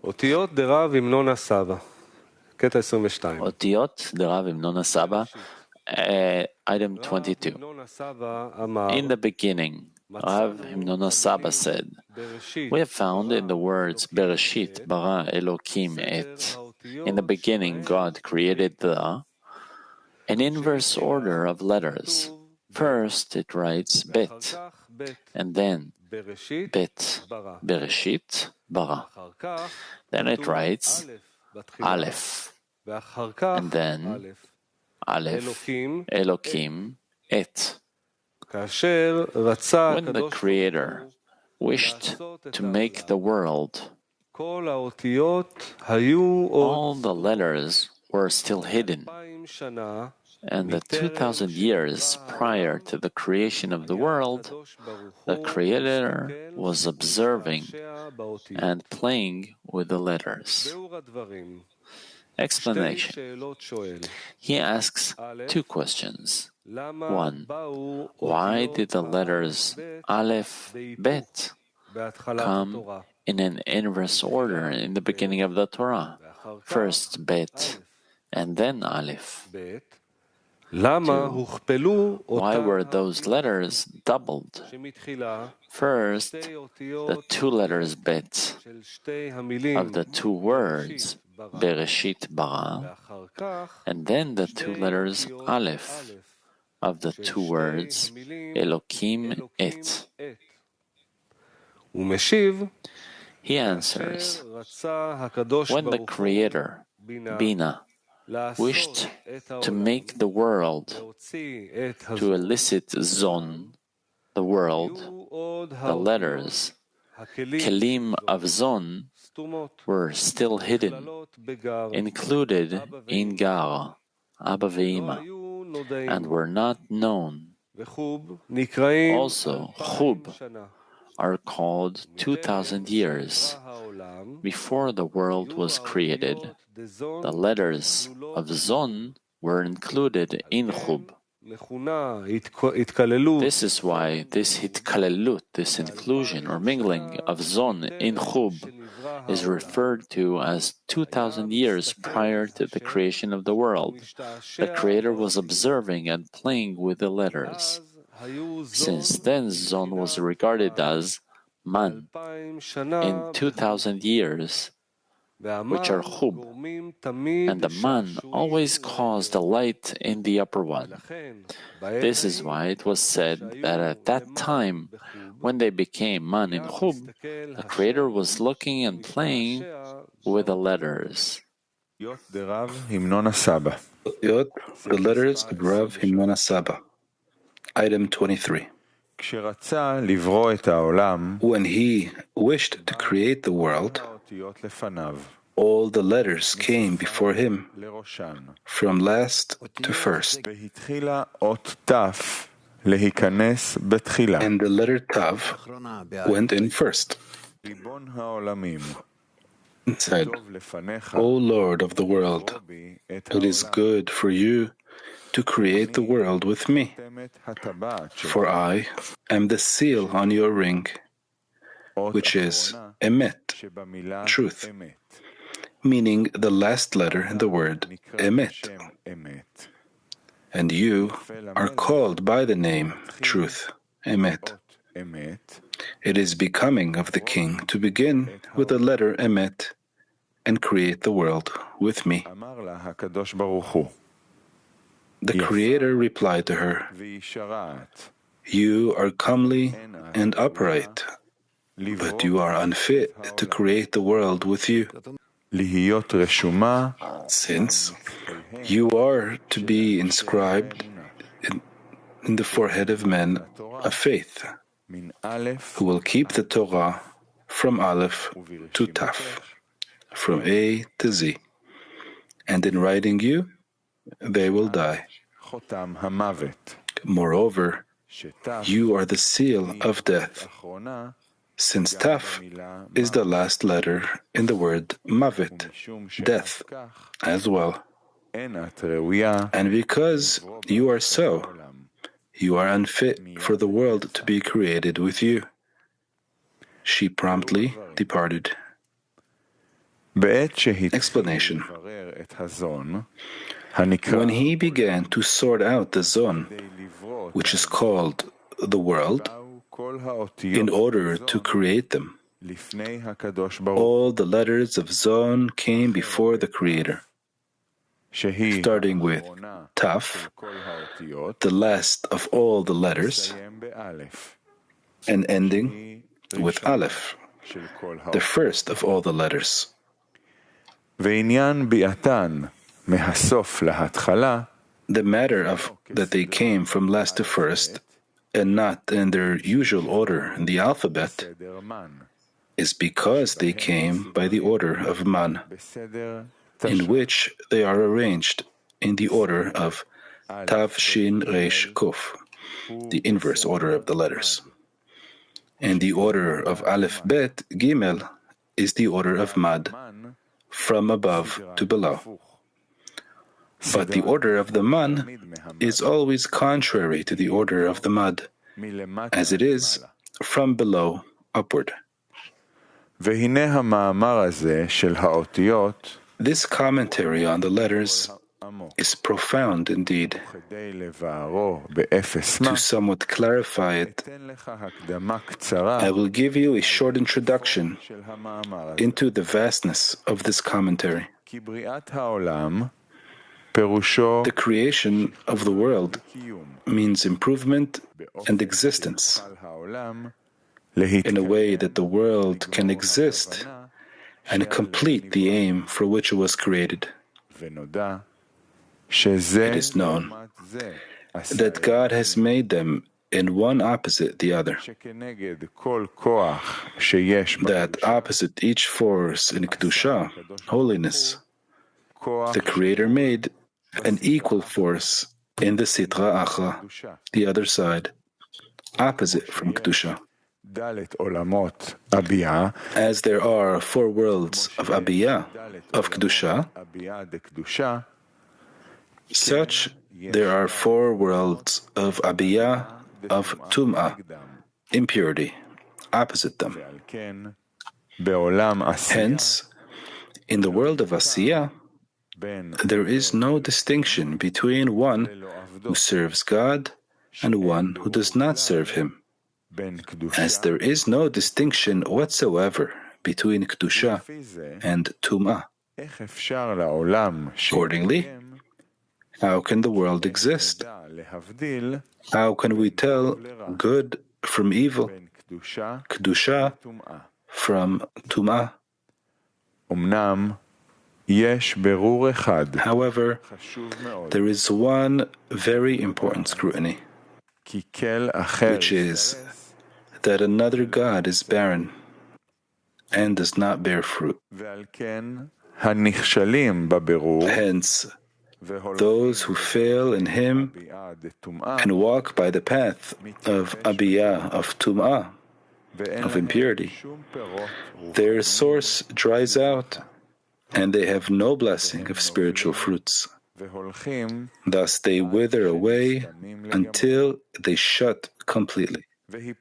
אותיות דרב המנונה סבא, קטע 22. אותיות דרב המנונה סבא, item 22. In the beginning, Rav Hamnuna Saba said, we have found in the words Bereshit bara Elokim et. In the beginning, God created an inverse order of letters. First, it writes Bet, and then Bet, Bereshit bara. Then it writes Aleph, and then Aleph, Elokim et. When the Creator wished to make the world, all the letters were still hidden, and the 2,000 years prior to the creation of the world, the Creator was observing and playing with the letters. Explanation. He asks two questions. One, why did the letters Aleph, Bet come in an inverse order in the beginning of the Torah? First Bet and then Aleph. Two, why were those letters doubled? First, the two letters Bet of the two words Bereshit bara, and then the two letters Aleph of the two words Elokim et. He answers, when the Creator, Bina, wished to make the world, to elicit Zon, the world, the letters, Kelim of Zon, were still hidden, included in Gar, Abba ve'Ima, and were not known. Also, Chub are called 2,000 years. Before the world was created, the letters of Zon were included in Chub. This is why this hitkalelut, this inclusion or mingling of Zon in Chub, is referred to as 2,000 years prior to the creation of the world. The Creator was observing and playing with the letters. Since then, Zon was regarded as man in 2,000 years, which are Chub, and the man always caused a light in the upper one. This is why it was said that at that time, when they became man in Chub, the Creator was looking and playing with the letters. The letters of Rav Hamnuna Saba. Item 23. When he wished to create the world, all the letters came before him, from last to first. And the letter Tav went in first. And said, O Lord of the world, it is good for you to create the world with me, for I am the seal on your ring, which is Emet, truth, meaning the last letter in the word Emet. And you are called by the name Truth, Emet. It is becoming of the king to begin with the letter Emet and create the world with me. The Creator replied to her, you are comely and upright, but you are unfit to create the world with you, since you are to be inscribed in the forehead of men of faith, who will keep the Torah from Aleph to Taf, from A to Z, and in writing you, they will die. Moreover, you are the seal of death, since Taf is the last letter in the word Mavet, death, as well. And because you are so, you are unfit for the world to be created with you. She promptly departed. Explanation. When he began to sort out the Zon, which is called the world, in order to create them, all the letters of Zon came before the Creator, starting with Taf, the last of all the letters, and ending with Aleph, the first of all the letters. The matter of that they came from last to first, and not in their usual order in the alphabet, is because they came by the order of Man, in which they are arranged in the order of Tav, Shin, Resh, Kuf, the inverse order of the letters. And the order of Aleph, Bet, Gimel is the order of Mad, from above to below. But the order of the Man is always contrary to the order of the Mad, as it is from below upward. This commentary on the letters is profound indeed. To somewhat clarify it, I will give you a short introduction into the vastness of this commentary. The creation of the world means improvement and existence, in a way that the world can exist and complete the aim for which it was created. It is known that God has made them in one opposite the other, that opposite each force in Kedusha, holiness, the Creator made an equal force in the Sitra Achra, the other side, opposite from Kedusha. As there are 4 worlds of Abiyah, of Kedusha, such there are 4 worlds of Abiyah, of Tum'ah, impurity, opposite them. Hence, in the world of Asiyah, there is no distinction between one who serves God and one who does not serve Him, as there is no distinction whatsoever between Kedusha and Tum'ah. Accordingly, how can the world exist? How can we tell good from evil, Kedusha from Tum'ah? However, there is one very important scrutiny, which is that another God is barren and does not bear fruit. Hence, those who fail in Him and walk by the path of Abiyah, of Tum'ah, of impurity, their source dries out, and they have no blessing of spiritual fruits. Thus they wither away until they shut completely. The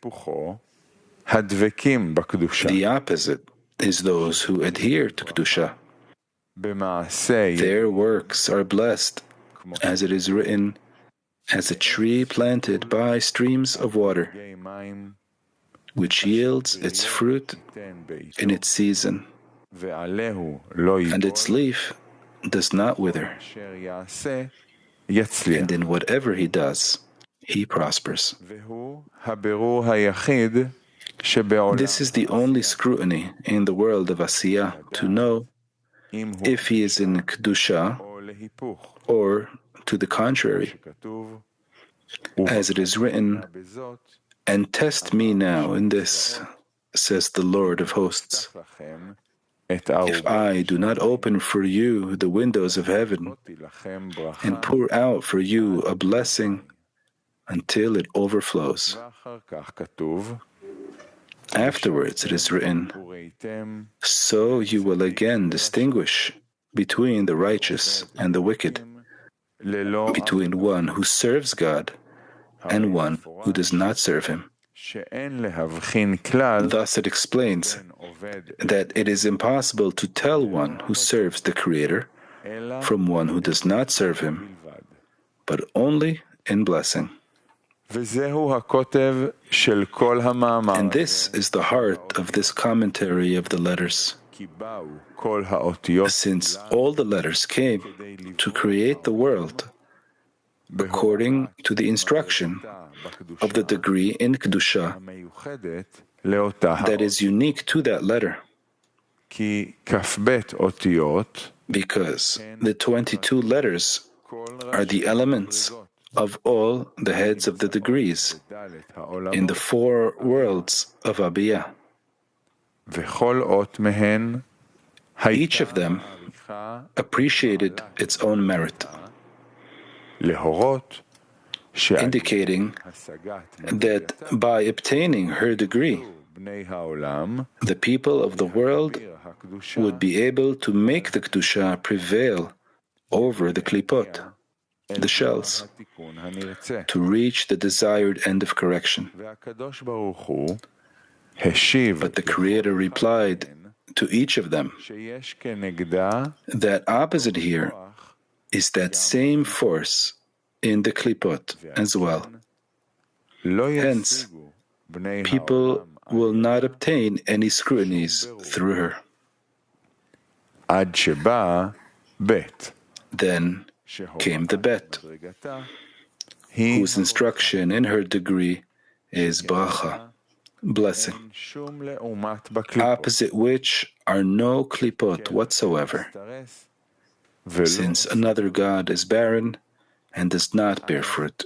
opposite is those who adhere to Kedusha. Their works are blessed, as it is written, as a tree planted by streams of water, which yields its fruit in its season, and its leaf does not wither, and in whatever he does, he prospers. This is the only scrutiny in the world of Asiyah, to know if he is in Kedusha or to the contrary. As it is written, "And test me now in this, says the Lord of hosts, if I do not open for you the windows of heaven and pour out for you a blessing until it overflows." Afterwards it is written, "So you will again distinguish between the righteous and the wicked, between one who serves God and one who does not serve Him." Thus, it explains that it is impossible to tell one who serves the Creator from one who does not serve Him, but only in blessing. And this is the heart of this commentary of the letters. Since all the letters came to create the world according to the instruction of the degree in Kedusha that is unique to that letter, because the 22 letters are the elements of all the heads of the degrees in the 4 worlds of Abiyah. Each of them appreciated its own merit, indicating that by obtaining her degree, the people of the world would be able to make the Kedusha prevail over the klipot, the shells, to reach the desired end of correction. But the Creator replied to each of them that opposite here is that same force in the klipot as well. Hence, people will not obtain any scrutinies through her. Then came the bet, whose instruction in her degree is bracha, blessing, opposite which are no klipot whatsoever, since another God is barren and does not bear fruit.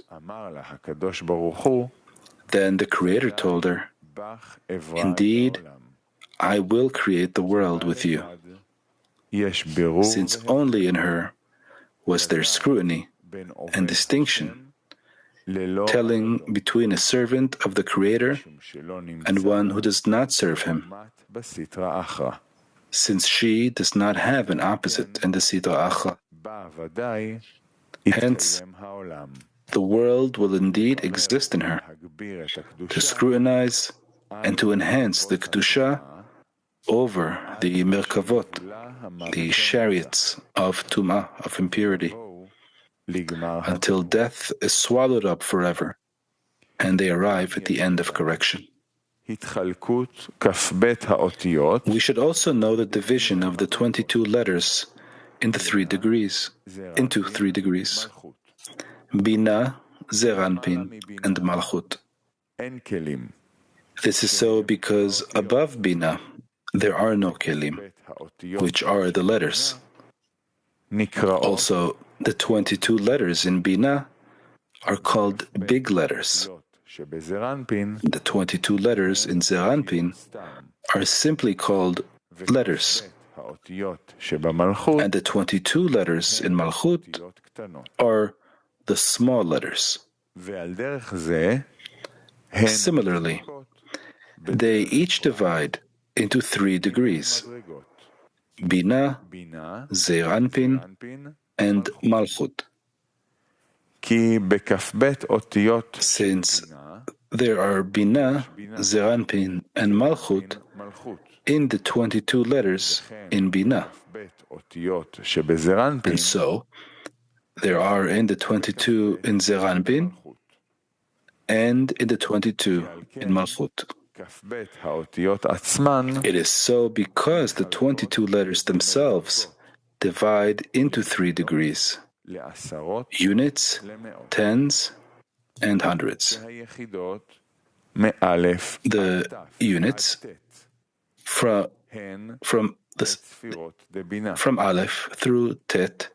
Then the Creator told her, "Indeed, I will create the world with you," since only in her was there scrutiny and distinction, telling between a servant of the Creator and one who does not serve Him, since she does not have an opposite in the Sitra Achra. Hence, the world will indeed exist in her, to scrutinize and to enhance the Kedusha over the Merkavot, the chariots of Tum'ah, of impurity, until death is swallowed up forever, and they arrive at the end of correction. We should also know the division of the 22 letters into 3 degrees. Bina, Zeranpin, and Malchut. This is so because above Bina there are no kelim, which are the letters. Also, the 22 letters in Bina are called big letters. The 22 letters in Zeranpin are simply called letters, and the 22 letters in Malchut are the small letters. Similarly, they each divide into 3 degrees: Bina, Zeranpin, and Malchut. Since there are Bina, Zeranpin, and Malchut in the 22 letters in Bina, and so there are in the 22 in Zeranpin and in the 22 in Malchut. It is so because the 22 letters themselves divide into 3 degrees: units, tens, and hundreds. The units from Aleph through Tet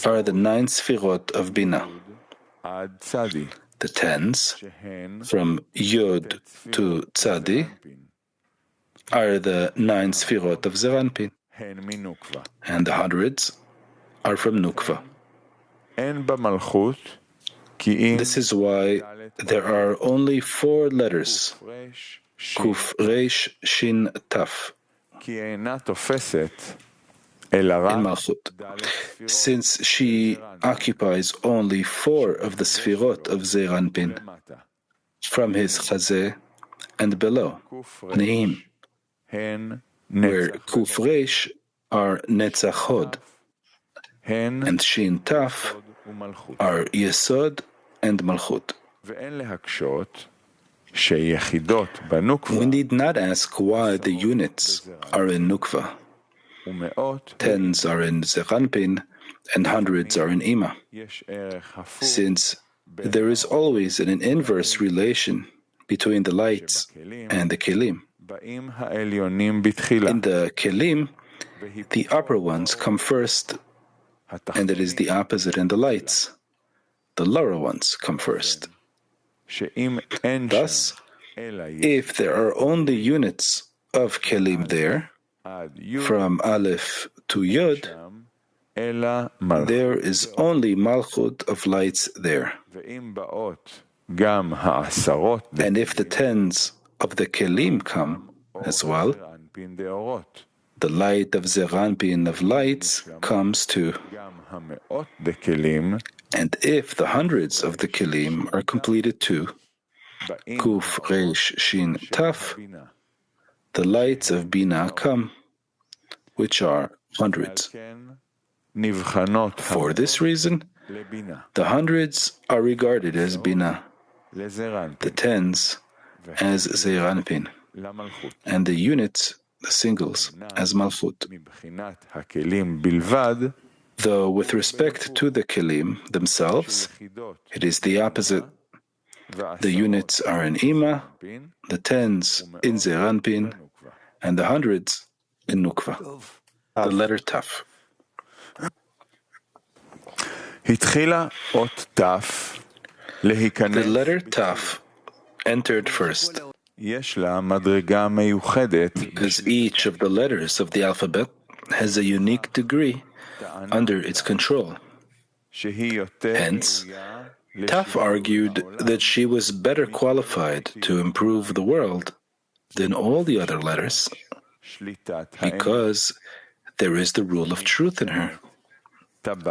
are the 9 Sfirot of Bina. The tens from Yod to Tzadi are the 9 Sfirot of Zeranpin, and the hundreds are from Nukva. This is why there are only 4 letters, Kuf, Reish, Shin, Taf, in Malchut, since she occupies only 4 of the Sfirot of Zeranpin, from his chazeh and below, Nehim, where Kuf Resh are Netzach Hod, and Shin Taf are Yesod and Malchut. We need not ask why the units are in Nukva. Tens are in Zeranpin and hundreds are in Ima, since there is always an inverse relation between the lights and the Kelim. In the Kelim, the upper ones come first, and it is the opposite in the lights. The lower ones come first. Thus, if there are only units of Kelim there, from Aleph to Yod, there is only Malchut of lights there. And if the tens of the Kelim come as well, the light of Zeranpin of lights comes too. And if the hundreds of the Kelim are completed too, Kuf, Resh, Shin, Taf, the lights of Bina come, which are hundreds. For this reason, the hundreds are regarded as Bina, the tens as Zeranpin, and the units, the singles, as Malchut. Though with respect to the Kelim themselves, it is the opposite. The units are in Ima, the tens in Zeranpin, and the hundreds in Nukva. The letter Taf. The letter Taf entered first, as each of the letters of the alphabet has a unique degree under its control. Hence, Taf argued that she was better qualified to improve the world than all the other letters, because there is the rule of truth in her,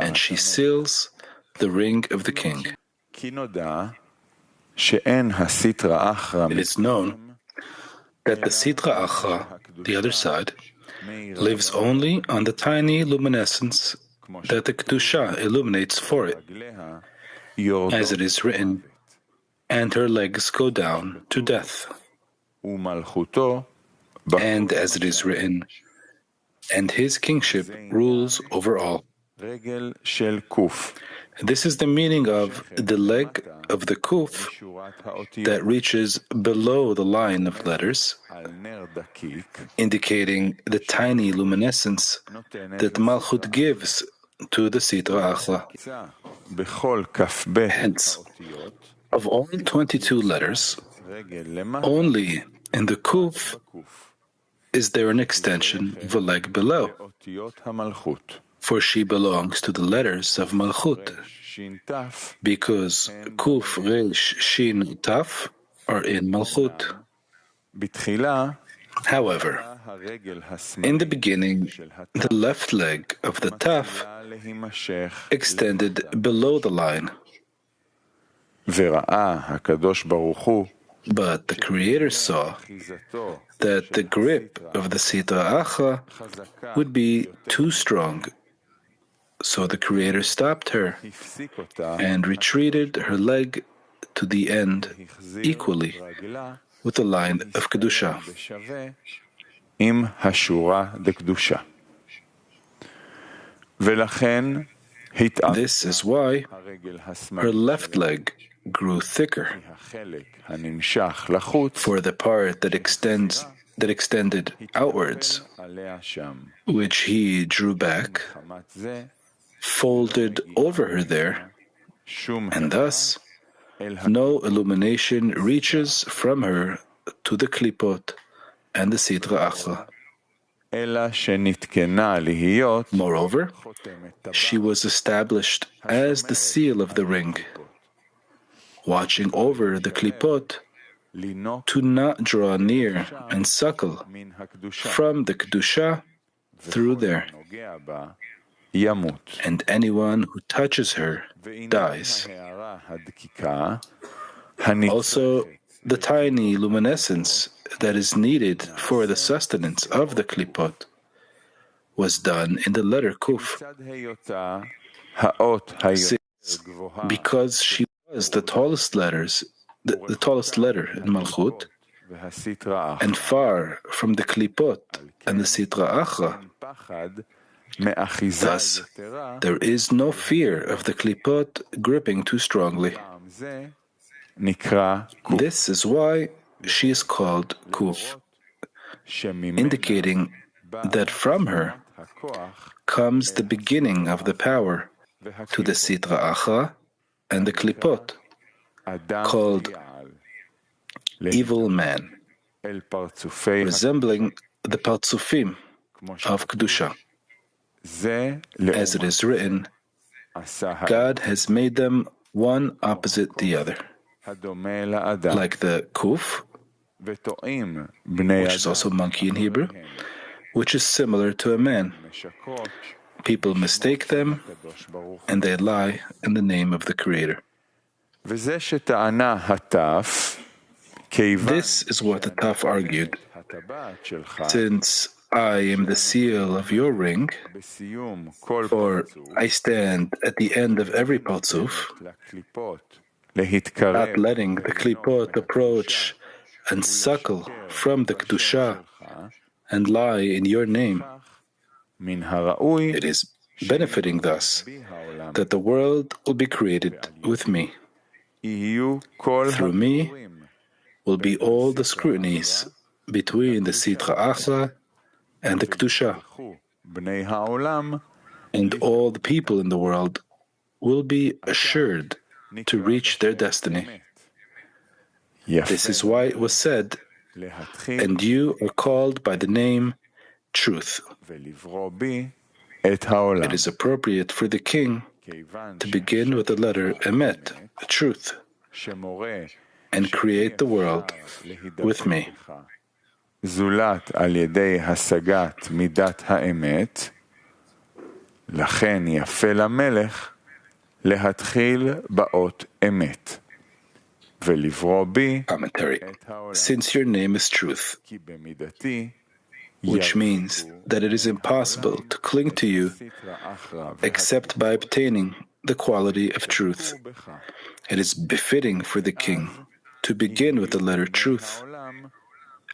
and she seals the ring of the king. It is known that the Sitra Achra, the other side, lives only on the tiny luminescence that the Kedusha illuminates for it, as it is written, and her legs go down to death. And as it is written, and his kingship rules over all. This is the meaning of the leg of the Kuf that reaches below the line of letters, indicating the tiny luminescence that Malchut gives to the Sitra Achra. Hence, of all 22 letters, only in the Kuf is there an extension of a leg below, for she belongs to the letters of Malchut, because Kuf, Resh, Shin, Taf are in Malchut. However, in the beginning, the left leg of the Taf extended below the line. But the Creator saw that the grip of the Sitra Achra would be too strong. So the Creator stopped her and retreated her leg to the end equally with the line of Kedusha. This is why her left leg grew thicker, for the part that extended outwards, which he drew back, folded over her there, and thus no illumination reaches from her to the klipot and the Sitra Achra. Moreover, she was established as the seal of the ring, watching over the klipot to not draw near and suckle from the Kedusha through there. And anyone who touches her dies. Also, the tiny luminescence that is needed for the sustenance of the klipot was done in the letter Kuf, since because she was the tallest the tallest letter in Malchut, and far from the klipot and the sitra achra. Thus, there is no fear of the klipot gripping too strongly. This is why she is called Kuf, indicating that from her comes the beginning of the power to the sitra achra and the klipot, called evil man, resembling the partsufim of Kedusha. As it is written, God has made them one opposite the other, like the Kuf, which is also monkey in Hebrew, which is similar to a man. People mistake them, and they lie in the name of the Creator. This is what the Taf argued. Since I am the seal of your ring, for I stand at the end of every partsuf, not letting the klipot approach and suckle from the Kedusha and lie in your name. It is benefiting thus that the world will be created with me. Through me will be all the scrutinies between the sitra achra and the Kedusha, and all the people in the world will be assured to reach their destiny. This is why it was said, and you are called by the name Truth. It is appropriate for the king to begin with the letter Emet, truth, and create the world with me. זולת על ידי השגת מידת האמת, לכן יפה למלך להתחיל באות אמת, ולברוא בי Commentary. Since your name is truth, כי במידתי which means that it is impossible to cling to you except by obtaining the quality of truth. It is befitting for the king to begin with the letter truth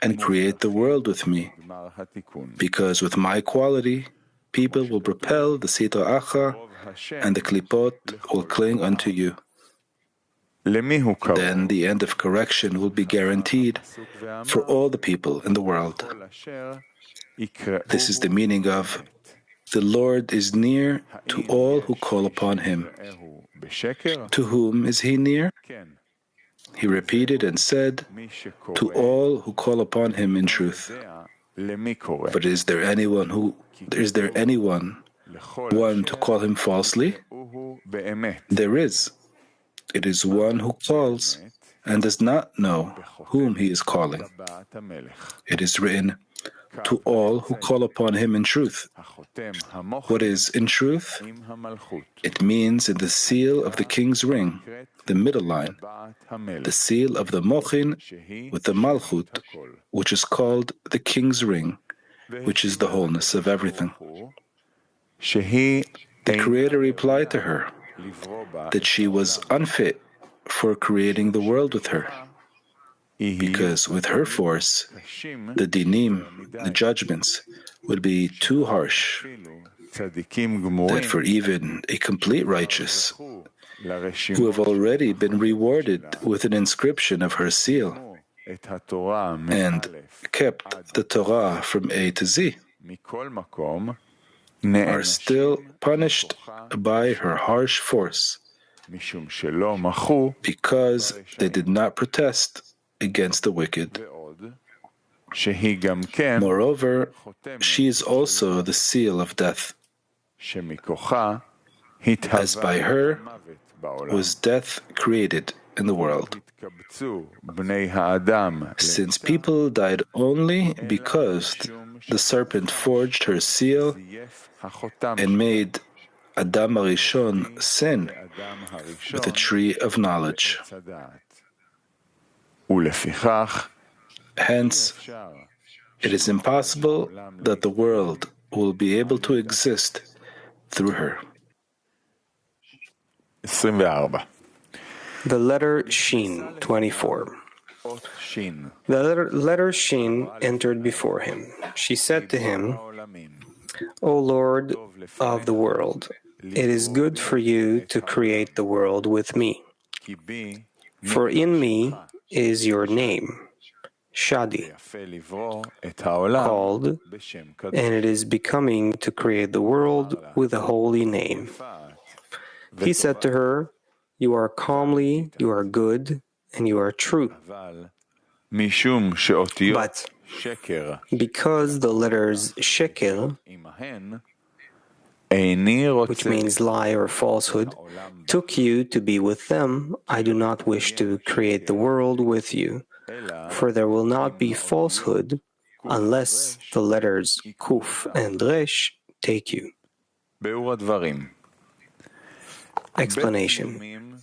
and create the world with me, because with my quality, people will repel the sitra achra, and the klipot will cling unto you. Then the end of correction will be guaranteed for all the people in the world. This is the meaning of, the Lord is near to all who call upon Him. To whom is He near? He repeated and said, to all who call upon Him in truth. But is there anyone one to call Him falsely? There is. It is one who calls and does not know whom he is calling. It is written, to all who call upon Him in truth. What is in truth? It means in the seal of the king's ring, the middle line, the seal of the mochin with the malchut, which is called the king's ring, which is the wholeness of everything. The Creator replied to her that she was unfit for creating the world with her, because with her force, the dinim, the judgments, would be too harsh, that for even a complete righteous, who have already been rewarded with an inscription of her seal, and kept the Torah from A to Z, are still punished by her harsh force, because they did not protest against the wicked. Moreover, she is also the seal of death, as by her was death created in the world. Since people died only because the serpent forged her seal and made Adam Arishon sin with the tree of knowledge. Hence, it is impossible that the world will be able to exist through her. 24. The letter Shin, 24. The letter Shin entered before him. She said to him, O Lord of the world, it is good for you to create the world with me. For in me is your name, Shadi, called, and it is becoming to create the world with a holy name. He said to her, You are comely, you are good, and you are true. But because the letters sheker, which means lie or falsehood, took you to be with them, I do not wish to create the world with you. For there will not be falsehood unless the letters Kuf and Resh take you. Explanation.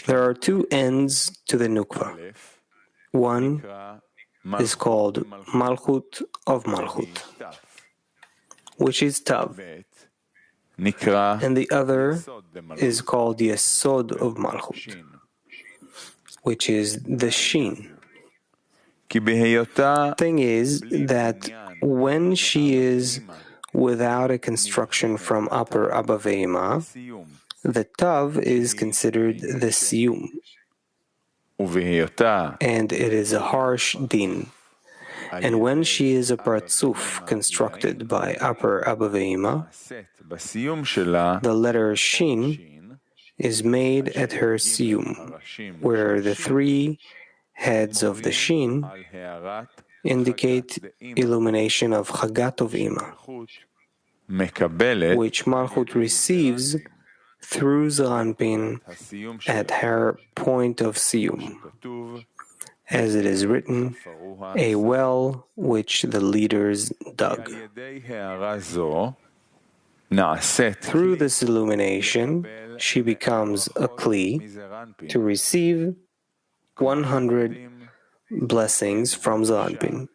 There are two ends to the Nukva. One is called Malchut of Malchut, which is Tav, and the other is called Yesod of Malchut, which is the Shin. Thing is that when she is without a construction from upper Abba Ve'ema, the Tav is considered the Siyum, and it is a harsh din. And when she is a Partzuf constructed by upper Abba Ve'ema, the letter Shin is made at her Siyum, where the three heads of the Shin indicate illumination of Chagat of Ima, which Malchut receives through Zaranpin at her point of Siyum, as it is written, a well which the leaders dug. Through this illumination, she becomes a Kli to receive 100 blessings from Zaranpin.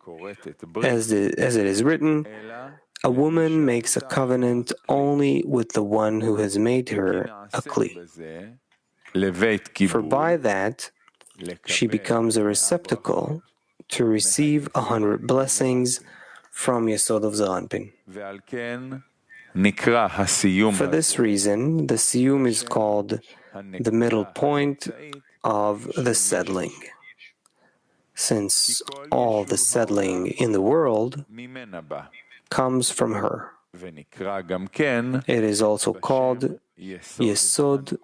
As it is written, a woman makes a covenant only with the one who has made her a Kli. For by that, she becomes a receptacle to receive 100 blessings from Yesod of Zaranpin. For this reason, the Siyum is called the middle point of the settling, since all the settling in the world comes from her. It is also called Yesod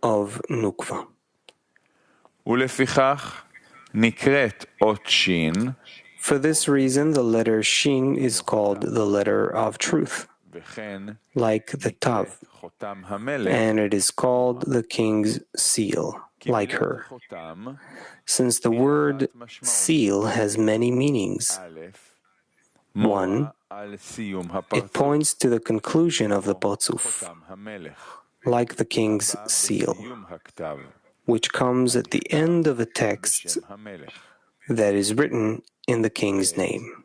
of Nukva. For this reason, the letter Shin is called the letter of truth, like the Tav, and it is called the king's seal, like her. Since the word seal has many meanings. One, it points to the conclusion of the Partzuf, like the king's seal, which comes at the end of a text that is written in the king's name.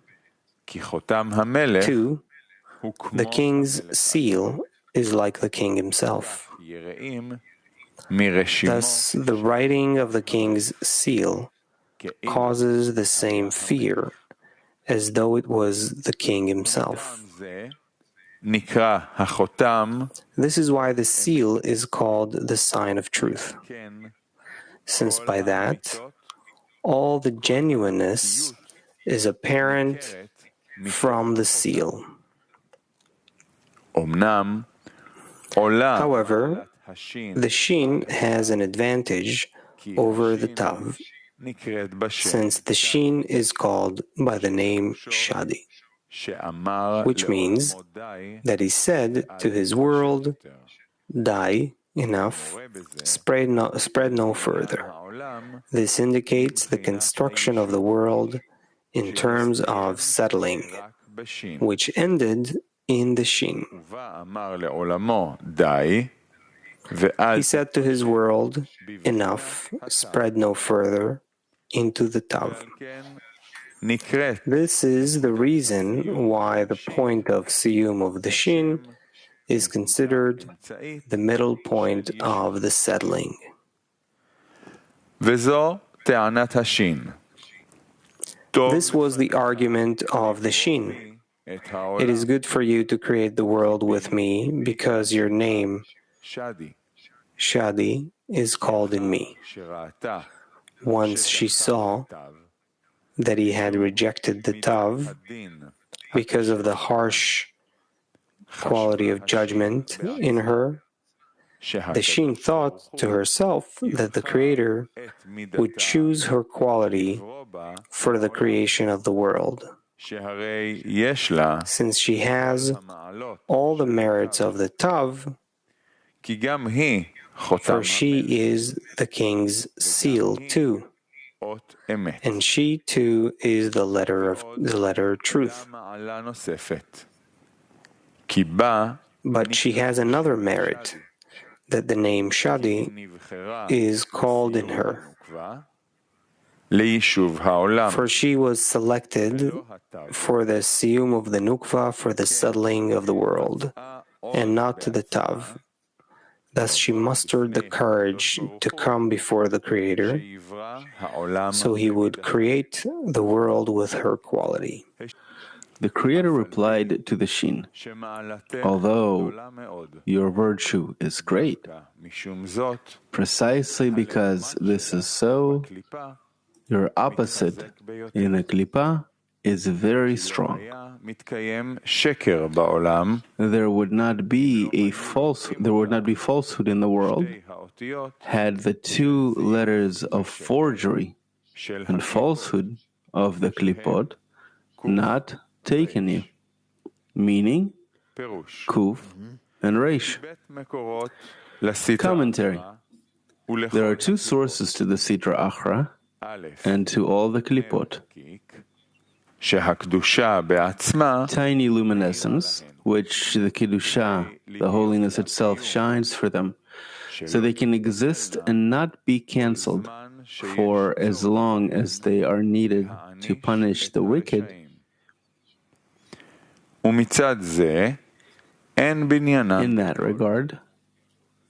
Two, the king's seal is like the king himself. Thus, the writing of the king's seal causes the same fear as though it was the king himself. This is why the seal is called the sign of truth, since by that all the genuineness is apparent from the seal. However, the Shin has an advantage over the Tav, since the Shin is called by the name Shadi, which means that he said to his world, Die, enough, spread no further. This indicates the construction of the world in terms of settling, which ended in the Shin. He said to his world, Enough, spread no further, into the Tav. This is the reason why the point of Siyum of the Shin is considered the middle point of the settling. This was the argument of the Shin. It is good for you to create the world with me because your name, Shadi, is called in me. Once she saw that he had rejected the Tav because of the harsh quality of judgment in her, the Shin thought to herself that the Creator would choose her quality for the creation of the world, since she has all the merits of the Tav, for she is the king's seal too, and she too is the letter truth. But she has another merit, that the name Shadi is called in her. For she was selected for the Siyum of the Nukva, for the settling of the world, and not to the Tav. Thus she mustered the courage to come before the Creator, so he would create the world with her quality. The Creator replied to the Shin, although your virtue is great, precisely because this is so, your opposite in a klipa is very strong. There would not be falsehood in the world had the two letters of forgery and falsehood of the klipot not taken you, meaning Kuf and Reish. Commentary. There are two sources to the Sitra Achra and to all the Klipot. Tiny luminescence, which the Kedusha, the holiness itself, shines for them, so they can exist and not be cancelled for as long as they are needed to punish the wicked. In that regard,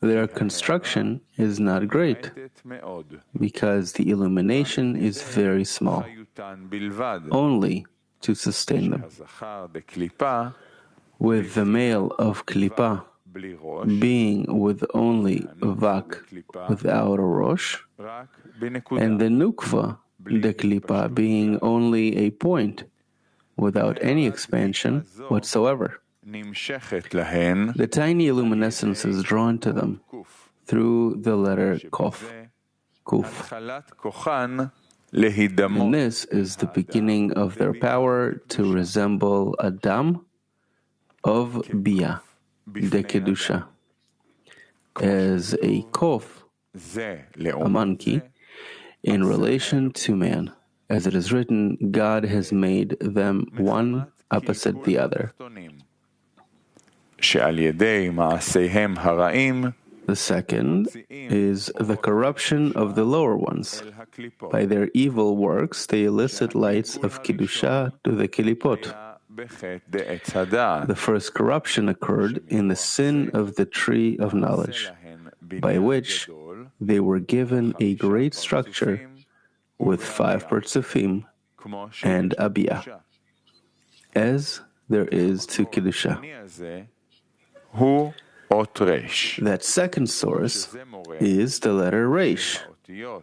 their construction is not great, because the illumination is very small, only to sustain them. With the male of Klipa being with only Vak without a Rosh, and the Nukva, the Klipa, being only a point without any expansion whatsoever. The tiny luminescence is drawn to them through the letter Kof, Kuf. And this is the beginning of their power to resemble a dam of Bia, the Kedusha, as a Kof, a monkey, in relation to man. As it is written, God has made them one opposite the other. The second is the corruption of the lower ones. By their evil works, they elicit lights of Kedusha to the Kelipot. The first corruption occurred in the sin of the tree of knowledge, by which they were given a great structure with 5 Pertzufim and Abiyah, as there is to Kedusha. That second source is the letter Reish,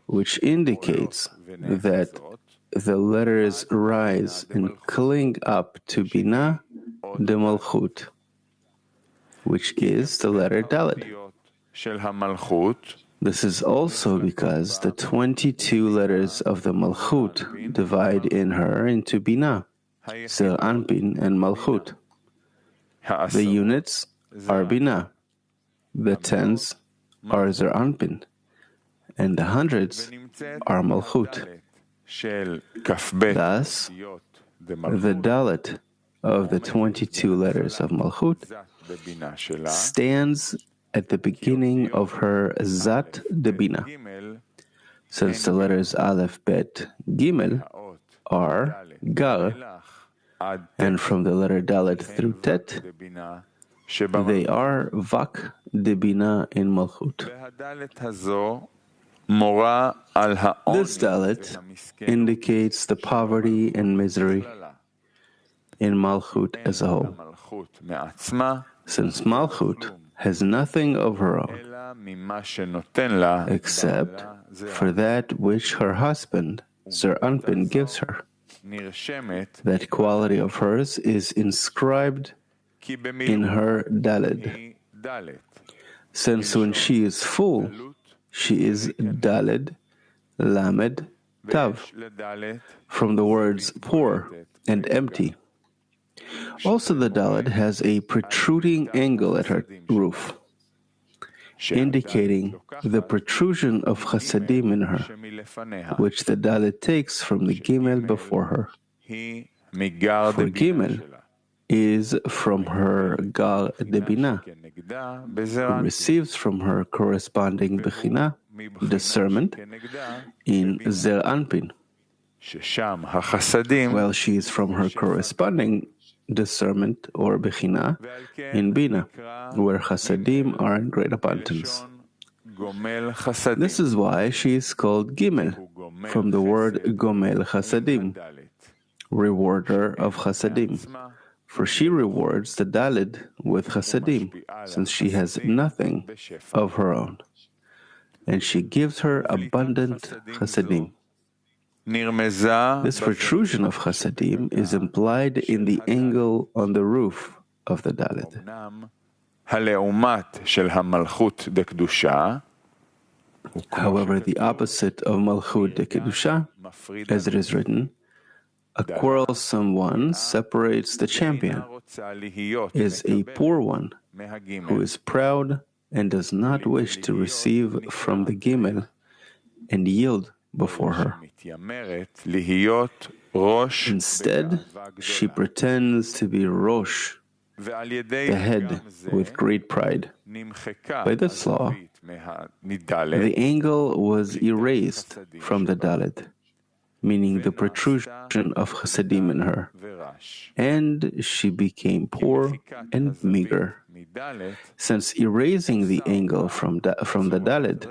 which indicates that the letters rise and cling up to Binah de Malchut, which is the letter Dalet. This is also because the 22 letters of the Malchut divide in her into Binah, Zer Anpin, and Malchut. The units are Binah, the tens are Zer Anpin, and the hundreds are Malchut. Thus, the Dalet of the 22 letters of Malchut stands at the beginning of her Zat de Bina, since the letters Aleph, Bet, Gimel are Gar, and from the letter Dalet through Tet, they are Vak Debina in Malchut. This Dalet indicates the poverty and misery in Malchut as a whole, since Malchut has nothing of her own, except for that which her husband, Zer Anpin, gives her. That quality of hers is inscribed in her Daled, since when she is full, she is Daled, Lamed, Tav, from the words poor and empty. Also, the Dalet has a protruding angle at her roof, indicating the protrusion of Chasadim in her, which the Dalet takes from the Gimel before her. For Gimel is from her Gar Debina, who receives from her corresponding Bechina, discernment, in Zer Anpin, while she is from her corresponding discernment or Bechina in Bina, where Chasadim are in great abundance. This is why she is called Gimel, from the word Gomel Chasadim, rewarder of Chasadim, for she rewards the Daled with Chasadim, since she has nothing of her own, and she gives her abundant Chasadim. This protrusion of Chasadim is implied in the angle on the roof of the Dalet. However, the opposite of Malchut de Kedusha, as it is written, a quarrelsome one separates the champion, is a poor one who is proud and does not wish to receive from the Gimel and yield before her. Instead, she pretends to be Rosh, the head, with great pride. By this law, the angle was erased from the Dalet, meaning the protrusion of Chasadim in her, and she became poor and meager, since erasing the angle from the Dalet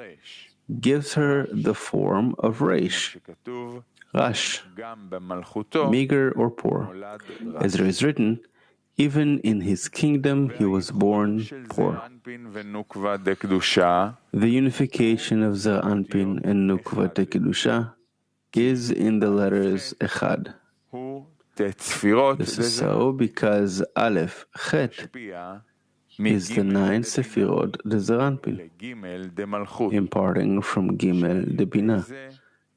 gives her the form of Resh, Rash, meager or poor. As it is written, even in his kingdom he was born poor. The unification of Zer Anpin and Nukva de Kedusha is in the letters Echad. This is so because Aleph, Chet, is the 9 Sefirot de Zer Anpin, imparting from Gimel de Bina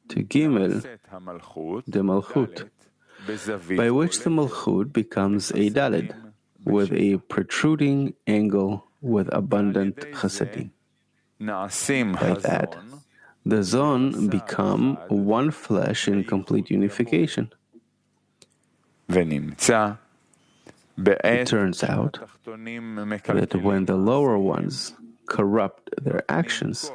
to Gimel de Malchut, by which the Malchut becomes a Daled, with a protruding angle with abundant Chasadim. By that, the Zon become one flesh in complete unification. It turns out that when the lower ones corrupt their actions,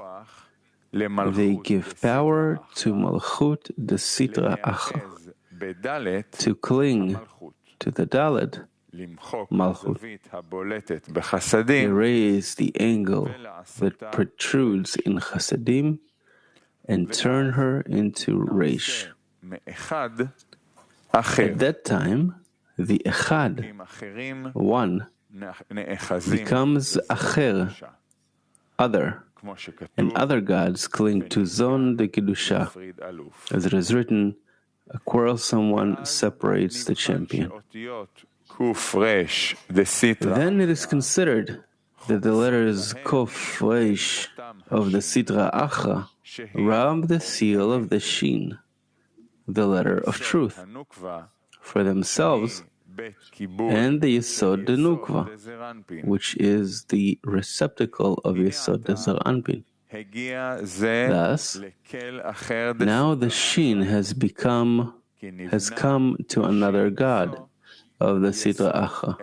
they give power to Malchut de Sitra Acha, to cling to the Dalet, Malchut, erase the angle that protrudes in Chasadim, and turn her into Resh. At that time, the Echad, one, becomes Acher, other, and other gods cling to Zon de Kedusha. As it is written, a quarrelsome one separates the champion. Then it is considered that the letters Kof Reish of the Sitra Acha rob the seal of the Shin, the letter of truth, for themselves, and the Yesod de Nukva, which is the receptacle of Yesod de Zer Anpin. Thus, now the Shin has come to another god of the Sitra Acha,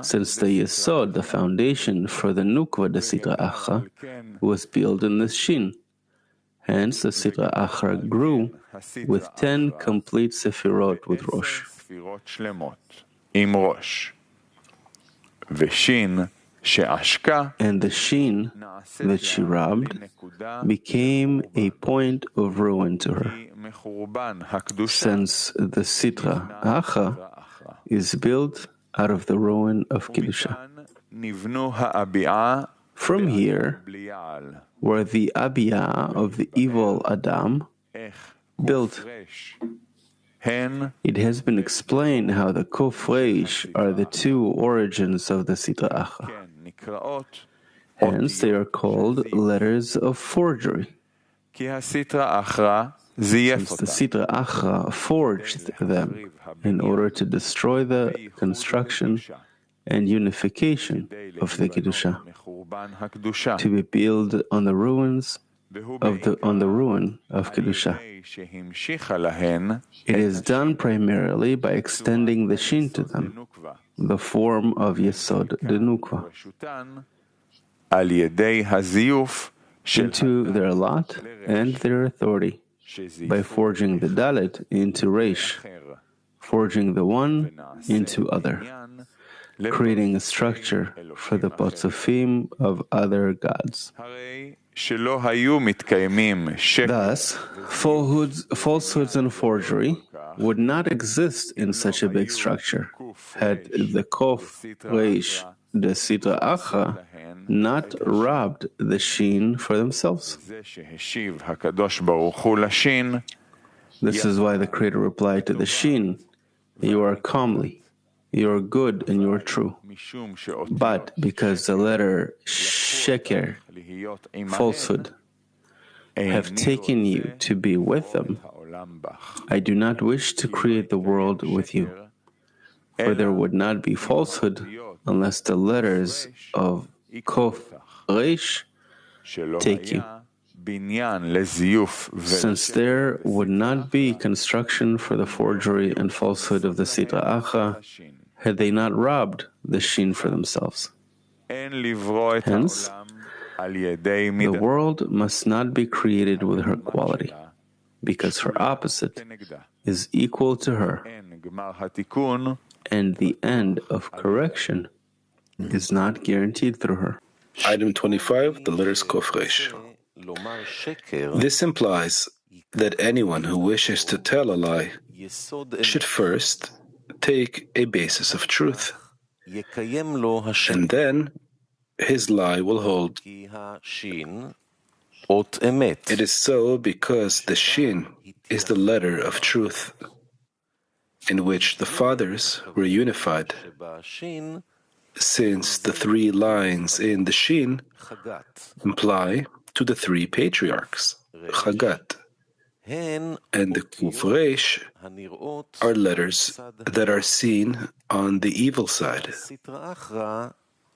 since the Yesod, the foundation for the Nukva de Sitra Acha, was built in the Shin. Hence, the Sitra Achra grew with 10 complete Sefirot with Rosh. ספירות שלמות עם ראש. ושין שעשקה And the Shin that she robbed became a point of ruin to her, מחורבן הקדושה. since the Sitra Achra is built out of the ruin of Kiddusha. נבנו האביעה From here, בליעל. where the Abiyah of the evil Adam built, הן it has been explained how the Kof Reish are the two origins of the Sitra Achra. כן נקראות Hence, they are called letters of forgery, כי הסטרא אחרא זייף since the אותם. Sitra Achra forged them in order to destroy the construction and unification of the Kiddusha, מחורבן הקדושה. to be built on the ruins on the ruin of Kiddusha. שהמשיכה להן It is done primarily by extending the Shin to them, the form of Yesod de Nukva, רשותן על ידי הזיוף של into their lot and their authority, by forging the Dalet into Reish, forging the one into other, creating a structure for the Patzufim of other gods. הרי שלא היו מתקיימים שקר Thus, falsehoods and forgery would not exist in such a big structure had the Kof Reish, the Sitra Achra, not robbed the Shin for themselves. זה שהשיב הקדוש ברוך הוא לשין This is why the Creator replied to the Shin, "You are comely, you are good, and you are true." משום שאותיות But because the letter Sheker, להיות עמהם falsehood, have taken you to be with them, העולם בך. I do not wish to create the world with you. For there would not be falsehood unless the letters of Kof Reish שלא take you. היה בניין לזיוף Since there would not be construction for the forgery and falsehood of the Sitra Achra, had they not robbed the Shin for themselves. אין לברוא את Hence, העולם על ידי The מידה world must not be created with her quality, because her opposite כנגדה. is equal to her, אין גמר התיקון and the end of correction is not guaranteed through her. Item 25, the letters Kof Resh. This implies that anyone who wishes to tell a lie should first take a basis of truth, and then his lie will hold. It is so because the Shin is the letter of truth, in which the fathers were unified, since the three lines in the Shin imply to the three patriarchs, Chagat, and the Kuf Resh are letters that are seen on the evil side,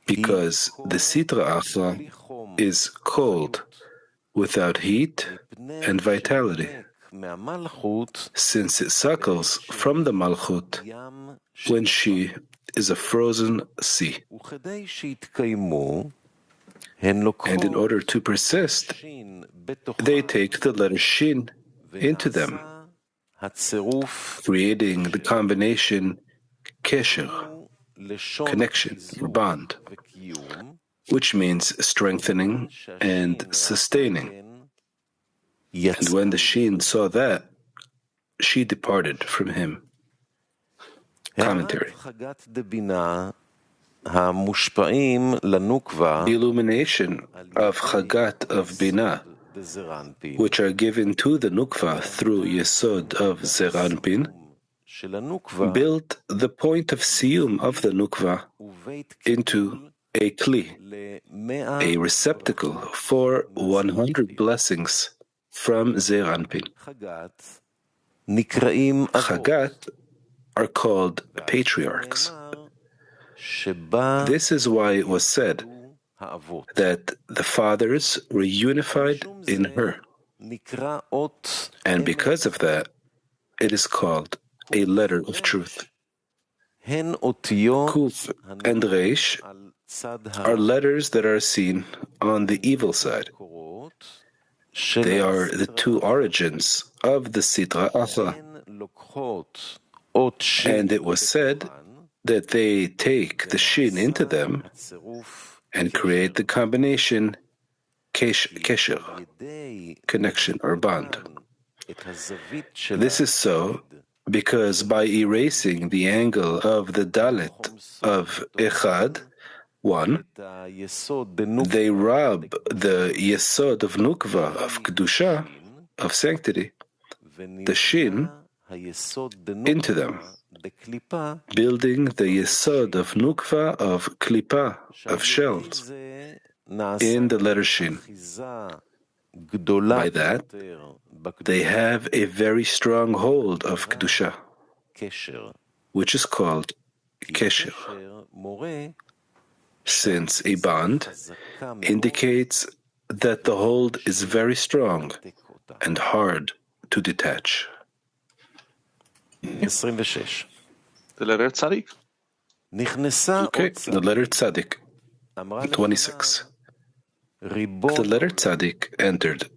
because the Sitra Achra is cold, without heat and vitality, since it suckles from the Malchut when she is a frozen sea. And in order to persist, they take the letter Shin into them, creating the combination Kesher, connection or bond, which means strengthening and sustaining. And when the Shin saw that, she departed from him. Commentary. The illumination of Chagat of Binah, which are given to the Nukva through Yesod of Zeranpin, built the point of Siyum of the Nukva into a Kli, a receptacle for 100 blessings from Zeranpin. Chagat are called patriarchs. This is why it was said that the fathers were unified in her. And because of that, it is called a letter of truth. Kuf and Reish are letters that are seen on the evil side, They are the two origins of the Sidra Achra. And it was said that they take the Shin into them and create the combination kesher, connection or bond. This is so because by erasing the angle of the Dalet of Echad, 1, they rob the Yesod of Nukva, of Kedusha, of sanctity, the Shin, into them, building the Yesod of Nukva, of Klipa, of shells, in the letter Shin. By that, they have a very strong hold of Kedusha, which is called Kesher, since a bond indicates that the hold is very strong and hard to detach. 26. The letter Tzadik. Okay, the letter Tzadik. 26. The letter Tzadik entered.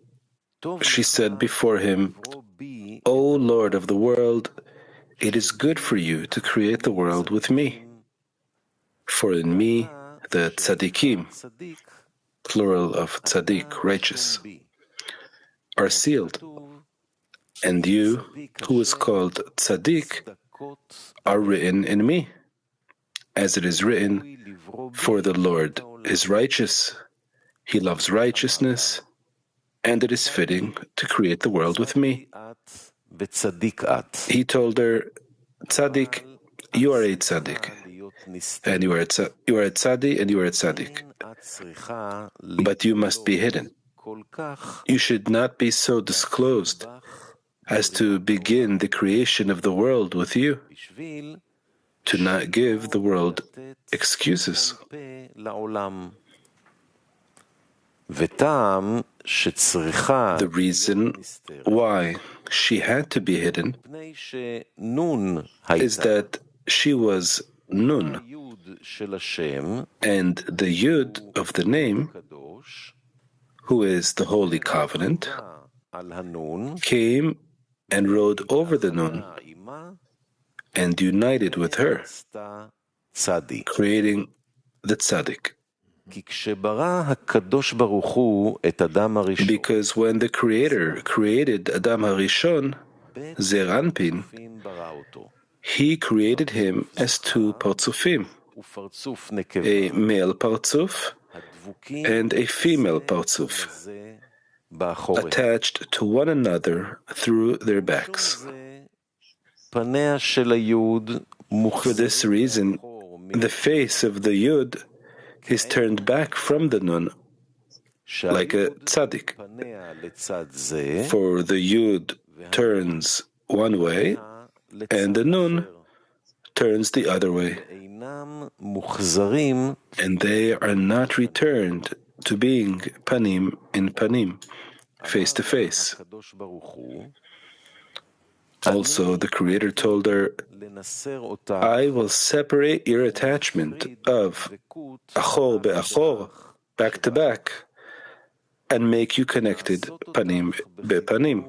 She said before him, O Lord of the world, it is good for you to create the world with me. For in me, the Tzadikim, plural of Tzadik, righteous, are sealed. And you, who is called Tzadik, are written in me. As it is written, for the Lord is righteous, He loves righteousness, and it is fitting to create the world with me. He told her, Tzadik, you are a Tzadik, and you are a Tzadi, and you are a Tzadik. But you must be hidden. You should not be so disclosed as to begin the creation of the world with you, to not give the world excuses. The reason why she had to be hidden is that she was Nun, and the Yud of the name, who is the Holy Covenant, came and rode over the Nun and united with her, creating the Tzaddik. Because when the Creator created Adam HaRishon, Zeir Anpin, He created him as two Partzufim, a male Partzuf and a female Partzuf, attached to one another through their backs. For this reason, the face of the Yud is turned back from the Nun, like a Tzaddik. For the Yud turns one way, and the Nun turns the other way. And they are not returned to being Panim in Panim, face to face. Also, the Creator told her, I will separate your attachment of Achor be'Achor, back to back, and make you connected Panim be'Panim.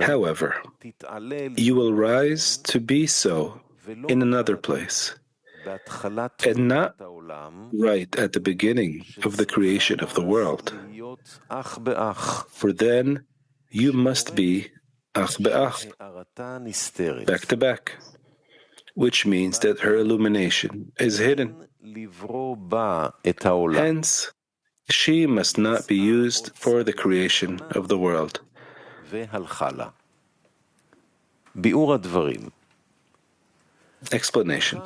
However, you will rise to be so in another place, and not right at the beginning of the creation of the world. For then you must be Ach be'ach, back to back, which means that her illumination is hidden. Hence, she must not be used for the creation of the world. Explanation.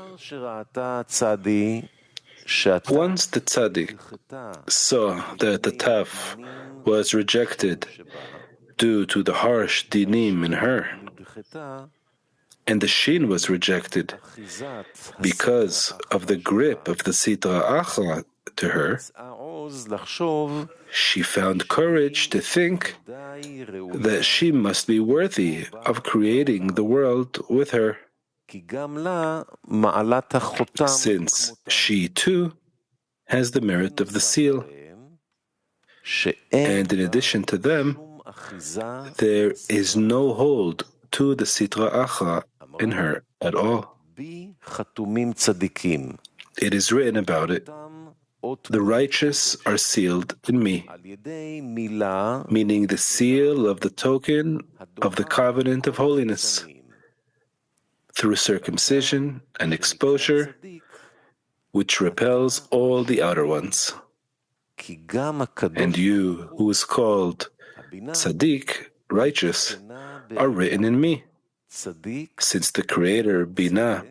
Once the Tzaddik saw that the Tav was rejected due to the harsh dinim in her, and the Shin was rejected because of the grip of the Sidra Achra to her, she found courage to think that she must be worthy of creating the world with her, since she too has the merit of the seal, and in addition to them, there is no hold to the Sitra Achra in her at all. It is written about it, the righteous are sealed in me, meaning the seal of the token of the covenant of holiness, through circumcision and exposure, which repels all the outer ones. And you, who is called Tzaddik, righteous, are written in me, since the Creator, Binah,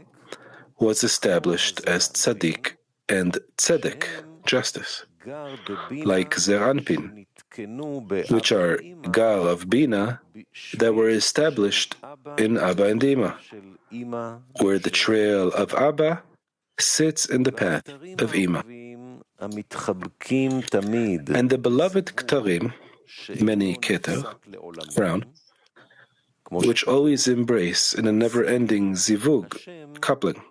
was established as Tzaddik and Tzedek, justice, like Zer Anpin, which are Gal of Bina, that were established in Abba and Ima, where the trail of Abba sits in the path of Ima. And the beloved Ktarim, many Keter, crown, which always embrace in a never-ending zivug, coupling,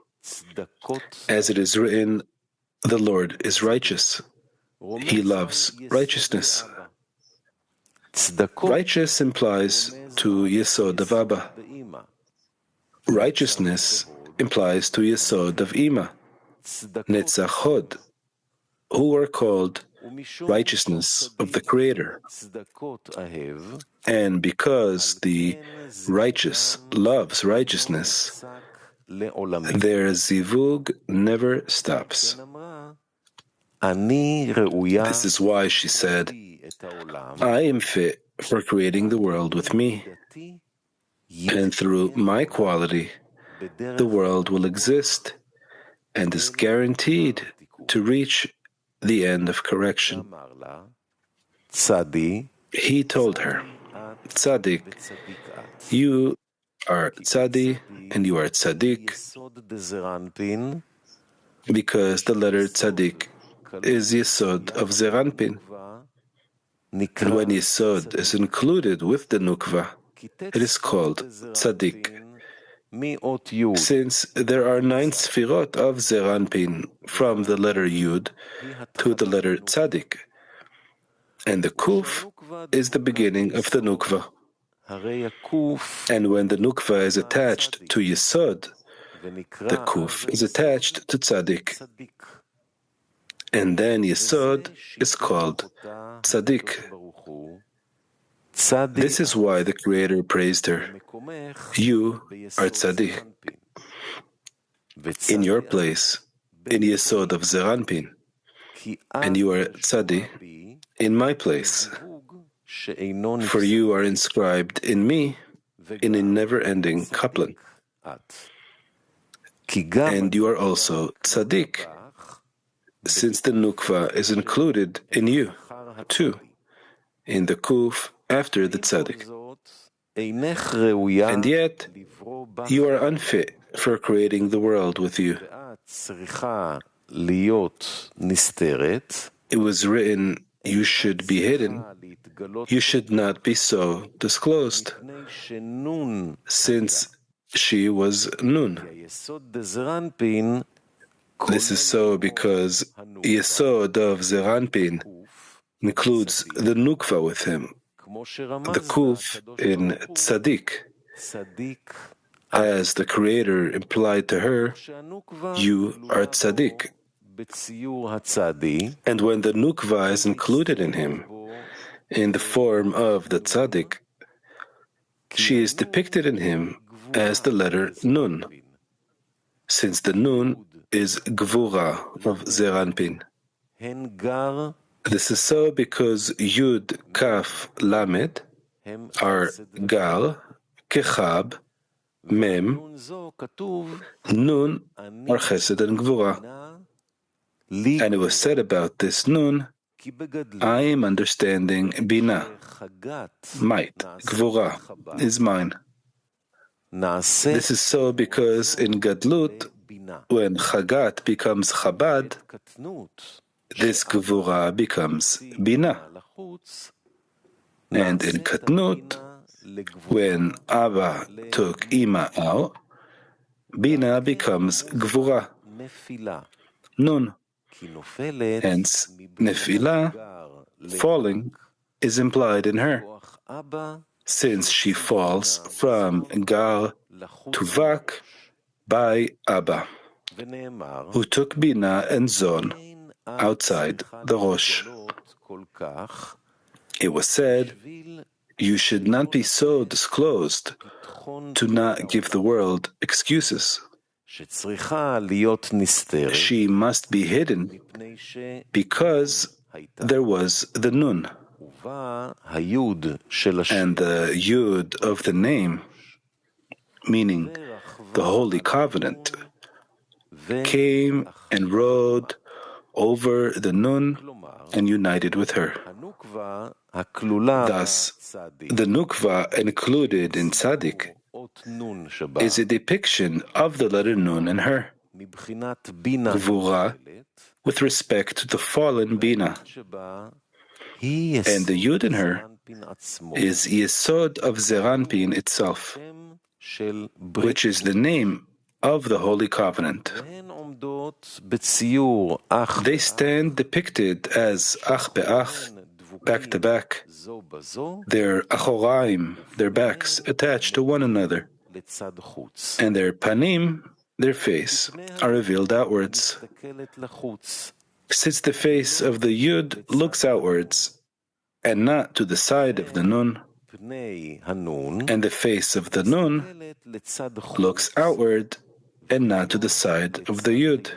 as it is written, the Lord is righteous. He loves righteousness. Righteous implies to Yesod of Abba. Righteousness implies to Yesod of Ima, Netzach Hod, who are called righteousness of the Creator. And because the righteous loves righteousness, their zivug never stops. This is why she said, I am fit for creating the world with me, and through my quality, the world will exist and is guaranteed to reach the end of correction. He told her, Tzaddik, you are Tzadi and you are Tzaddik, because the letter Tzaddik is Yesod of Zer Anpin. And when Yesod is included with the Nukva, it is called Tzaddik. Since there are 9 Sfirot of Zer Anpin from the letter Yud to the letter Tzaddik, and the Kuf is the beginning of the Nukva. And when the Nukva is attached to Yesod, the Kuf is attached to Tzaddik. And then Yesod is called Tzaddik. This is why the Creator praised her. You are Tzaddik. In your place, in Yesod of Zer Anpin, and you are Tzaddik in my place. For you are inscribed in me in a never-ending coupling. And you are also Tzaddik, since the Nukva is included in you, too, in the Kuf after the Tzaddik. And yet, you are unfit for creating the world with you. It was written, you should be hidden. You should not be so disclosed, since she was Nun. This is so because Yesod of Zer Anpin includes the Nukva with him, the Kuf in Tzaddik. As the Creator implied to her, you are Tzaddik. And when the Nukva is included in him, in the form of the Tzaddik, she is depicted in him as the letter Nun, since the Nun is Gvura of Zer Anpin. This is so because Yud, Kaf, Lamed are Gal, Kechab, Mem, Nun are Chesed and Gvura. And it was said about this Nun, I am understanding Bina, might, Gvura, is mine. This is so because in Gadlut, when Chagat becomes Chabad, this Gvura becomes Bina. And in Katnut, when Abba took Ima out, Bina becomes Gvura, Nun. Hence, Nefilah, falling, is implied in her, since she falls from Gar to Vak by Abba, who took Bina and Zon outside the Rosh. It was said, you should not be so disclosed to not give the world excuses. She must be hidden because there was the Nun, and the Yud of the name, meaning the Holy Covenant, came and rode over the Nun and united with her. Thus, the Nukva included in Tzaddik is a depiction of the letter Nun in her, Gvura, with respect to the fallen Bina, and the Yud in her is Yesod of Zeranpin itself, which is the name of the Holy Covenant. They stand depicted as Ach Be'ach, back to back, their Achoraim, their backs, attached to one another, and their Panim, their face, are revealed outwards. Since the face of the Yud looks outwards, and not to the side of the Nun, and the face of the Nun looks outward and not to the side of the Yud.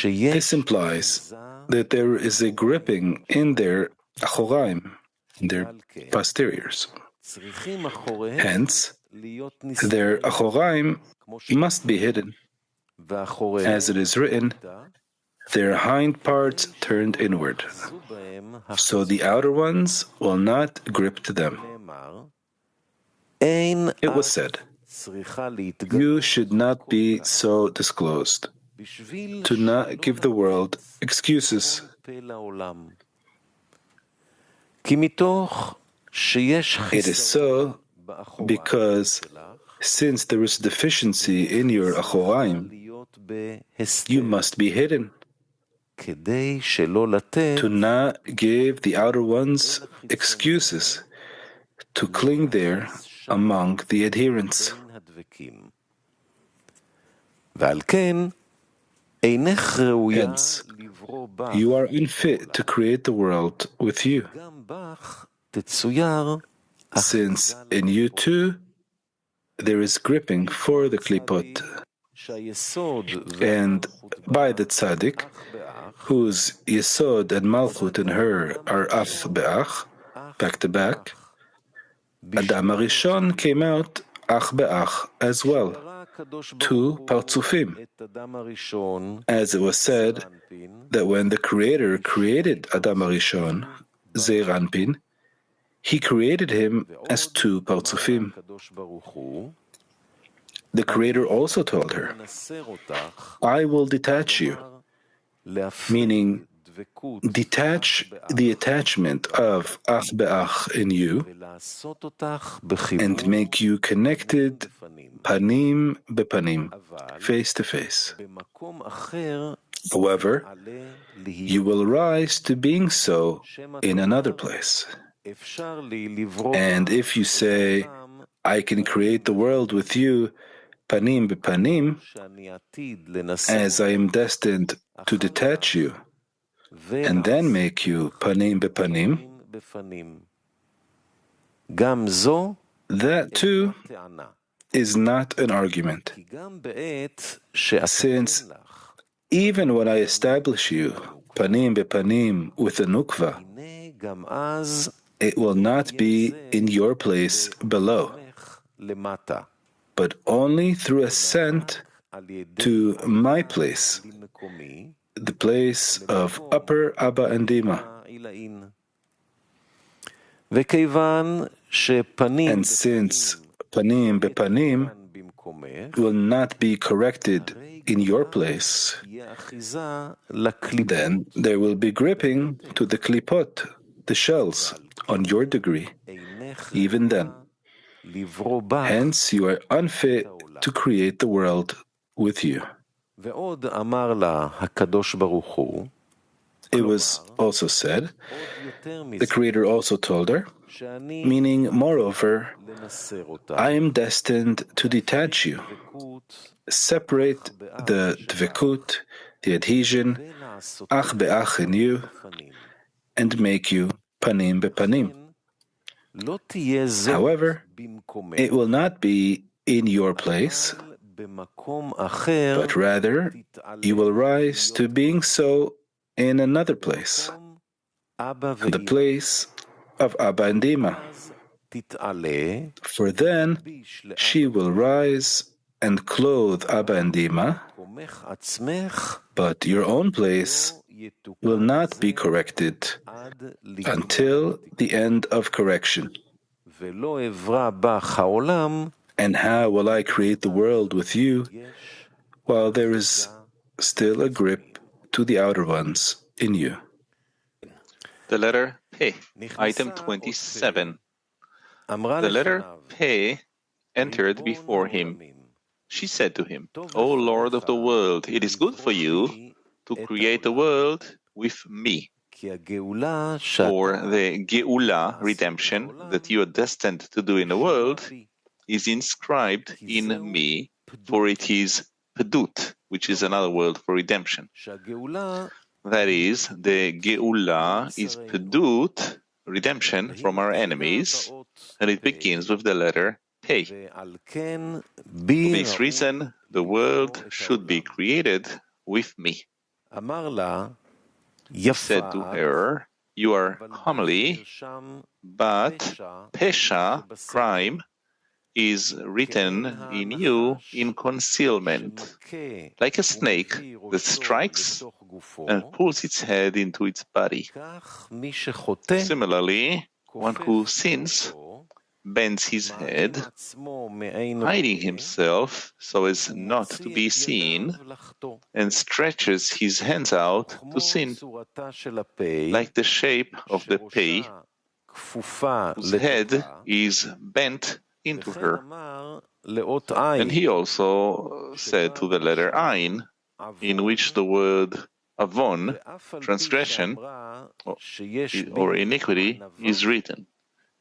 This implies that there is a gripping in their achoraim, in their posteriors. Hence, their achoraim must be hidden. As it is written, their hind parts turned inward, so the outer ones will not grip to them. It was said, you should not be so disclosed, to not give the world excuses. It is so because since there is deficiency in your achoraim, you must be hidden, to not give the outer ones excuses to cling there among the adherents. Hence, you are unfit to create the world with you, since in you too there is gripping for the klipot, and by the tzaddik, whose yesod and malchut in her are ach be'ach, back to back, Adam HaRishon came out ach be'ach as well, two partzufim, as it was said that when the Creator created Adam HaRishon, Zeir Anpin, He created him as two partzufim. The Creator also told her, I will detach you, meaning detach the attachment of ach be'ach in you and make you connected panim bepanim, face to face. However, you will rise to being so in another place. And if you say, I can create the world with you panim bepanim, as I am destined to detach you, and then make you panim bepanim, that too is not an argument, since even when I establish you panim bepanim with a nukva, it will not be in your place below, but only through ascent to my place, the place of upper Abba and Dima. And since panim bepanim will not be corrected in your place, then there will be gripping to the klipot, the shells, on your degree, even then. Hence, you are unfit to create the world with you. It was also said, the Creator also told her, meaning, moreover, I am destined to detach you, separate the dvekut, the adhesion, ach be'ach in you, and make you panim bepanim. However, it will not be in your place, but rather you will rise to being so in another place, the place of Abba and Ima. For then she will rise and clothe Abba and Ima, but your own place will not be corrected until the end of correction. And how will I create the world with you while there is still a grip to the outer ones in you? The letter P, item 27. The letter P entered before him. She said to him, O Lord of the world, it is good for you to create the world with me. For the Geula, redemption, that you are destined to do in the world, is inscribed in me, for it is pedut, which is another word for redemption. That is, the Geula is pedut, redemption from our enemies, and it begins with the letter P. For this reason, the world should be created with me. He said to her, you are comely, but pesha, crime, is written in you in concealment, like a snake that strikes and pulls its head into its body. Similarly, one who sins bends his head, hiding himself so as not to be seen, and stretches his hands out to sin, like the shape of the pei, whose head is bent into her. And he also said to the letter Ain, in which the word avon, transgression, or iniquity, is written.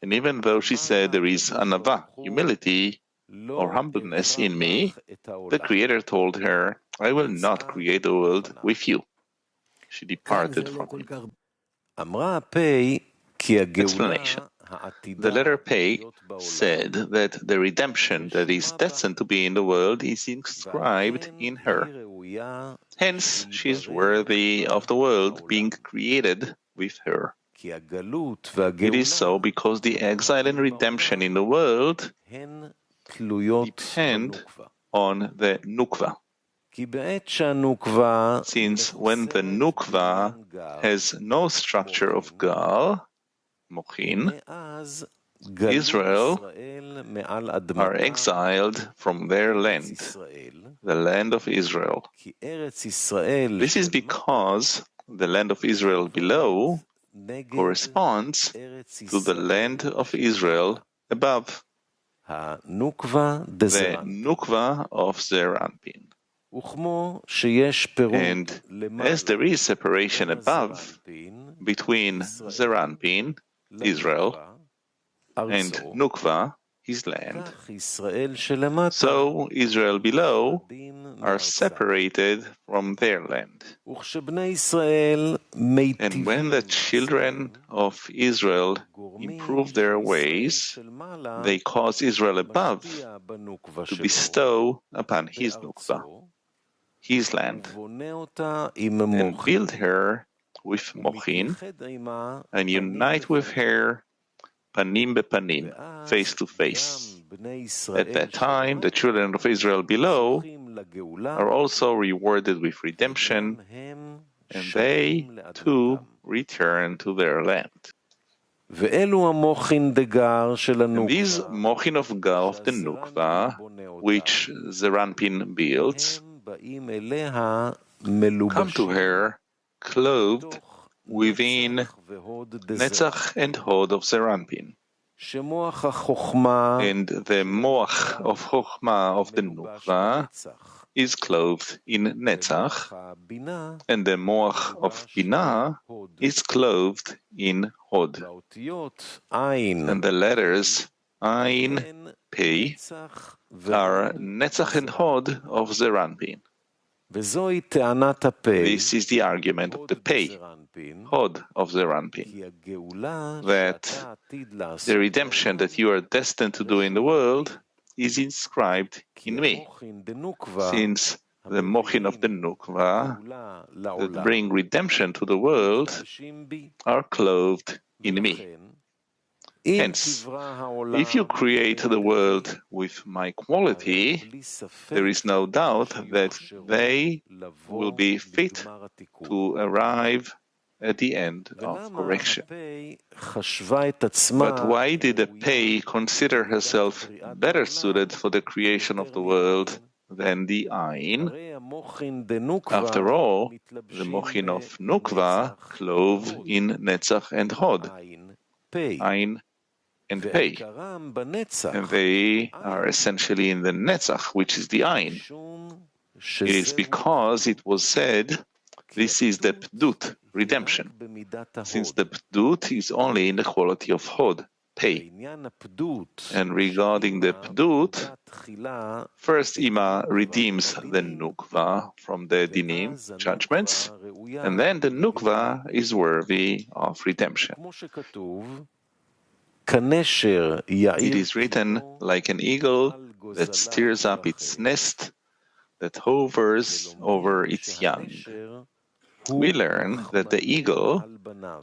And even though she said there is anava, humility or humbleness in me, the Creator told her, I will not create the world with you. She departed from him. Explanation. The letter Pei said that the redemption that is destined to be in the world is inscribed in her. Hence, she is worthy of the world being created with her. It is so because the exile and redemption in the world depend on the nukva. Since when the nukva has no structure of gal, mochin, Israel are exiled from their land, the land of Israel. This is because the land of Israel below corresponds to the land of Israel above, the Nukva of Zeranpin. And as there is separation above between Zeranpin, Israel, and Nukva, his land, so Israel below are separated from their land. And when the children of Israel improve their ways, they cause Israel above to bestow upon his Nukva, his land, and build her with mochin, and unite with her panim bepanim, face to face. At that time, the children of Israel below are also rewarded with redemption, and they, too, return to their land. And these mochin of Gar of the Nukva, which Zeranpin builds, come to her clothed within Netzach and Hod of Zeranpin. And the Moach of Chochmah of the Nukva is clothed in Netzach, and the Moach of Binah is clothed in Hod. And the letters Ain, Pei are Netzach and Hod of Zeranpin. This is the argument of the Pei, Hod of Zeranpin, that the redemption that you are destined to do in the world is inscribed in me, since the Mochin of the Nukva that bring redemption to the world are clothed in me. Hence, if you create the world with my quality, there is no doubt that they will be fit to arrive at the end of correction. But why did the Pei consider herself better suited for the creation of the world than the Ain? After all, the Mochin of Nukva clove in Netzach and Hod, Ain and Pei, and they are essentially in the Netzach, which is the Ain. It is because it was said, this is the Pdut, redemption, since the Pdut is only in the quality of Hod, Pei. And regarding the Pdut, first Ima redeems the Nukva from the Dinim, judgments, and then the Nukva is worthy of redemption. It is written like an eagle that stirs up its nest, that hovers over its young. We learn that the eagle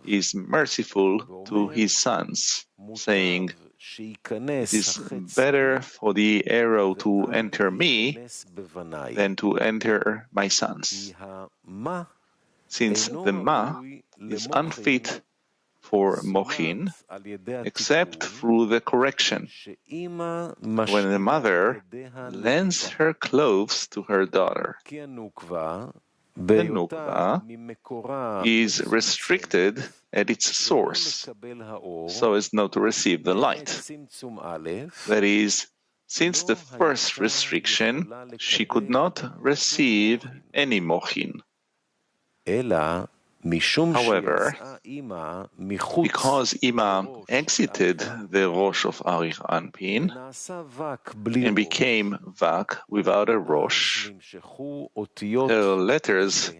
is merciful to his sons, saying, it is better for the arrow to enter me than to enter my sons, since the Ma is unfit for Mochin, except through the correction, when the mother lends her clothes to her daughter. The Nukva is restricted at its source, so as not to receive the light. That is, since the first restriction, she could not receive any Mochin. However, because Ima exited the Rosh of Arich Anpin and became Vak without a Rosh, her letters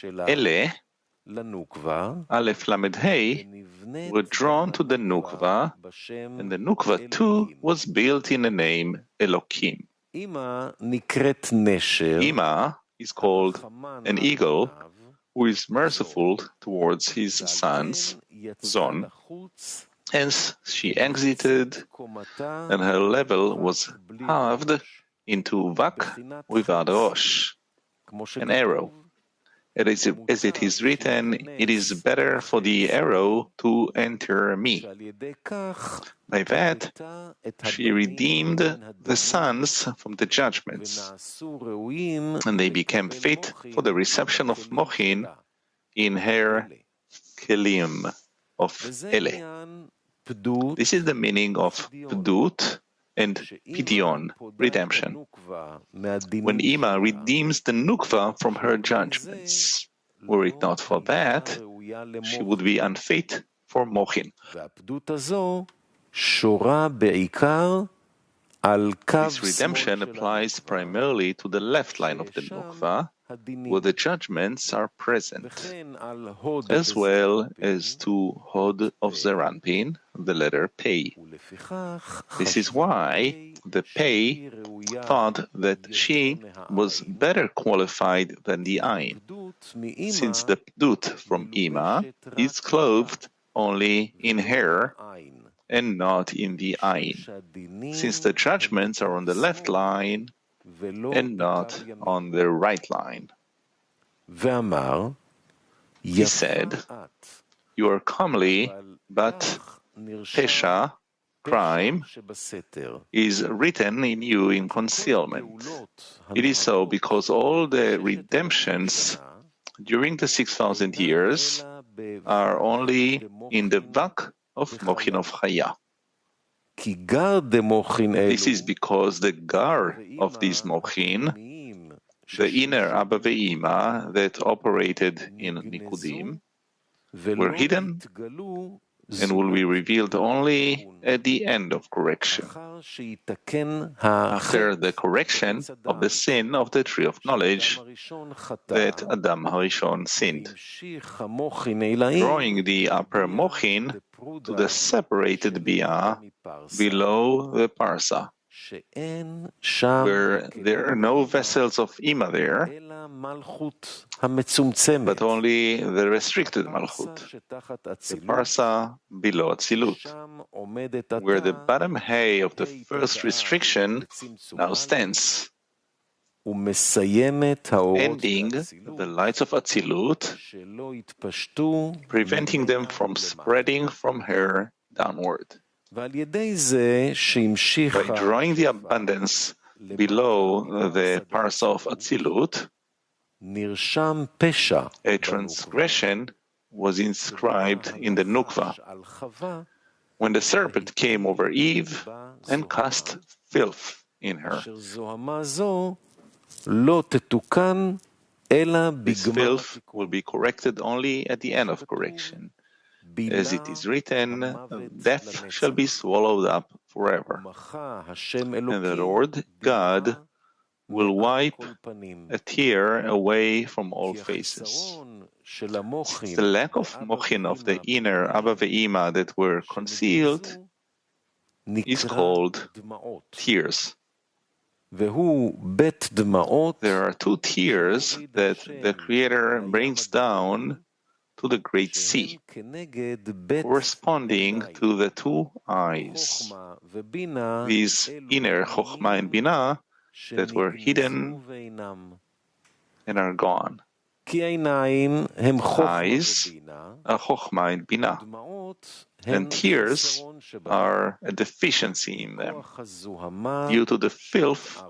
Ele, Aleph Lamed Hey, were drawn to the Nukva, and the Nukva too was built in the name Elokim. Ima is called an eagle who is merciful towards his sons, Zon. Hence, she exited, and her level was halved into Vak without a Rosh, an arrow. As it is written, it is better for the arrow to enter me. By that, she redeemed the sons from the judgments, and they became fit for the reception of Mochin in her Kelim of Ele. This is the meaning of Pdut and Pidyon, redemption. When Ima redeems the Nukva from her judgments, were it not for that, she would be unfit for Mochin. This redemption applies primarily to the left line of the Nukva, where the judgments are present, as well as to Hod of Zeranpin, the letter Pei. This is why the Pei thought that she was better qualified than the Ain, since the Pdut from Ima is clothed only in her and not in the Ain, since the judgments are on the left line and not on the right line. He said, you are comely, but Pesha, crime, is written in you in concealment. It is so because all the redemptions during the 6,000 years are only in the Vak of Mochin of Chaya. This is because the Gar of these Mochin the inner Abba ve'ima that operated in Nikudim were hidden and will be revealed only at the end of correction, after the correction of the sin of the tree of knowledge that Adam Harishon sinned, drawing the upper mochin to the separated bia below the parsa, where there are no vessels of ima there, but only the restricted malchut, the parsa below Atzilut, where the bottom hay of the first restriction now stands, ending the lights of Atzilut, preventing them from spreading from her downward. By drawing the abundance below the parsa of Atzilut, a transgression was inscribed in the Nukva, when the serpent came over Eve and cast filth in her. This filth will be corrected only at the end of correction. As it is written, death shall be swallowed up forever. And the Lord God will wipe a tear away from all faces. The lack of mochin of the inner Abba ve'ima that were concealed is called tears. There are two tears that the Creator brings down to the great sea, corresponding to the two eyes, these inner Chokhmah and Binah that were hidden and are gone. Eyes are Chokhmah and Binah, and tears are a deficiency in them due to the filth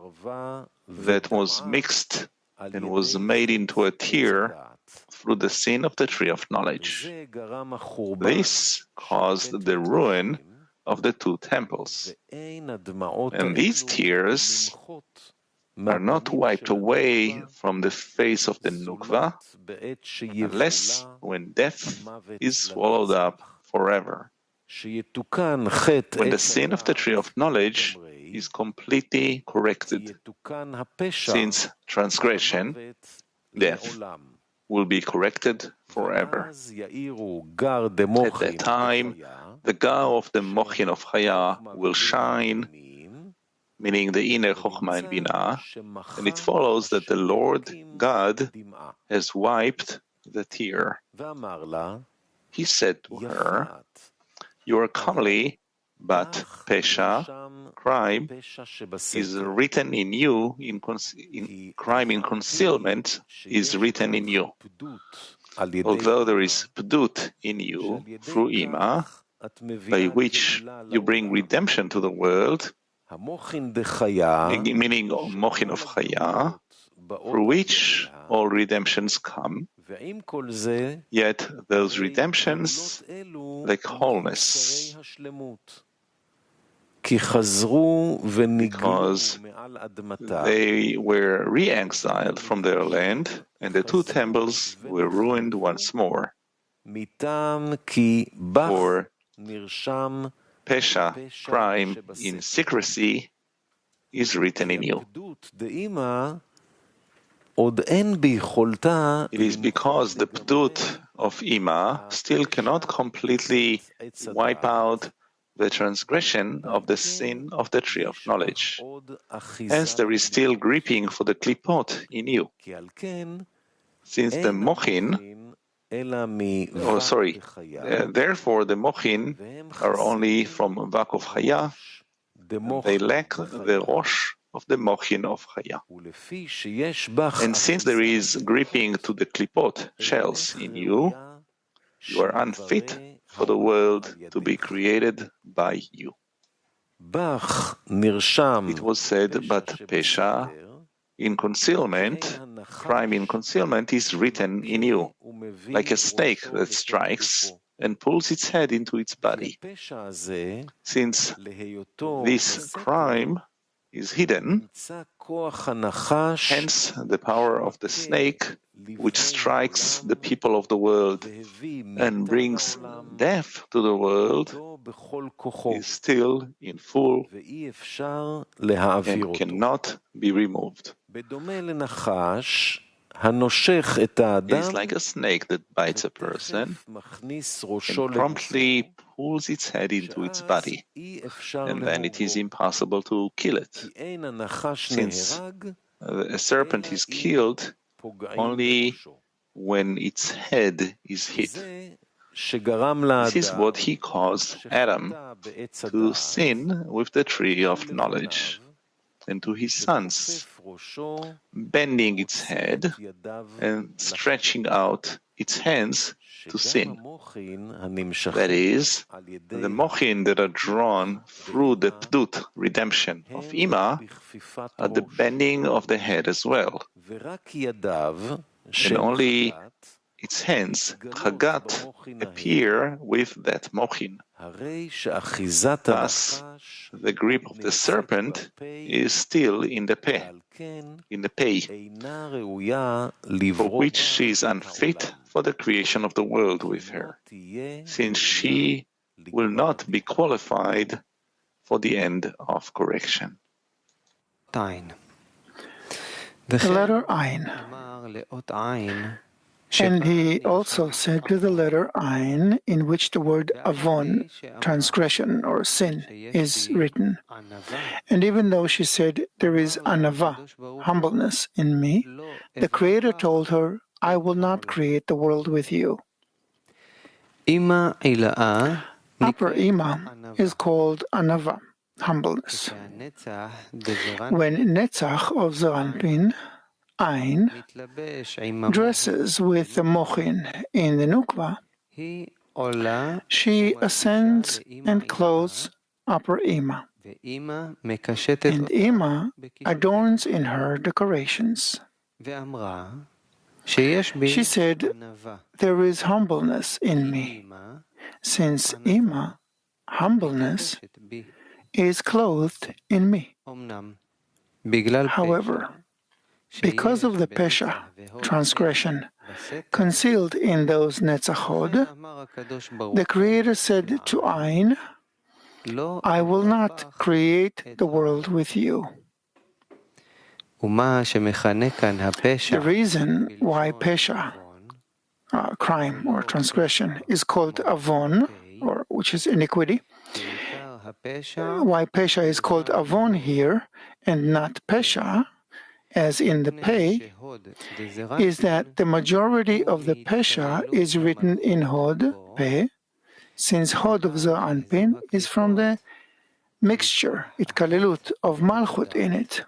that was mixed and was made into a tear through the sin of the tree of knowledge. This caused the ruin of the two temples. And these tears are not wiped away from the face of the Nukva unless when death is swallowed up forever. When the sin of the tree of knowledge is completely corrected, since transgression, death, will be corrected forever. At that time, the Gau of the Mochin of Chaya will shine, meaning the inner Chokhmah and Binah, and it follows that the Lord God has wiped the tear. He said to her, "You are comely, but Pesha, crime, is written in you, crime in concealment is written in you. Although there is Pdut in you through Ima, by which you bring redemption to the world, meaning Mochin of Chaya, through which all redemptions come, yet those redemptions lack wholeness, because they were re-exiled from their land, and the two temples were ruined once more. For Pesha, crime in secrecy, is written in you. It is because the Pdut of Ima still cannot completely wipe out the transgression of the sin of the tree of knowledge. Hence there is still gripping for the klipot in you. Since the mochin, therefore the mochin are only from Vak of Chaya, they lack the rosh of the mochin of Chaya. And since there is gripping to the klipot, shells in you, you are unfit for the world to be created by you. It was said, but Pesha, in concealment, crime in concealment is written in you, like a snake that strikes and pulls its head into its body. Since this crime is hidden. Hence, the power of the snake, which strikes the people of the world and brings death to the world, is still in full and cannot be removed. It is like a snake that bites a person and promptly pulls its head into its body, and then it is impossible to kill it, since a serpent is killed only when its head is hit. This is what he caused Adam to sin with the tree of knowledge, and to his sons, bending its head and stretching out its hands to sin. That is, the mochin that are drawn through the pdut, redemption of Ima, are the bending of the head as well. And only its hands, chagat, appear with that mochin. Thus, the grip of the serpent is still in the peh, for which she is unfit for the creation of the world with her, since she will not be qualified for the end of correction. The letter Ayin. And he also said to the letter Ayin, in which the word avon, transgression or sin, is written. And even though she said, there is anava, humbleness in me, the Creator told her, I will not create the world with you. Upper Ima is called anava, humbleness. When Netzach of Zeranpin, Ayin, dresses with the mochin in the nukva, she ascends and clothes upper Ima, and Ima adorns in her decorations. She said, there is humbleness in me, since Ima, humbleness, is clothed in me. However, because of the pesha, transgression, concealed in those netzachod, the Creator said to Ayin, I will not create the world with you. The reason why pesha, crime or transgression, is called avon, or which is iniquity, why pesha is called avon here and not pesha, as in the pei, is that the majority of the pesha is written in hod, pei, since hod of Zeranpin is from the mixture, itkalelut, of malchut in it,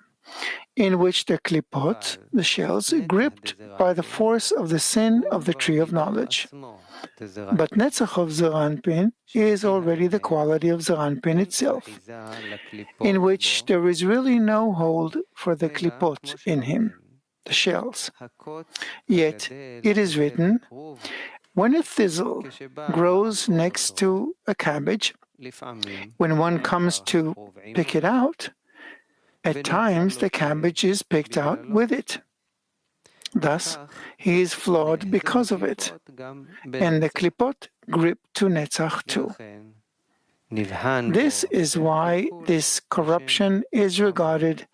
in which the klipot, the shells, gripped by the force of the sin of the tree of knowledge. But Netzach of Zeranpin is already the quality of Zeranpin itself, in which there is really no hold for the klipot in him, the shells. Yet it is written, when a thistle grows next to a cabbage, when one comes to pick it out, at times the cabbage is picked out with it. Thus, he is flawed because of it, and the klipot grip to Netzach too. This is why this corruption is regarded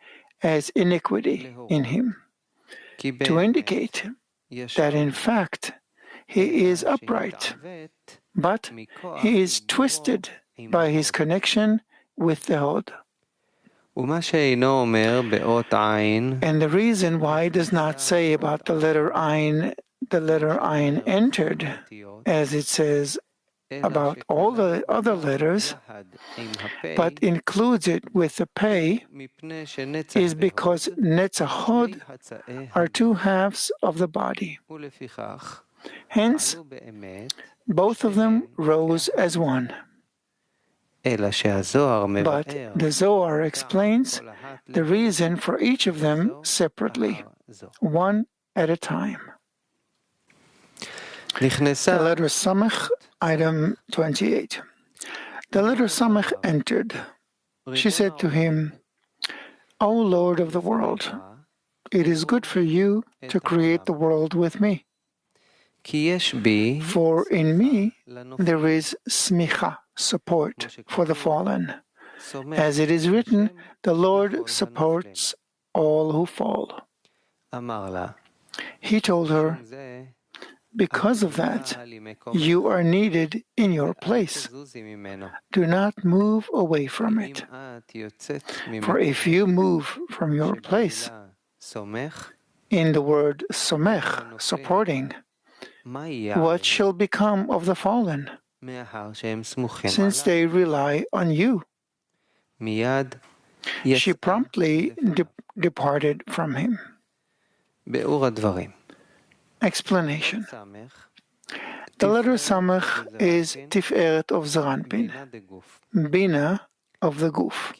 as iniquity in him, to indicate that in fact he is upright, but he is twisted by his connection with the hod. And the reason why it does not say about the letter Ayin entered, as it says about all the other letters, but includes it with the pei, is because netzachod are two halves of the body. Hence, both of them rose as one. But the Zohar explains the reason for each of them separately, one at a time. The letter Samech, item 28. The letter Samech entered. She said to him, O Lord of the world, it is good for you to create the world with me. For in me there is smicha, support for the fallen. As it is written, the Lord supports all who fall. He told her, because of that, you are needed in your place. Do not move away from it. For if you move from your place, in the word somech, supporting, what shall become of the fallen, since they rely on you? She promptly departed from him. Explanation. The letter Samech is Tiferet of Zeranpin, Bina of the Guf.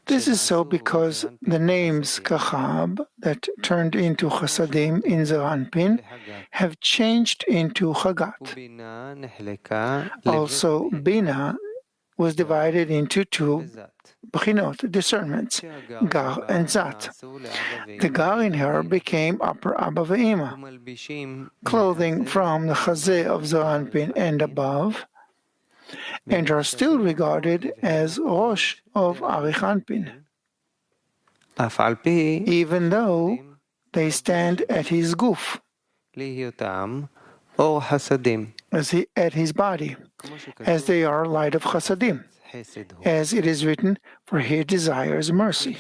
This is so because the names Kachab, that turned into Chasadim in Zeranpin, have changed into Chagat. Also, Bina was divided into two Bchinot, discernments, Gar and Zat. The Gar in her became upper Abba Ve'ima, clothing from the Chazeh of Zeranpin and above, and are still regarded as Rosh of Arichanpin, even though they stand at his guf, at his body, as they are light of Chasadim, as it is written, for he desires mercy.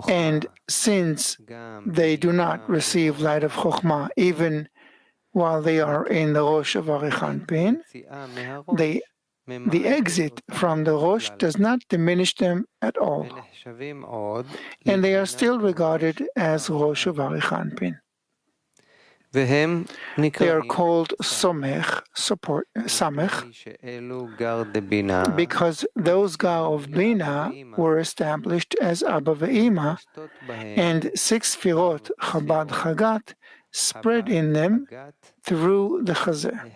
And since they do not receive light of Chokhmah even while they are in the Rosh of Arichanpin, the exit from the Rosh does not diminish them at all, and they are still regarded as Rosh of Arichanpin. They are called Somech, support, Samech, because those Gar of Bina were established as Abba Ve'ima, and 6 Sfirot, Chabad Chagat, spread in them through the Chazeh.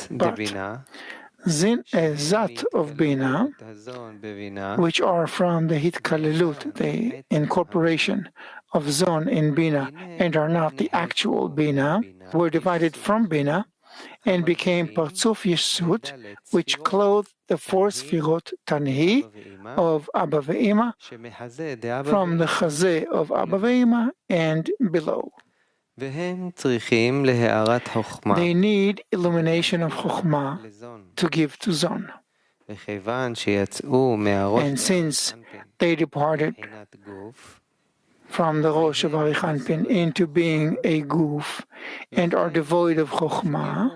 But Zat of Bina, which are from the Hitkalelut, the incorporation of Zon in Bina, and are not the actual Bina, were divided from Bina and became Partzuf Yeshut, which clothed the 4 Sfirot Tanhi of Abba Ve'ima from the Chazeh of Abba Ve'ima and below. They need illumination of Chokhmah to give to Zon. And since they departed from the Rosh of Arichanpin into being a Guf and are devoid of Chokhmah,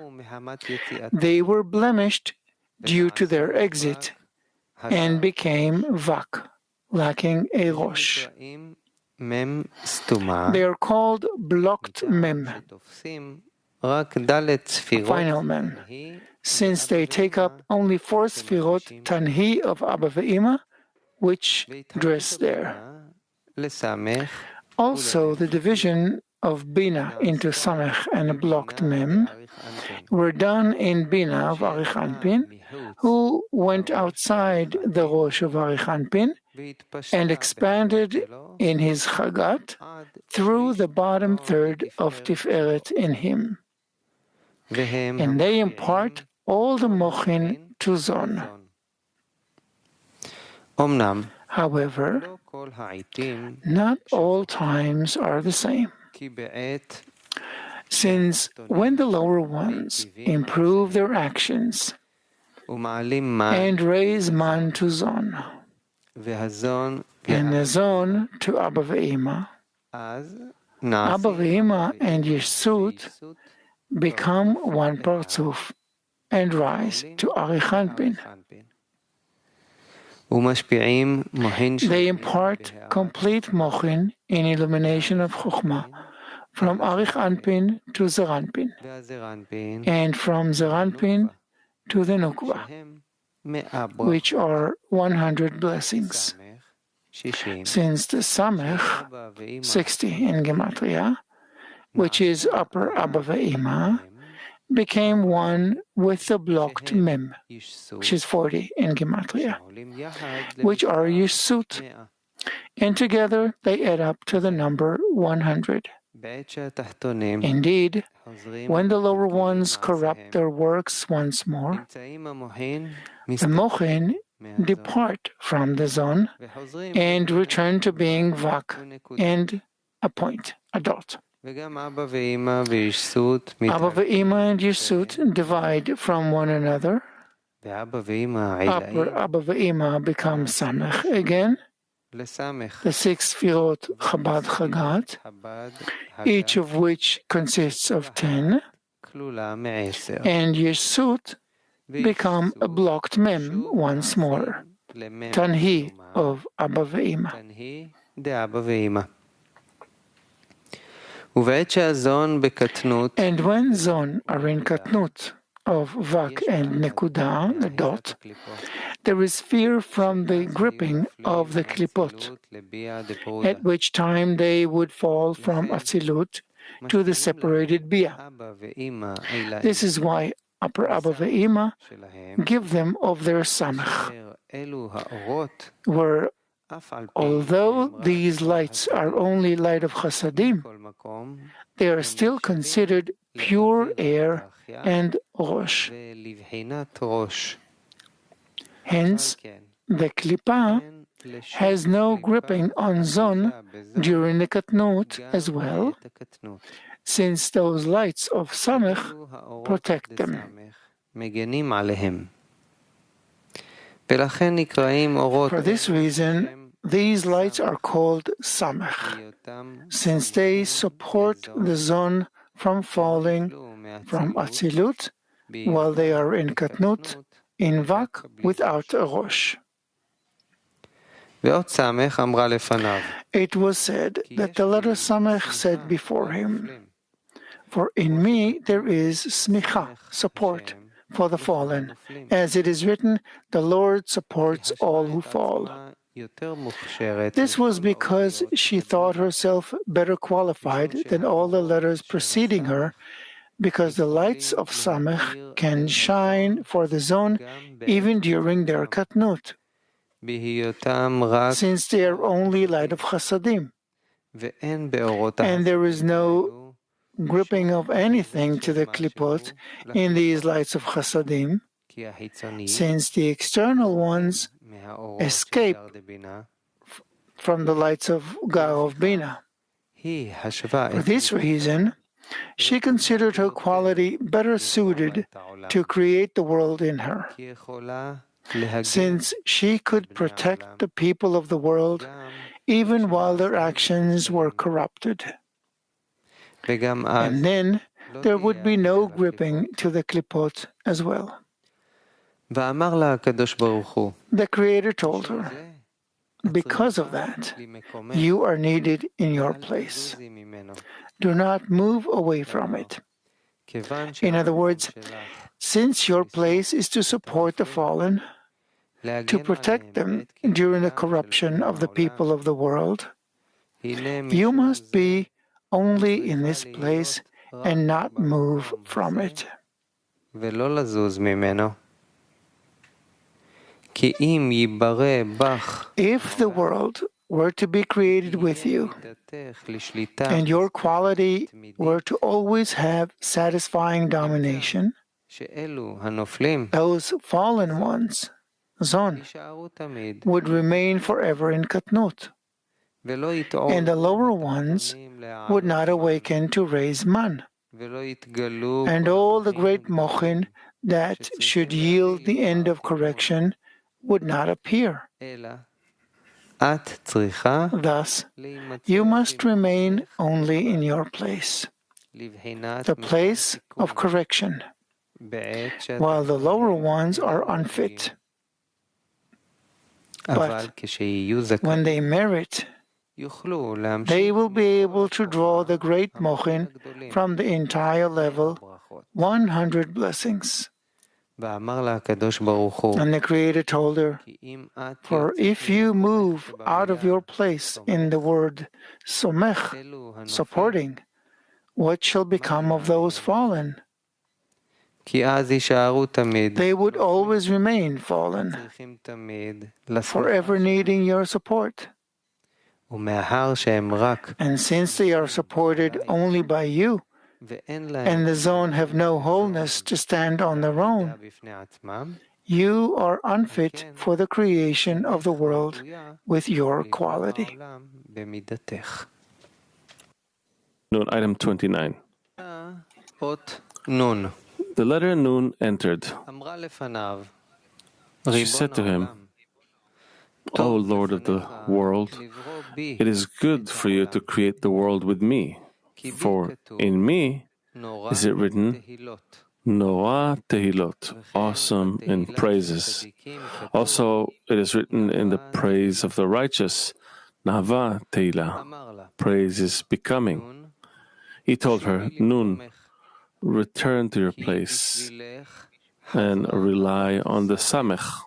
they were blemished due to their exit and became Vak, lacking a Rosh. They are called blocked Mem, final men, since they take up only 4 Sfirot Tanhi of Abba Ve'ima, which dress there. Also, the division of Bina into Samech and blocked Mem were done in Bina of Arichanpin, who went outside the Rosh of Arichanpin and expanded in his Chagat through the bottom third of Tiferet in him. And they impart all the Mochin to Zon. However, not all times are the same, since when the lower ones improve their actions and raise man to Zon, and the Zon to Abba Ve'ima, Abba Ve'ima and Yeshut become one Partzuf and rise to Arichanpin. They impart complete Mochin in illumination of Chokhmah from Arichanpin to Zeranpin, and from Zeranpin to the Nukva, which are 100 blessings. Since the Samech, 60 in Gematria, which is upper Abba Ve'ima, became one with the blocked mem, which is 40 in Gematria, which are Yisut, and together they add up to the number 100. Indeed, when the lower ones corrupt their works once more, the Mochin depart from the Zon and return to being Vak and a point, a dot. Abba ve'ima and Yisut divide from one another. Upper Abba ve'ima becomes Samech again. The 6 Sfirot Chabad Chagat, each of which consists of 10, and Yesut become a blocked mem once more, Tanhi of Abba ve'ima. And when Zon are in Katnut of Vak and Nekuda, the dot, there is fear from the gripping of the Klipot, at which time they would fall from Atzilut to the separated Bia. This is why Upper Abba ve'ima give them of their Samech, where although these lights are only light of Chasadim, they are still considered pure air and Rosh. Hence, the Klippa has no gripping on Zon during the Katnut as well, since those lights of Samech protect them. For this reason, these lights are called Samech, since they support the Zon from falling from Atzilut while they are in Katnut, in Vak without a Rosh. It was said that the letter Samech said before him, "For in me there is smicha, support, for the fallen. As it is written, the Lord supports all who fall." This was because she thought herself better qualified than all the letters preceding her, because the lights of Samech can shine for the Zon even during their Katnut, since they are only light of Chasadim, and there is no gripping of anything to the Klipot in these lights of Chasadim, since the external ones escape from the lights of Gao of Bina. For this reason, she considered her quality better suited to create the world in her, since she could protect the people of the world even while their actions were corrupted. And then there would be no gripping to the Klipot as well. The Creator told her, "Because of that, you are needed in your place. Do not move away from it." In other words, since your place is to support the fallen, to protect them during the corruption of the people of the world, you must be only in this place and not move from it. If the world were to be created with you, and your quality were to always have satisfying domination, those fallen ones, Zon, would remain forever in Katnut, and the lower ones would not awaken to raise man, and all the great mochin that should yield the end of correction would not appear. Thus, you must remain only in your place, the place of correction, while the lower ones are unfit. But when they merit, they will be able to draw the great mochin from the entire level, 100 blessings. And the Creator told her, "For if you move out of your place in the word somech, supporting, what shall become of those fallen? they would always remain fallen, forever needing your support. And since they are supported only by you, and the zone have no wholeness to stand on their own, you are unfit for the creation of the world with your quality. Note item 29. The letter Nun entered. She said to him, O Lord of the world, it is good for you to create the world with me, for in me is it written, Noah Tehilot, awesome in praises. Also, it is written in the praise of the righteous, Nava Tehillah, praise is becoming. He told her, Nun, return to your place and rely on the Samech,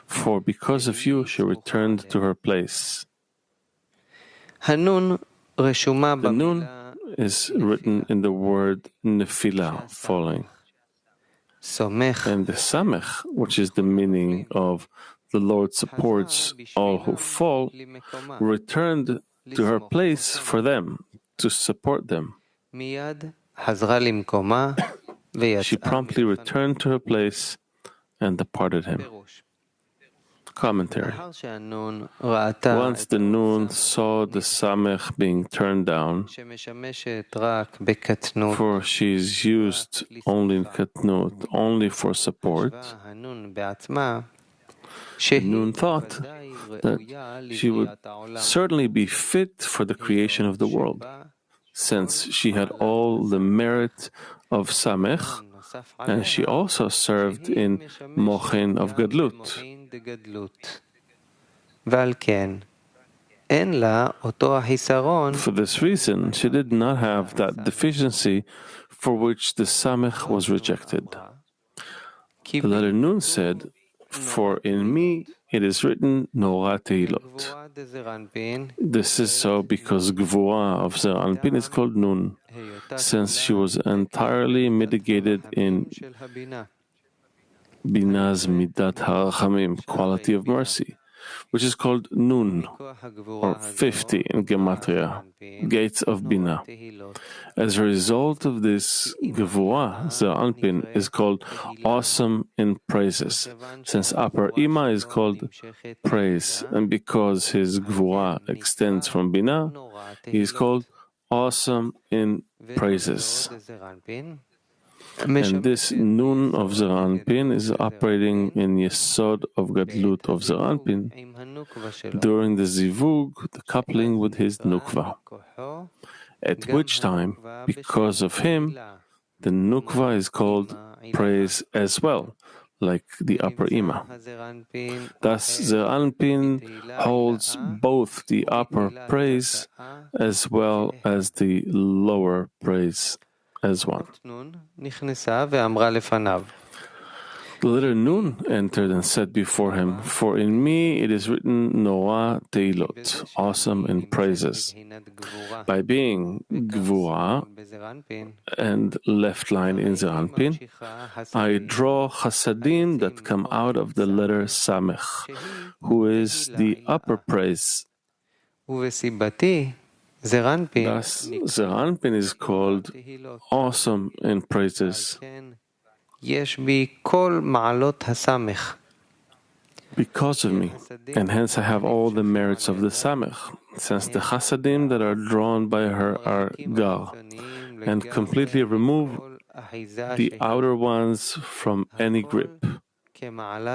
for because of you she returned to her place. The Nun is written in the word Nefilah, falling. And the Samech, which is the meaning of the Lord supports all who fall, returned to her place for them, to support them. She promptly returned to her place and departed him. Commentary. Once the Nun saw the Samech being turned down, for she is used only in Katnut, only for support, the Nun thought that she would certainly be fit for the creation of the world, since she had all the merit of Samech, and she also served in Mochen of Gadlut. For this reason, she did not have that deficiency for which the Samech was rejected. The letter Nun said, For in me it is written Noah Tehilot. This is so because Gvura of Zer Anpin is called Nun, since she was entirely mitigated in Bina's Midat HaRachamim, quality of mercy, which is called Nun, or 50 in Gematria, gates of Bina. As a result of this, Gevurah, Zer Anpin, is called awesome in praises, since Upper Ima is called praise, and because his Gevurah extends from Bina, he is called awesome in praises. And this Nun of Zer Anpin is operating in Yesod of Gadlut of Zer Anpin during the Zivug, the coupling with his Nukva. At which time, because of him, the Nukva is called praise as well, like the Upper Ima. Thus, Zer Anpin holds both the upper praise as well as the lower praise as one. The letter Nun entered and said before him, For in me it is written Noah Tehilot, awesome in praises. By being Gvura and left line in Zer Anpin, I draw chasadim that come out of the letter Samech, who is the upper praise. Thus, Zer Anpin is called awesome in praises. Because of me, and hence I have all the merits of the Samech, since the chasadim that are drawn by her are gar, and completely remove the outer ones from any grip,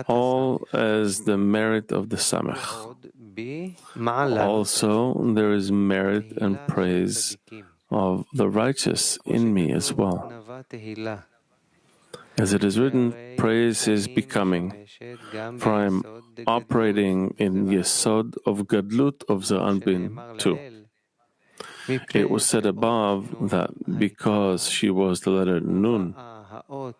all as the merit of the Samech. Also, there is merit and praise of the righteous in me as well. As it is written, praise is becoming, for I am operating in Yesod of Gadlut of Zer Anpin too. It was said above that because she was the letter Nun, and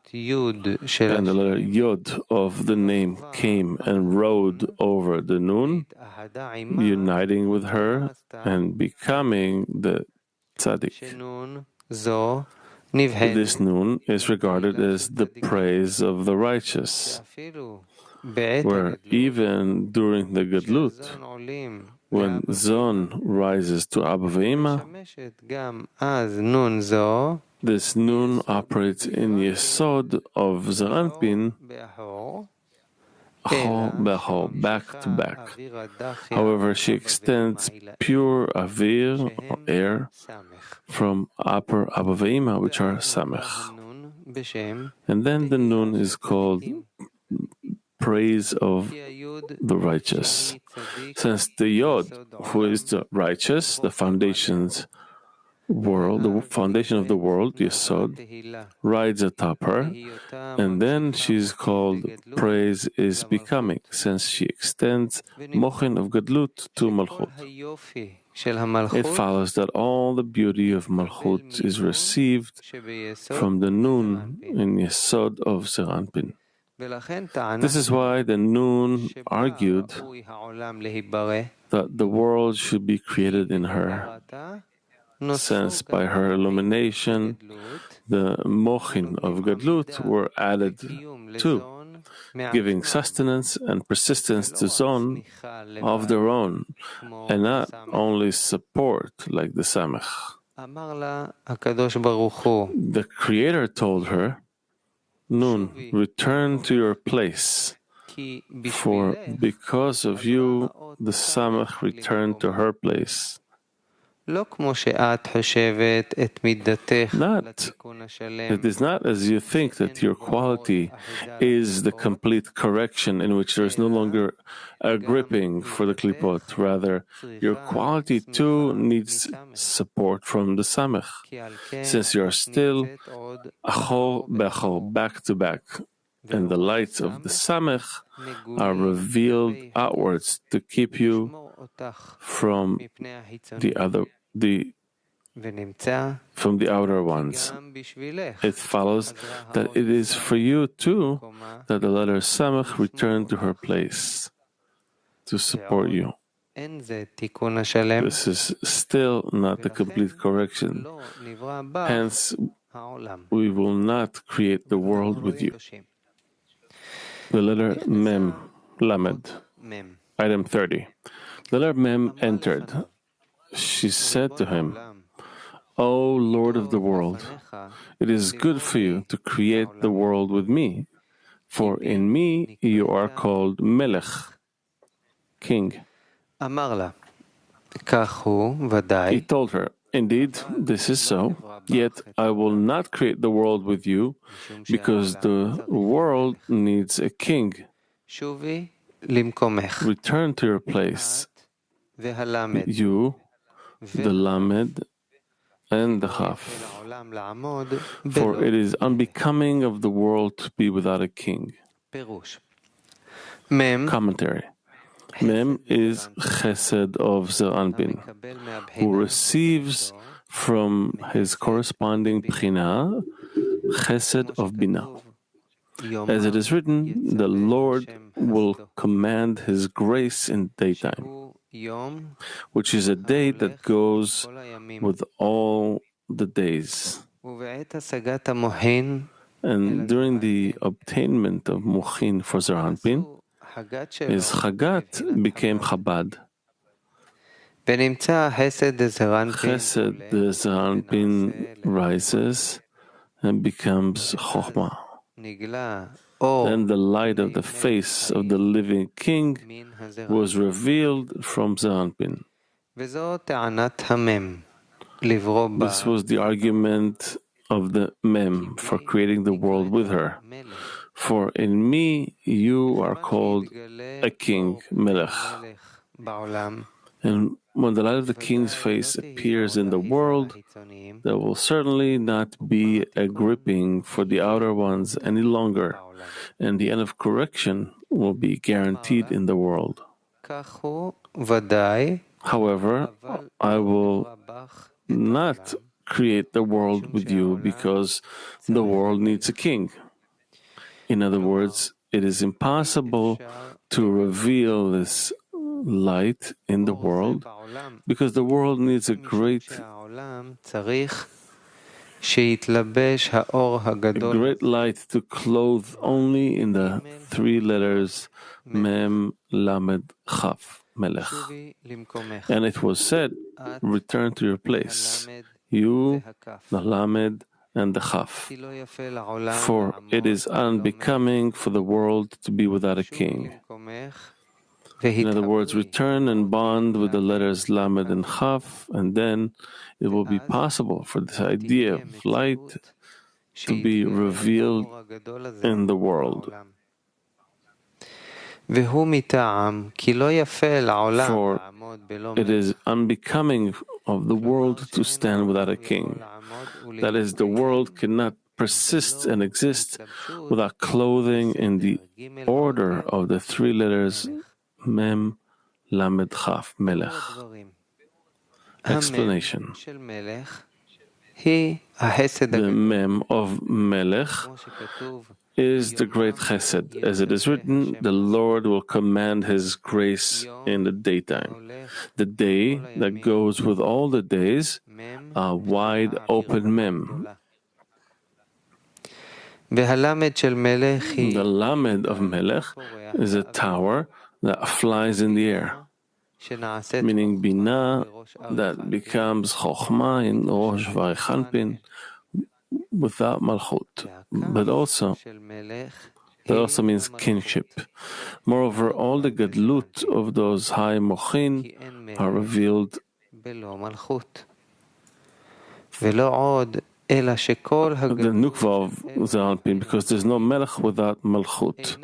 the letter Yod of the name came and rode over the Nun, uniting with her and becoming the Tzaddik. This Nun is regarded as the praise of the righteous, where even during the Gadlut, when Zon rises to Abba Ve'ima, this Nun operates in Yesod of Zeranpin, Aho Beho, back to back. However, she extends pure Avir, or air, from upper Abba Ve'ima, which are Samech. And then the Nun is called praise of the righteous. Since the Yod, who is the righteous, the foundation of the world, Yesod, rides atop her, and then she's called praise is becoming, since she extends Mochin of Gadlut to Malchut. It follows that all the beauty of Malchut is received from the Nun in Yesod of Zeranpin. This is why the Nun argued that the world should be created in her, since by her illumination the Mochin of Gadlut were added too, giving sustenance and persistence to Zon of their own, and not only support like the Samech. The Creator told her, Nun, return to your place, for because of you the Samech returned to her place. It is not as you think that your quality is the complete correction in which there is no longer a gripping for the klipot. Rather, your quality too needs support from the samech, since you are still achol bechol, back to back, and the lights of the samech are revealed outwards to keep you from the outer ones. It follows that it is for you too that the letter Samech returned to her place to support you. This is still not the complete correction. Hence, we will not create the world with you. The letter Mem, Lamed, item 30. The letter Mem entered. She said to him, O Lord of the world, it is good for you to create the world with me, for in me you are called Melech, King. He told her, Indeed, this is so, yet I will not create the world with you, because the world needs a king. Return to your place, you, the Lamed, and the Chaf, for it is unbecoming of the world to be without a king. Commentary. Mem is Chesed of Zeranpin, who receives from his corresponding Bchina, Chesed of Bina. As it is written, the Lord will command His grace in daytime, which is a day that goes with all the days. And during the obtainment of Mochin for Zeranpin, his Chagat became Chabad. Chesed the Zeranpin rises and becomes Chochmah. Then the light of the face of the living king was revealed from Zeranpin. This was the argument of the Mem for creating the world with her. For in me you are called a king, Melech. And when the light of the king's face appears in the world, there will certainly not be a gripping for the outer ones any longer, and the end of correction will be guaranteed in the world. However, I will not create the world with you because the world needs a king. In other words, it is impossible to reveal this light in the world because the world needs a great a great light to clothe only in the three letters Mem, Lamed, Chaf, Melech. And it was said, return to your place, you, the Lamed, and the Chaf. For it is unbecoming for the world to be without a king. In other words, return and bond with the letters Lamed and Chaf, and then it will be possible for this idea of light to be revealed in the world. For it is unbecoming of the world to stand without a king. That is, the world cannot persist and exist without clothing in the order of the three letters Mem, Lamed, Chaf, Melech. Explanation. The Mem of Melech is the great chesed. As it is written, the Lord will command His grace in the daytime. The day that goes with all the days, a wide open Mem. The Lamed of Melech is a tower that flies in the air, meaning Binah that becomes Chochmah in Rosh V'Echanpin without Malchut, but also that also means kingship. Moreover, all the gadlut of those high mochin are revealed the nukva of Zalpin, because there's no melech without malchut.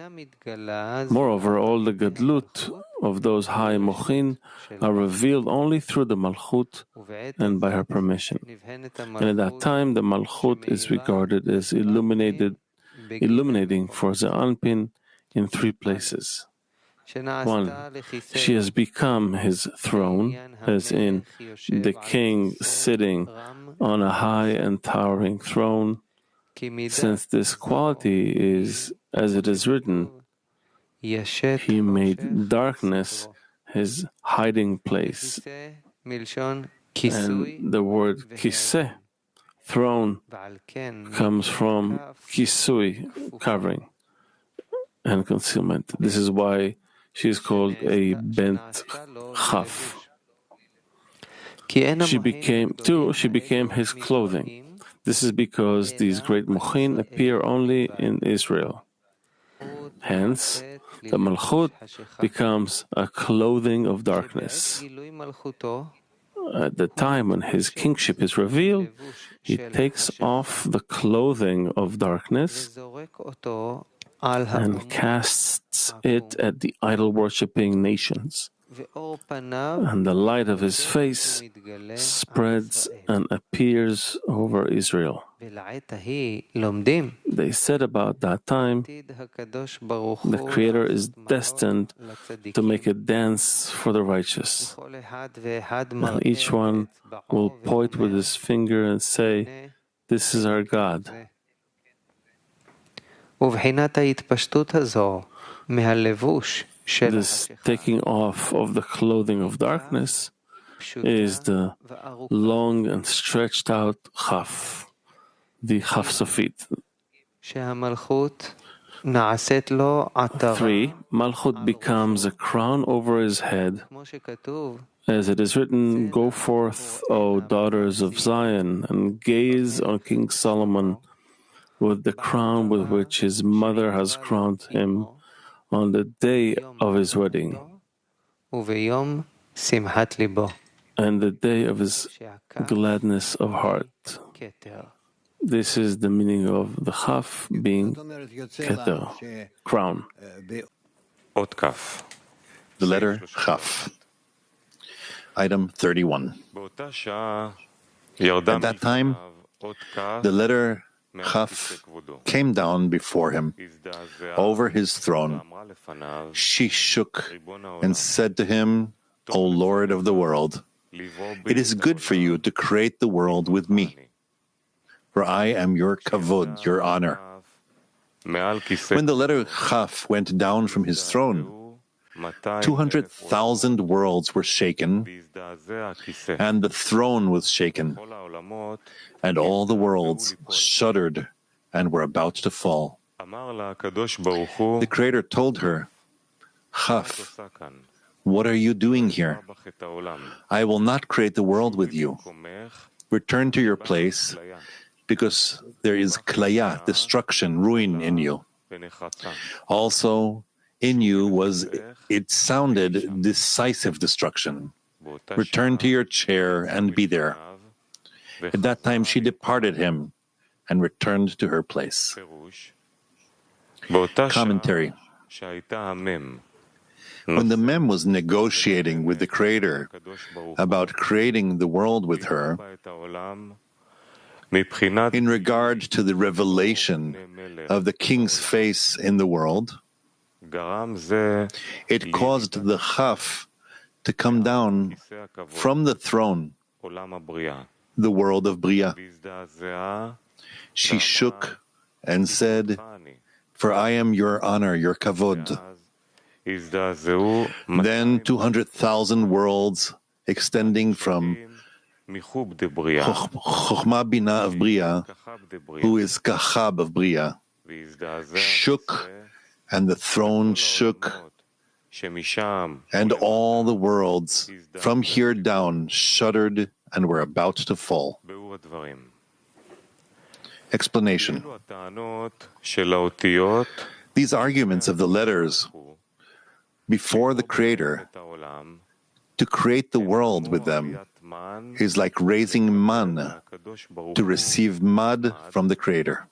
Moreover, all the gadlut of those high mochin are revealed only through the malchut and by her permission. And at that time, the malchut is regarded as illuminating for Zalpin in three places. 1. She has become his throne, as in the king sitting on a high and towering throne, since this quality is, as it is written, He made darkness His hiding place. And the word kiseh, throne, comes from kisui, covering and concealment. This is why she is called a bent chaf. She became his clothing. This is because these great mochin appear only in Israel. Hence, the malchut becomes a clothing of darkness. At the time when his kingship is revealed, he takes off the clothing of darkness and casts it at the idol-worshipping nations. And the light of his face spreads and appears over Israel. They said about that time, the Creator is destined to make a dance for the righteous. And each one will point with his finger and say, "This is our God." This taking off of the clothing of darkness is the long and stretched out chaf, the chaf sofit. 3. Malchut becomes a crown over his head. As it is written, "Go forth, O daughters of Zion, and gaze on King Solomon with the crown with which his mother has crowned him on the day of his wedding, and the day of his gladness of heart." This is the meaning of the chaf being keter, crown. The letter chaf. Item 31. At that time, the letter chaf came down before him, over his throne. She shook and said to him, "O Lord of the world, it is good for you to create the world with me, for I am your kavod, your honor." When the letter chaf went down from his throne, 200,000 worlds were shaken, and the throne was shaken, and all the worlds shuddered and were about to fall. The Creator told her, Chaf, what are you doing here? I will not create the world with you. Return to your place, because there is klaya, destruction, ruin in you. Also, in you it sounded decisive destruction. Return to your chair and be there. At that time she departed him and returned to her place. Commentary. When the Mem was negotiating with the Creator about creating the world with her, in regard to the revelation of the king's face in the world, it caused the Chaf to come down from the throne, the world of Bria. She shook and said, "For I am your honor, your kavod." Then 200,000 worlds extending from Chokhmah Bina of Bria, who is Kachab of Bria, shook, and the throne shook, and all the worlds from here down shuddered and were about to fall. Explanation. These arguments of the letters before the Creator to create the world with them is like raising man to receive mud from the Creator.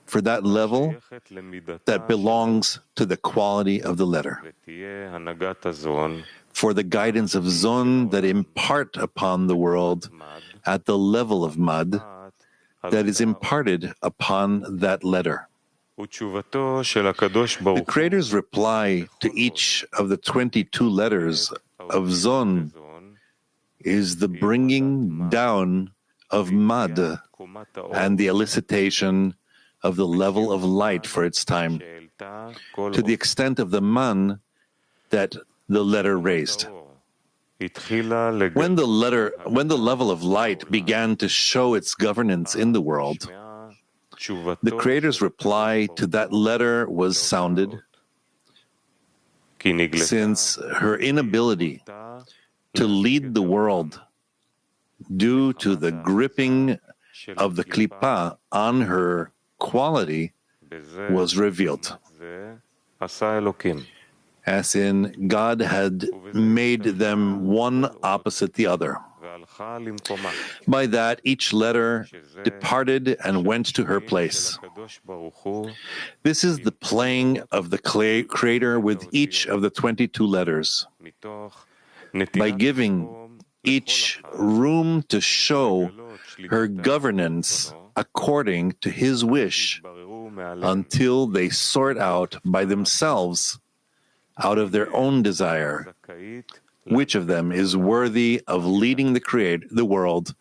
For that level that belongs to the quality of the letter. For the guidance of Zon that impart upon the world at the level of mud that is imparted upon that letter. The Creator's reply to each of the 22 letters of Zon is the bringing down of mud and the elicitation of the level of light for its time, to the extent of the man that the letter raised. When the level of light began to show its governance in the world, the Creator's reply to that letter was sounded, since her inability to lead the world due to the gripping of the klipa on her quality was revealed. As in, God had made them one opposite the other. By that, each letter departed and went to her place. This is the playing of the Creator with each of the 22 letters. By giving each room to show her governance according to His wish, until they sort out by themselves, out of their own desire, which of them is worthy of leading the world.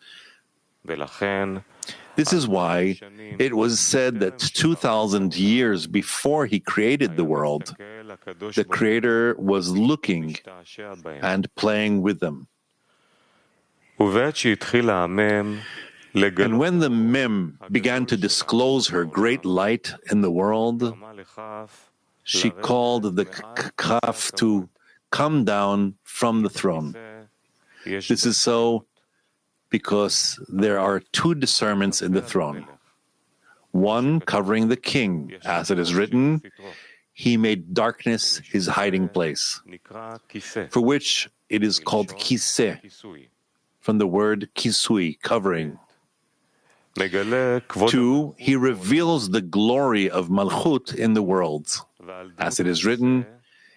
This is why it was said that 2,000 years before He created the world, the Creator was looking and playing with them. And when the Mem began to disclose her great light in the world, she called the Kaf to come down from the throne. This is so because there are two discernments in the throne. One covering the king, as it is written, He made darkness His hiding place, for which it is called kiseh, from the word kisui, covering. 2, He reveals the glory of Malchut in the world, as it is written,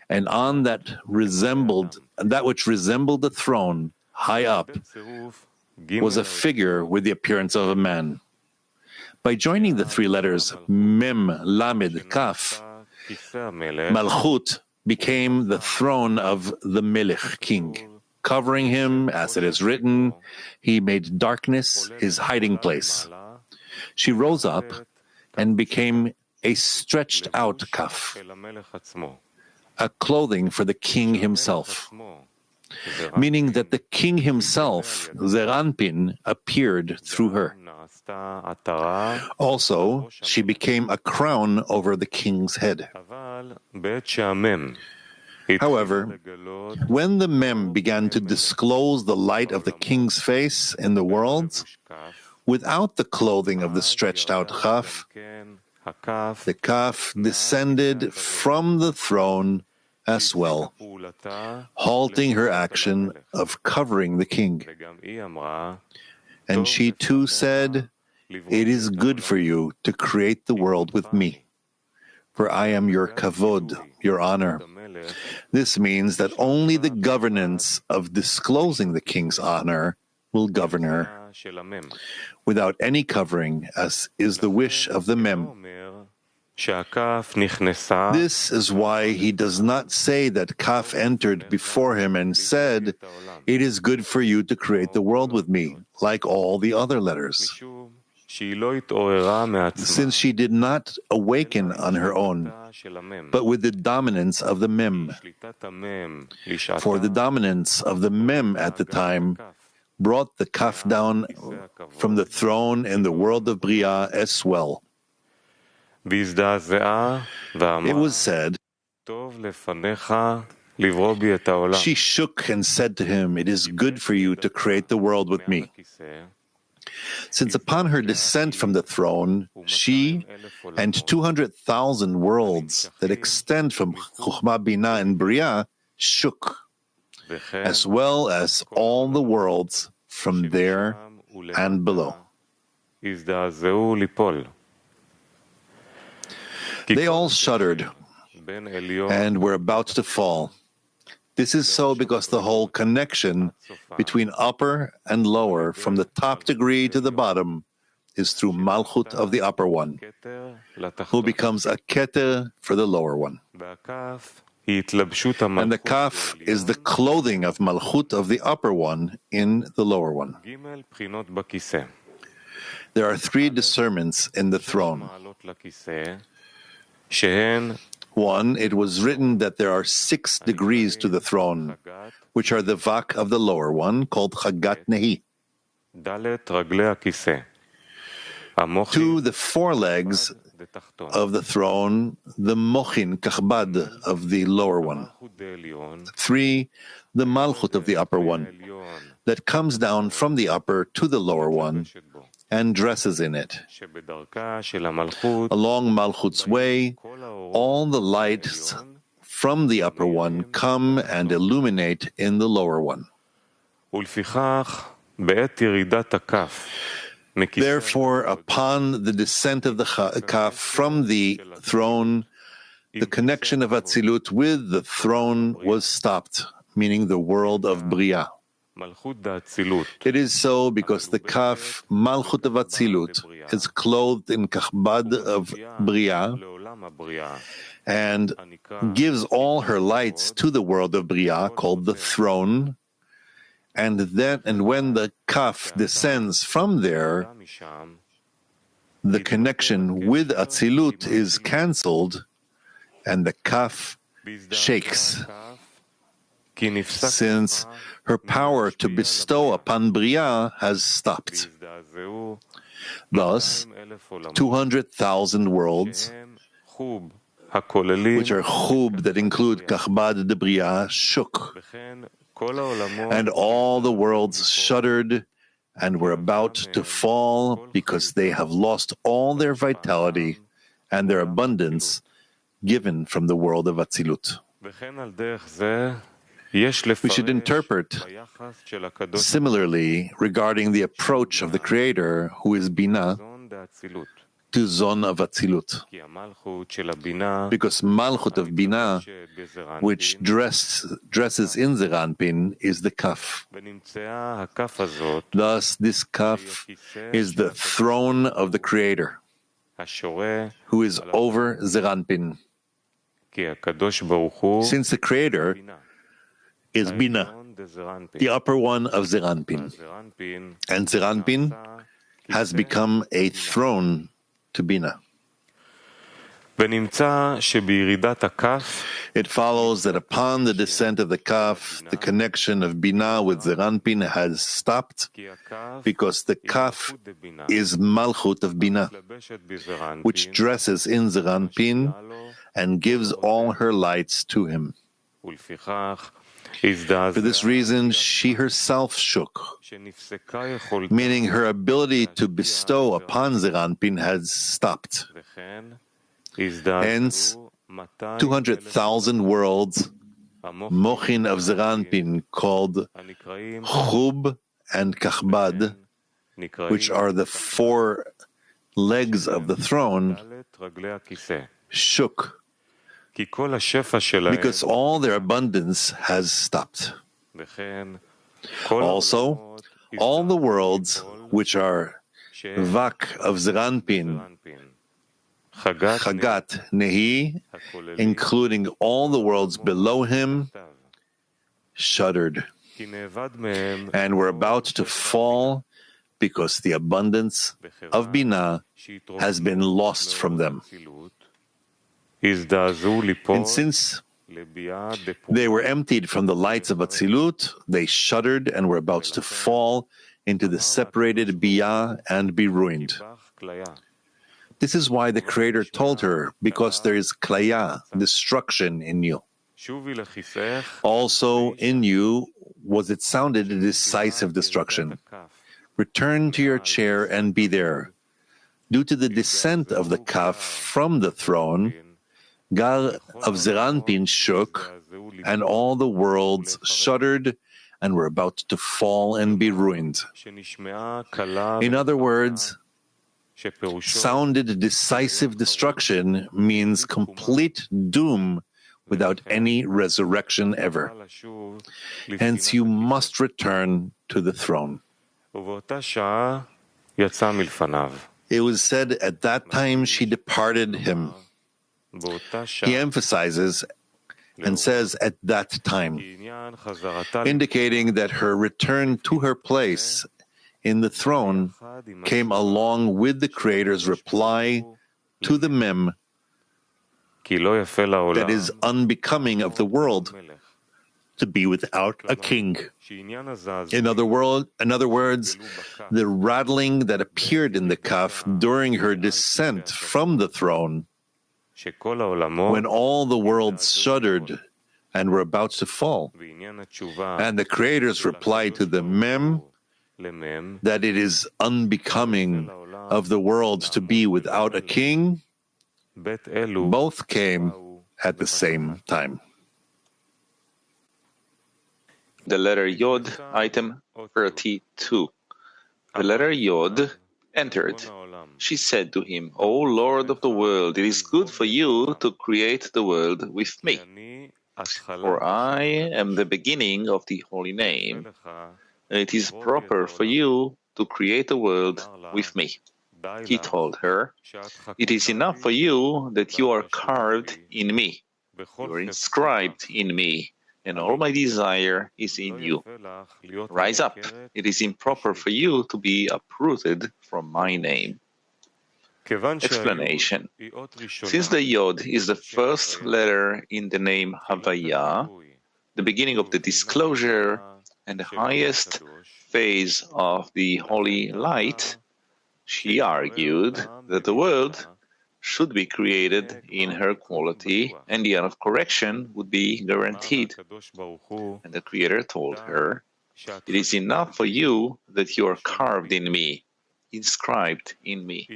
and on that which resembled the throne, high up, was a figure with the appearance of a man. By joining the three letters Mem, Lamed, Kaf, Malchut became the throne of the Melech, king. Covering him, as it is written, He made darkness His hiding place. She rose up and became a stretched out Kaf, a clothing for the king himself, meaning that the king himself, Zeranpin, appeared through her. Also, she became a crown over the king's head. However, when the Mem began to disclose the light of the king's face in the world, without the clothing of the stretched-out Chaf, the Kaf descended from the throne as well, halting her action of covering the king. And she too said, "It is good for you to create the world with me, for I am your kavod, your honor." This means that only the governance of disclosing the king's honor will govern her, without any covering, as is the wish of the Mem. This is why he does not say that Kaf entered before him and said, "It is good for you to create the world with me," like all the other letters, since she did not awaken on her own, but with the dominance of the Mem. For the dominance of the Mem at the time brought the Kaf down from the throne in the world of Bria as well. It was said, she shook and said to him, "It is good for you to create the world with me." Since upon her descent from the throne, she and 200,000 worlds that extend from Chokhmah, Bina, and Bria shook, as well as all the worlds from there and below. They all shuddered and were about to fall. This is so because the whole connection between upper and lower, from the top degree to the bottom, is through Malchut of the upper one, who becomes a Keter for the lower one. And the Kaf is the clothing of Malchut of the upper one in the lower one. There are 3 discernments in the throne. One, it was written that there are 6 degrees to the throne, which are the Vak of the lower one, called Chagat Nehi. 2, the 4 legs of the throne, the Mochin Kachbad of the lower one. 3, the Malchut of the upper one, that comes down from the upper to the lower one and dresses in it. Along Malchut's way, all the lights from the upper one come and illuminate in the lower one. Therefore, upon the descent of the Kaf from the throne, the connection of Atzilut with the throne was stopped, meaning the world of Bria. It is so because the Kaf, Malchut of Atzilut, is clothed in Kachbad of Bria and gives all her lights to the world of Bria, called the throne. And when the Kaf descends from there, the connection with Atzilut is cancelled, and the Kaf shakes, since her power to bestow upon Bria has stopped. Thus, 200,000 worlds, which are Chub, that include Kachbad de Bria, shook, and all the worlds shuddered and were about to fall because they have lost all their vitality and their abundance given from the world of Atzilut. We should interpret similarly regarding the approach of the Creator, who is Bina, to Zon of Atzilut, because Malchut of Bina, which dresses in Zeranpin, is the Kaf. Thus, this Kaf is the throne of the Creator, who is over Zeranpin. Since the Creator is Bina, the upper one of Zeranpin, and Zeranpin has become a throne to Bina. It follows that upon the descent of the Kaf, the connection of Binah with Zeranpin has stopped, because the Kaf is Malchut of Binah, which dresses in Zeranpin and gives all her lights to him. For this reason, she herself shook, meaning her ability to bestow upon Zeranpin has stopped. Hence, 200,000 worlds, mochin of Zeranpin, called Chub and Kachbad, which are the four legs of the throne, shook, because all their abundance has stopped. Also, all the worlds which are Vak of Zeranpin, Chagat Nehi, including all the worlds below him, shuddered and were about to fall because the abundance of Binah has been lost from them. And since they were emptied from the lights of Atzilut, they shuddered and were about to fall into the separated Biyah and be ruined. This is why the Creator told her, because there is klaya, destruction in you. Also in you was it sounded a decisive destruction. Return to your chair and be there. Due to the descent of the Kaf from the throne, Gar of Zeranpin shook, and all the worlds shuddered and were about to fall and be ruined. In other words, sounded decisive destruction means complete doom without any resurrection ever. Hence, you must return to the throne. It was said at that time she departed him. He emphasizes and says at that time, indicating that her return to her place in the throne came along with the Creator's reply to the Mem that is unbecoming of the world to be without a king. In other words, the rattling that appeared in the Kaf during her descent from the throne, when all the worlds shuddered and were about to fall, and the Creator's reply to the Mem that it is unbecoming of the world to be without a king, both came at the same time. The letter Yod, item 32. The letter Yod entered. She said to him, O Lord of the world, it is good for you to create the world with me. For I am the beginning of the holy name, and it is proper for you to create the world with me. He told her, it is enough for you that you are carved in me, you are inscribed in me, and all my desire is in you. Rise up, it is improper for you to be uprooted from my name. Explanation. Since the Yod is the first letter in the name Havaya, the beginning of the disclosure and the highest phase of the holy light, she argued that the world should be created in her quality and the end of correction would be guaranteed. And the Creator told her, it is enough for you that you are carved in me, inscribed in me.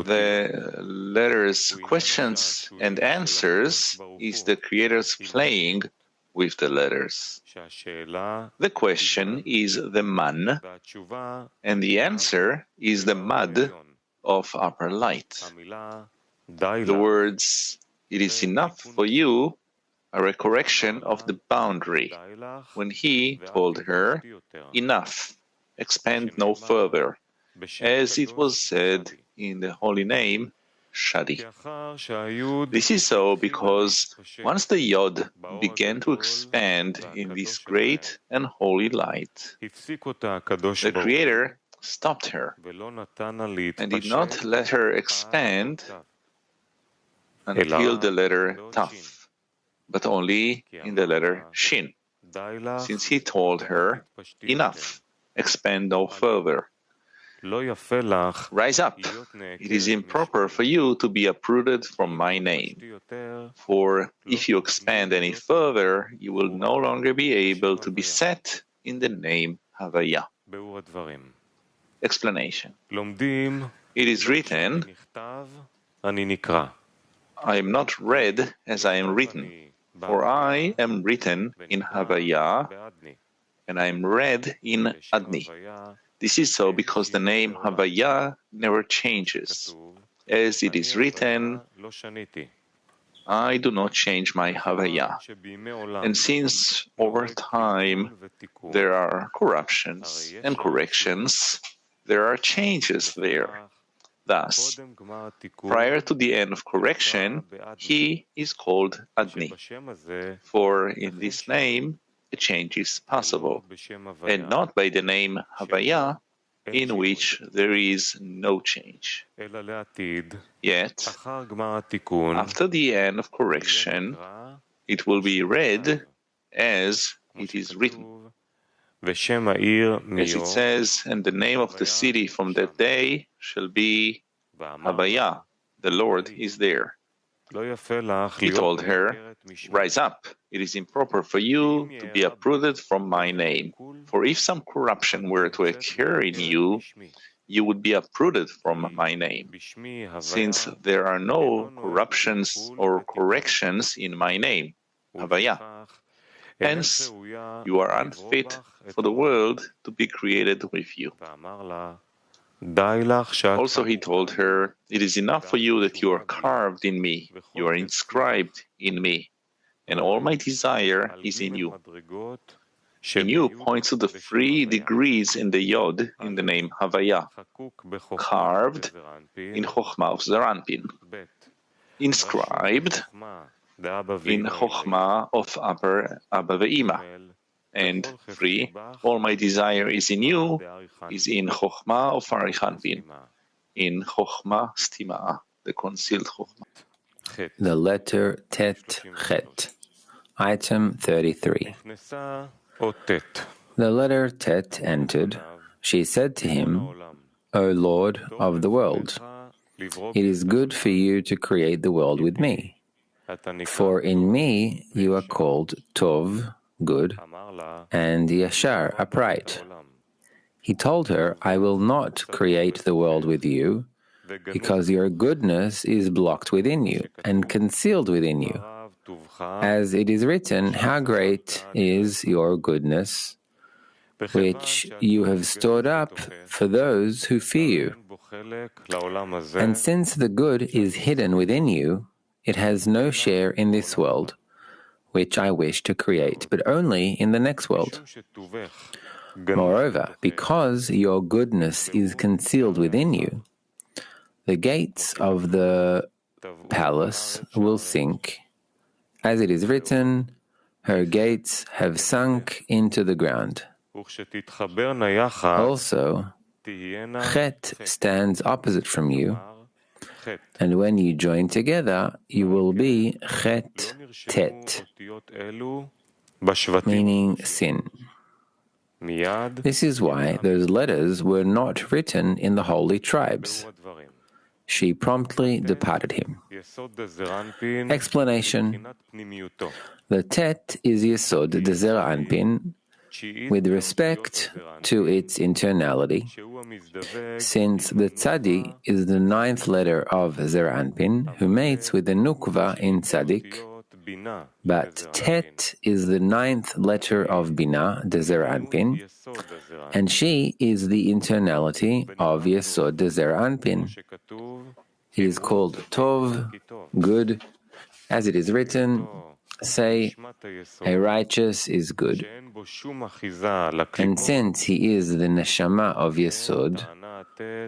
The letters, questions and answers is the Creator's playing with the letters. The question is the man, and the answer is the mad of upper light. The words, it is enough for you, are a correction of the boundary, when he told her, enough, expand no further, as it was said in the holy name, Shadi. This is so because once the Yod began to expand in this great and holy light, the Creator stopped her and did not let her expand until the letter Taf, but only in the letter Shin, since he told her, enough, expand no further. Rise up, it is improper for you to be uprooted from my name. For if you expand any further, you will no longer be able to be set in the name Havaya. Explanation. It is written, I am not read as I am written, for I am written in Havaya, and I am read in Adni. This is so because the name Havaya never changes. As it is written, I do not change my Havaya. And since over time there are corruptions and corrections, there are changes there. Thus, prior to the end of correction, he is called Adni. For in this name, a change is possible, and not by the name Havaya, in which there is no change. Yet, after the end of correction, it will be read as it is written. As it says, and the name of the city from that day shall be Havaya, the Lord is there. He told her, rise up, it is improper for you to be uprooted from my name. For if some corruption were to occur in you, you would be uprooted from my name. Since there are no corruptions or corrections in my name, Havaya. Hence, you are unfit for the world to be created with you. Also he told her, it is enough for you that you are carved in me, you are inscribed in me, and all my desire is in you. In you points to the 3 degrees in the Yod in the name Havaya, carved in Chokhmah of Zeranpin, inscribed in Chokhmah of Upper Abba Ve'ima, and 3, all my desire is in you, is in Chokhmah of Arichanpin, in Chokhmah Stima, the concealed Chokhmah. The letter Tet Chet, item 33. The letter Tet entered. She said to him, O Lord of the world, it is good for you to create the world with me. For in me you are called Tov, good, and Yashar, upright. He told her, I will not create the world with you, because your goodness is blocked within you and concealed within you. As it is written, how great is your goodness, which you have stored up for those who fear you. And since the good is hidden within you, it has no share in this world, which I wish to create, but only in the next world. Moreover, because your goodness is concealed within you, the gates of the palace will sink. As it is written, her gates have sunk into the ground. Also, Chet stands opposite from you, and when you join together, you will be Chet Tet, meaning sin. This is why those letters were not written in the holy tribes. She promptly departed him. Explanation. The Tet is Yesod de Zera Anpin with respect to its internality, since the Tzadi is the 9th letter of Zera Anpin, who mates with the Nukva in Tzadik, but Tet is the 9th letter of Bina, de Zera Anpin, and she is the internality of Yesod de Zera Anpin. It is called Tov, good, as it is written, say, a righteous is good. And since he is the neshama of Yesod,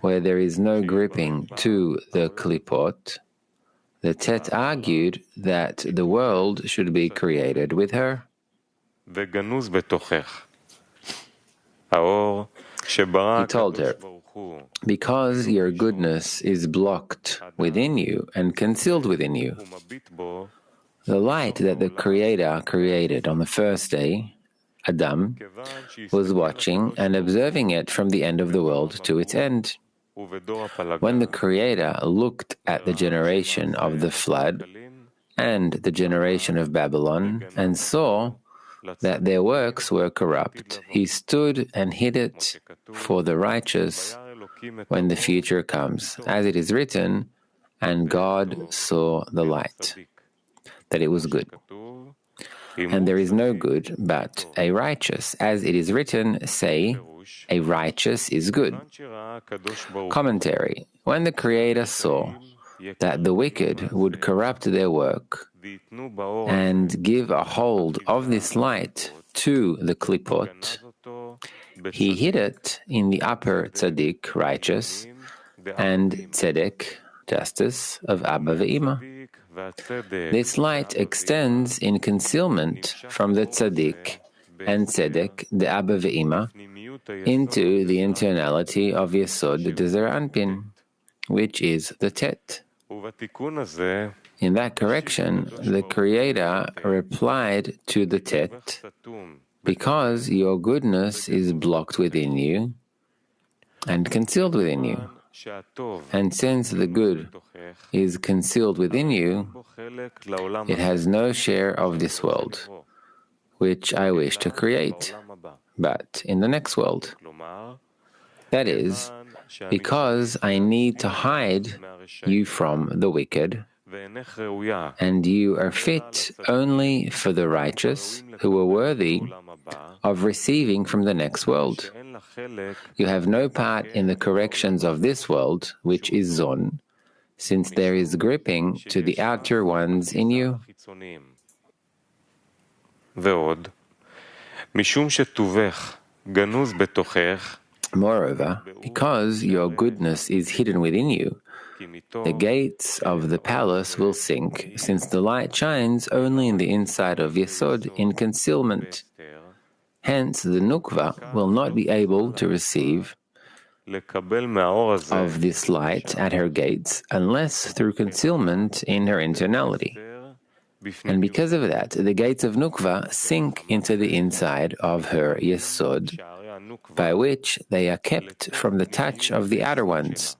where there is no gripping to the klipot, the Tet argued that the world should be created with her. He told her, because your goodness is blocked within you and concealed within you, the light that the Creator created on the first day, Adam, was watching and observing it from the end of the world to its end. When the Creator looked at the generation of the flood and the generation of Babylon and saw that their works were corrupt, he stood and hid it for the righteous when the future comes, as it is written, and God saw the light, that it was good. And there is no good but a righteous. As it is written, say, a righteous is good. Commentary. When the Creator saw that the wicked would corrupt their work and give a hold of this light to the klipot, he hid it in the upper tzaddik, righteous, and tzedek, justice, of Abba ve'Ima. This light extends in concealment from the tzaddik and tzedek, the Abba ve'Ima, into the internality of Yesod Dezer Anpin, which is the Tet. In that correction, the Creator replied to the Tet, because your goodness is blocked within you and concealed within you. And since the good is concealed within you, it has no share of this world, which I wish to create, but in the next world. That is, because I need to hide you from the wicked, and you are fit only for the righteous who are worthy of receiving from the next world. You have no part in the corrections of this world, which is Zon, since there is gripping to the outer ones in you. Moreover, because your goodness is hidden within you, the gates of the palace will sink, since the light shines only in the inside of Yesod in concealment. Hence, the Nukva will not be able to receive of this light at her gates unless through concealment in her internality. And because of that, the gates of Nukva sink into the inside of her Yesod, by which they are kept from the touch of the outer ones.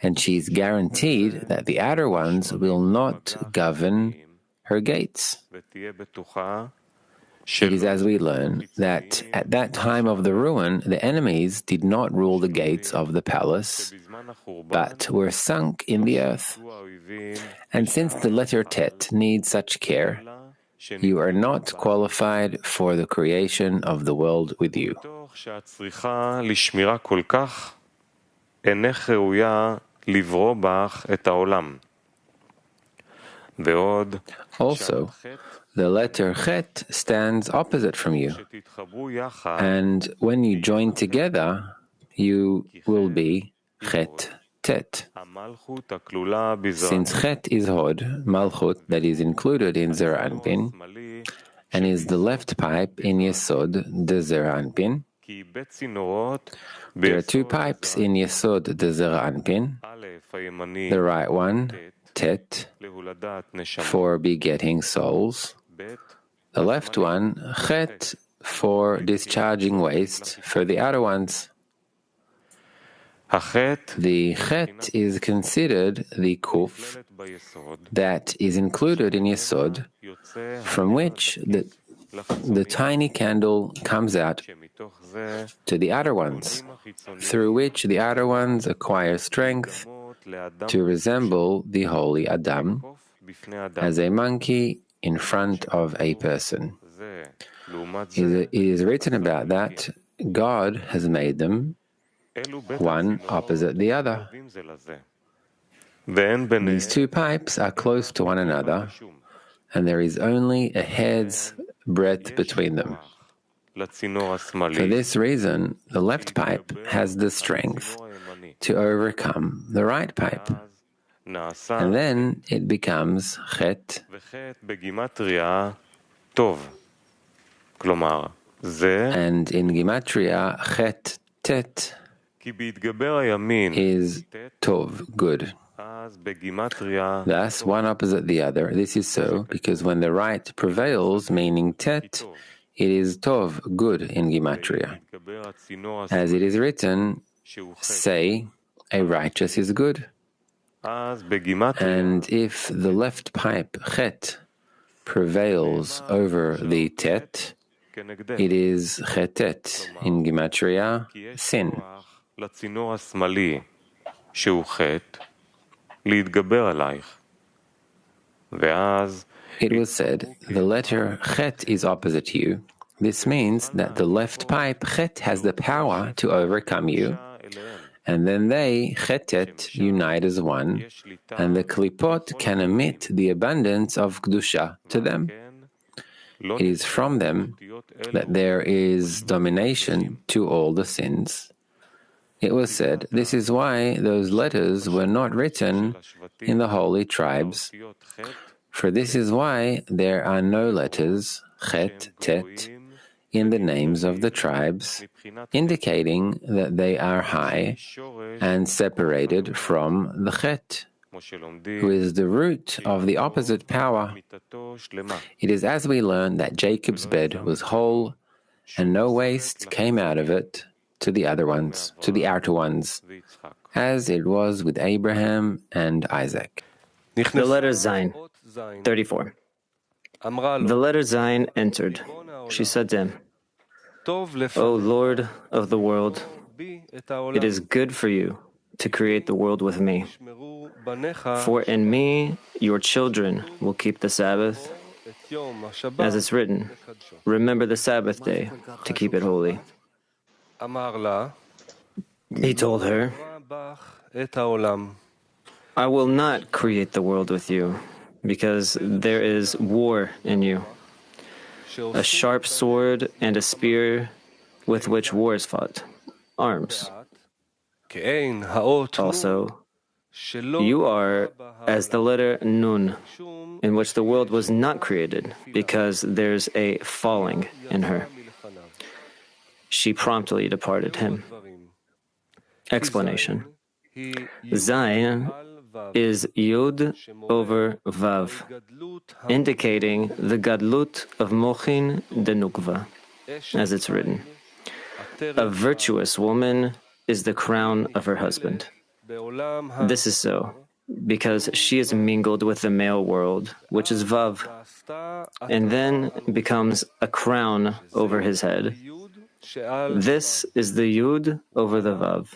And she is guaranteed that the outer ones will not govern her gates. It is as we learn that at that time of the ruin, the enemies did not rule the gates of the palace, but were sunk in the earth. And since the letter Tet needs such care, you are not qualified for the creation of the world with you. Also, the letter Chet stands opposite from you, and when you join together, you will be Chet Tet. Since Chet is Hod, Malchut, that is included in Zer Anpin, and is the left pipe in Yesod, the Zer Anpin, there are two pipes in Yesod, the Zer Anpin, the right one, Tet, for begetting souls, the left one, Chet, for discharging waste for the outer ones. The Chet is considered the Kuf that is included in Yesod, from which the tiny candle comes out to the outer ones, through which the outer ones acquire strength to resemble the holy Adam as a monkey in front of a person. It is written about that God has made them one opposite the other. These two pipes are close to one another, and there is only a hair's breadth between them. For this reason, the left pipe has the strength to overcome the right pipe, and then it becomes Chet. And in Gematria, Chet tet is tov, good. Thus, one opposite the other. This is so because when the right prevails, meaning tet, it is tov, good in Gematria. As it is written, say, a righteous is good. And if the left pipe, chet, prevails over the tet, it is chetet in Gematria, sin. It was said, the letter chet is opposite to you. This means that the left pipe, chet, has the power to overcome you, and then they, chetet, unite as one, and the klipot can emit the abundance of kedusha to them. It is from them that there is domination to all the sins. It was said, this is why those letters were not written in the holy tribes, for this is why there are no letters, chet, tet, in the names of the tribes, indicating that they are high and separated from the chet, who is the root of the opposite power. It is as we learn that Jacob's bed was whole, and no waste came out of it to the other ones, to the outer ones, as it was with Abraham and Isaac. The letter Zayin, 34. The letter Zayin entered. She said to him, O Lord of the world, it is good for you to create the world with me. For in me your children will keep the Sabbath, as it's written, remember the Sabbath day to keep it holy. He told her, I will not create the world with you, because there is war in you, a sharp sword and a spear with which war is fought, arms. Also, you are as the letter Nun, in which the world was not created, because there's a falling in her. She promptly departed him. Explanation. Zayin is Yud over Vav, indicating the Gadlut of Mochin de Nukva, as it's written. A virtuous woman is the crown of her husband. This is so because she is mingled with the male world, which is Vav, and then becomes a crown over his head. This is the Yud over the Vav,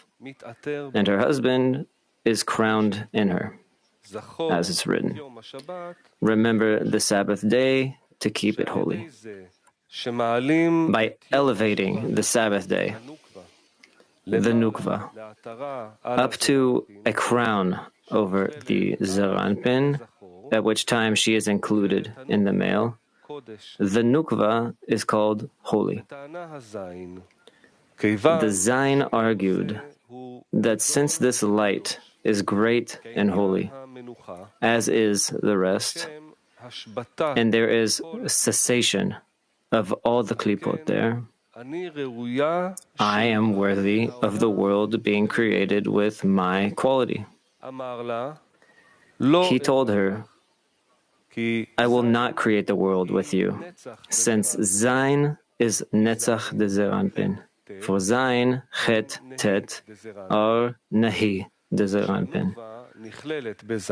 and her husband is crowned in her, as it's written. Remember the Sabbath day to keep it holy. By elevating the Sabbath day, the Nukva, up to a crown over the Zeranpin, at which time she is included in the male, the Nukva is called holy. The Zayin argued that since this light is great and holy, as is the rest, and there is cessation of all the klipot there, I am worthy of the world being created with my quality. He told her, I will not create the world with you, since Zayin is Netzach de Zeranpin. For Zayin, Chet, Tet are Nahi de Zeranpin.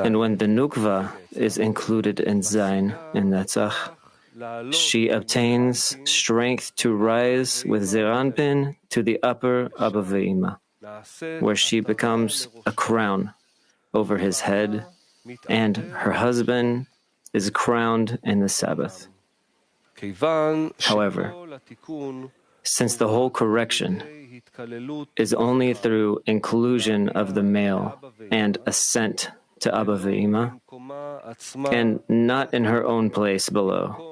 And when the Nukva is included in Zayin, in Netzach, she obtains strength to rise with Zeranpin to the upper Abba Ve'ima, where she becomes a crown over his head, and her husband is crowned in the Sabbath. However, since the whole correction is only through inclusion of the male and ascent to Abba Ve'ima, and not in her own place below,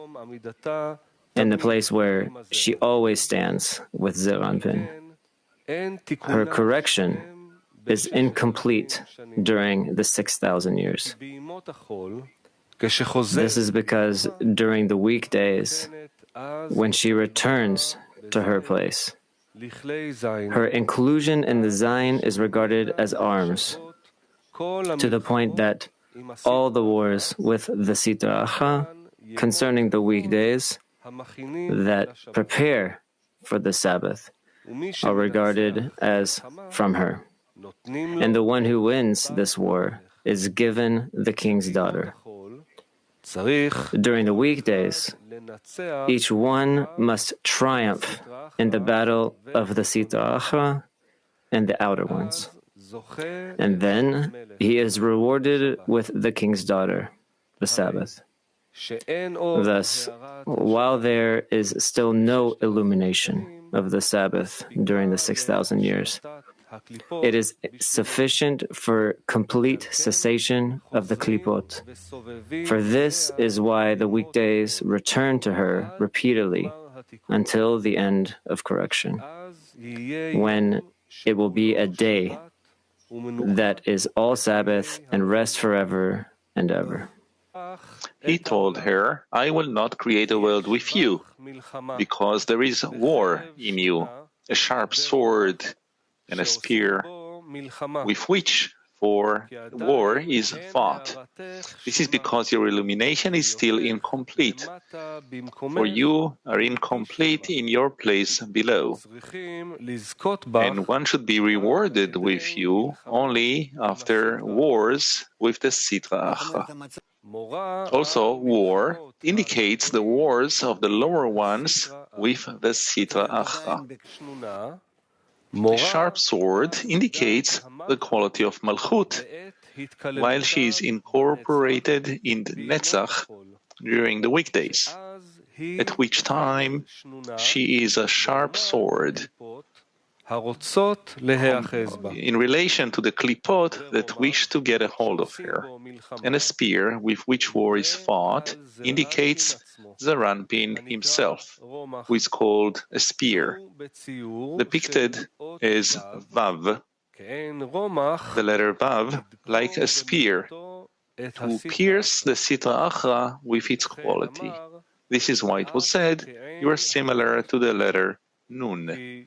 in the place where she always stands with Zeranpin, her correction is incomplete during the 6,000 years. This is because during the weekdays, when she returns to her place, Her inclusion in the Zayin is regarded as arms, to the point that all the wars with the Sitra Achra concerning the weekdays that prepare for the Sabbath are regarded as from her. And the one who wins this war is given the king's daughter. During the weekdays, each one must triumph in the battle of the Sitra Achra and the outer ones. And then he is rewarded with the king's daughter, the Sabbath. Thus, while there is still no illumination of the Sabbath during the 6,000 years, it is sufficient for complete cessation of the klipot. For this is why the weekdays return to her repeatedly until the end of correction, when it will be a day that is all Sabbath and rest forever and ever. He told her, I will not create a world with you, because there is war in you, a sharp sword and a spear, with which for war is fought. This is because your illumination is still incomplete, for you are incomplete in your place below. And one should be rewarded with you only after wars with the Sitra Achra. Also, war indicates the wars of the lower ones with the Sitra Achra. The sharp sword indicates the quality of Malchut, while she is incorporated in the Netzach during the weekdays, at which time she is a sharp sword in relation to the klipot that wish to get a hold of her. And a spear with which war is fought indicates Zaranpin himself, who is called a spear, depicted as Vav, the letter Vav, like a spear, to pierce the Sitra Achra with its quality. This is why it was said, you are similar to the letter Nun,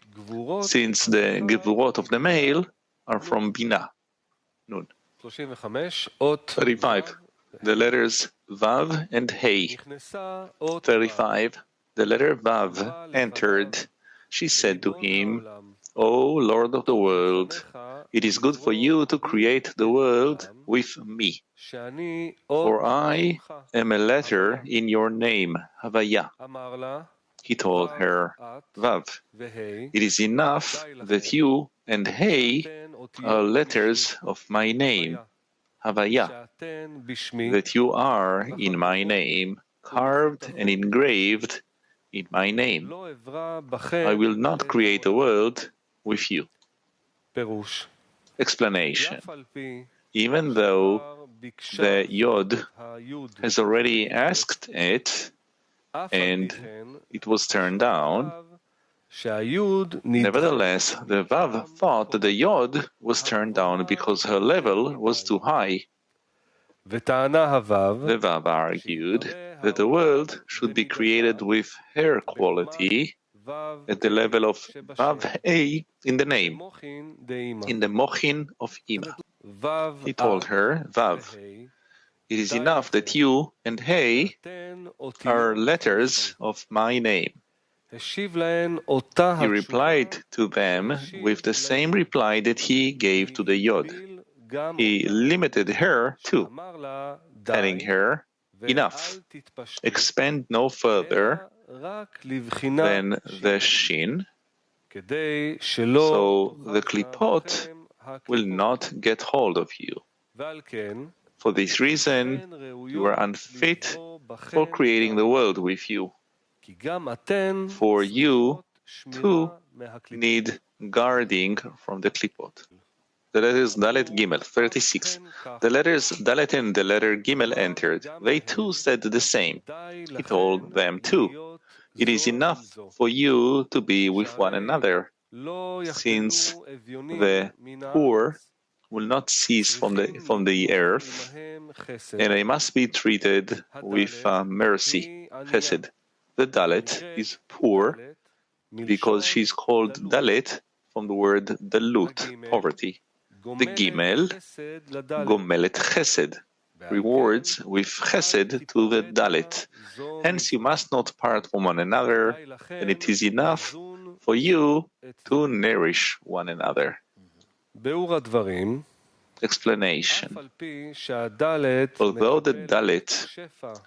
since the Gevurot of the male are from Bina, Nun. 35. The letters Vav and Hey. 35. The letter Vav entered. She said to him, O Lord of the world, it is good for you to create the world with me, for I am a letter in your name, Havaya. He told her, Vav, it is enough that you and Hey are letters of my name, Havaya, that you are in my name, carved and engraved in my name. I will not create a world with you. Explanation. Even though the Yod has already asked it, and it was turned down, nevertheless, the Vav thought that the Yod was turned down because her level was too high. The Vav argued that the world should be created with her quality at the level of Vav A in the name, in the Mochin of Ima. He told her, Vav, it is enough that you and Hey are letters of my name. He replied to them with the same reply that he gave to the Yod. He limited her too, telling her, enough, expand no further than the Shin, so the Klipot will not get hold of you. For this reason, you are unfit for creating the world with you. For you, too, need guarding from the Klipot. The letters Dalet Gimel, 36. The letters Dalet and the letter Gimel entered. They too said the same. He told them too, it is enough for you to be with one another, since the poor will not cease from the earth, and they must be treated with mercy, chesed. The Dalet is poor, because she's called Dalet from the word Dalut, poverty. The Gimel, Gomelet Chesed, rewards with Chesed to the Dalet. Hence, you must not part from one another, and it is enough for you to nourish one another. Explanation. Although the Dalet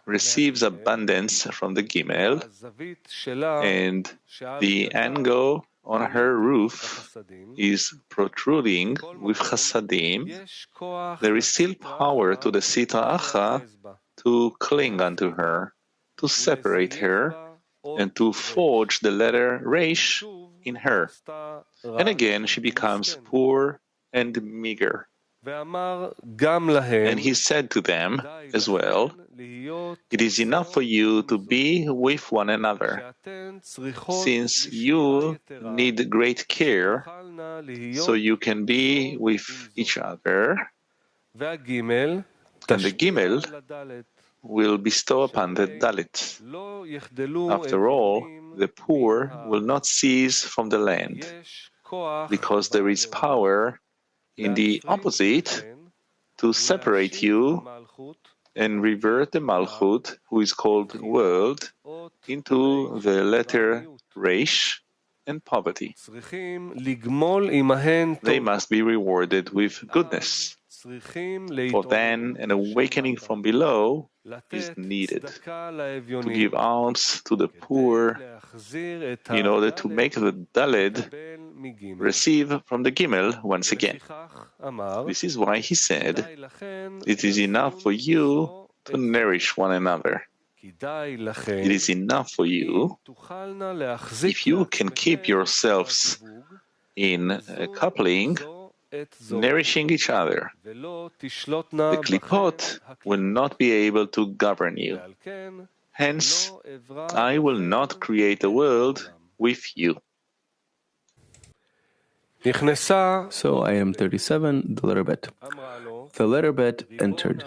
receives abundance from the Gimel, and the angle on her roof is protruding with Chasadim, there is still power to the Sitra Acha to cling unto her, to separate her, and to forge the letter Resh in her. And again she becomes poor and meager. And he said to them as well, it is enough for you to be with one another, since you need great care, so you can be with each other, and the Gimel will bestow upon the Dalit. After all, the poor will not cease from the land, because there is power in the opposite to separate you and revert the Malchut, who is called world, into the letter Resh and poverty. They must be rewarded with goodness, for then an awakening from below is needed to give alms to the poor in order to make the Daled receive from the Gimel once again. This is why he said, it is enough for you to nourish one another. It is enough for you if you can keep yourselves in a coupling, nourishing each other. The klipot will not be able to govern you. Hence, I will not create a world with you. So I am 37, the letter Bet. The letter Bet entered.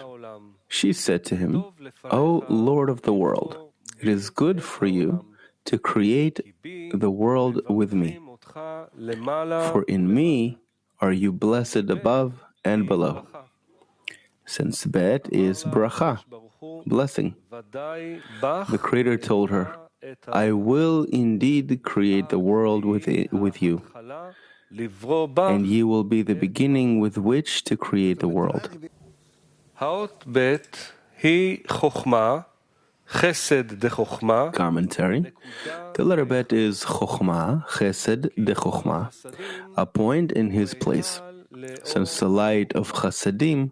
She said to him, O Lord of the world, it is good for you to create the world with me. For in me are you blessed above and below. Since Bet is bracha, blessing. The Creator told her, I will indeed create the world with you, and you will be the beginning with which to create the world. Commentary. The letter Bet is Chokhmah, Chesed de Chokhmah, a point in his place, since the light of Chasadim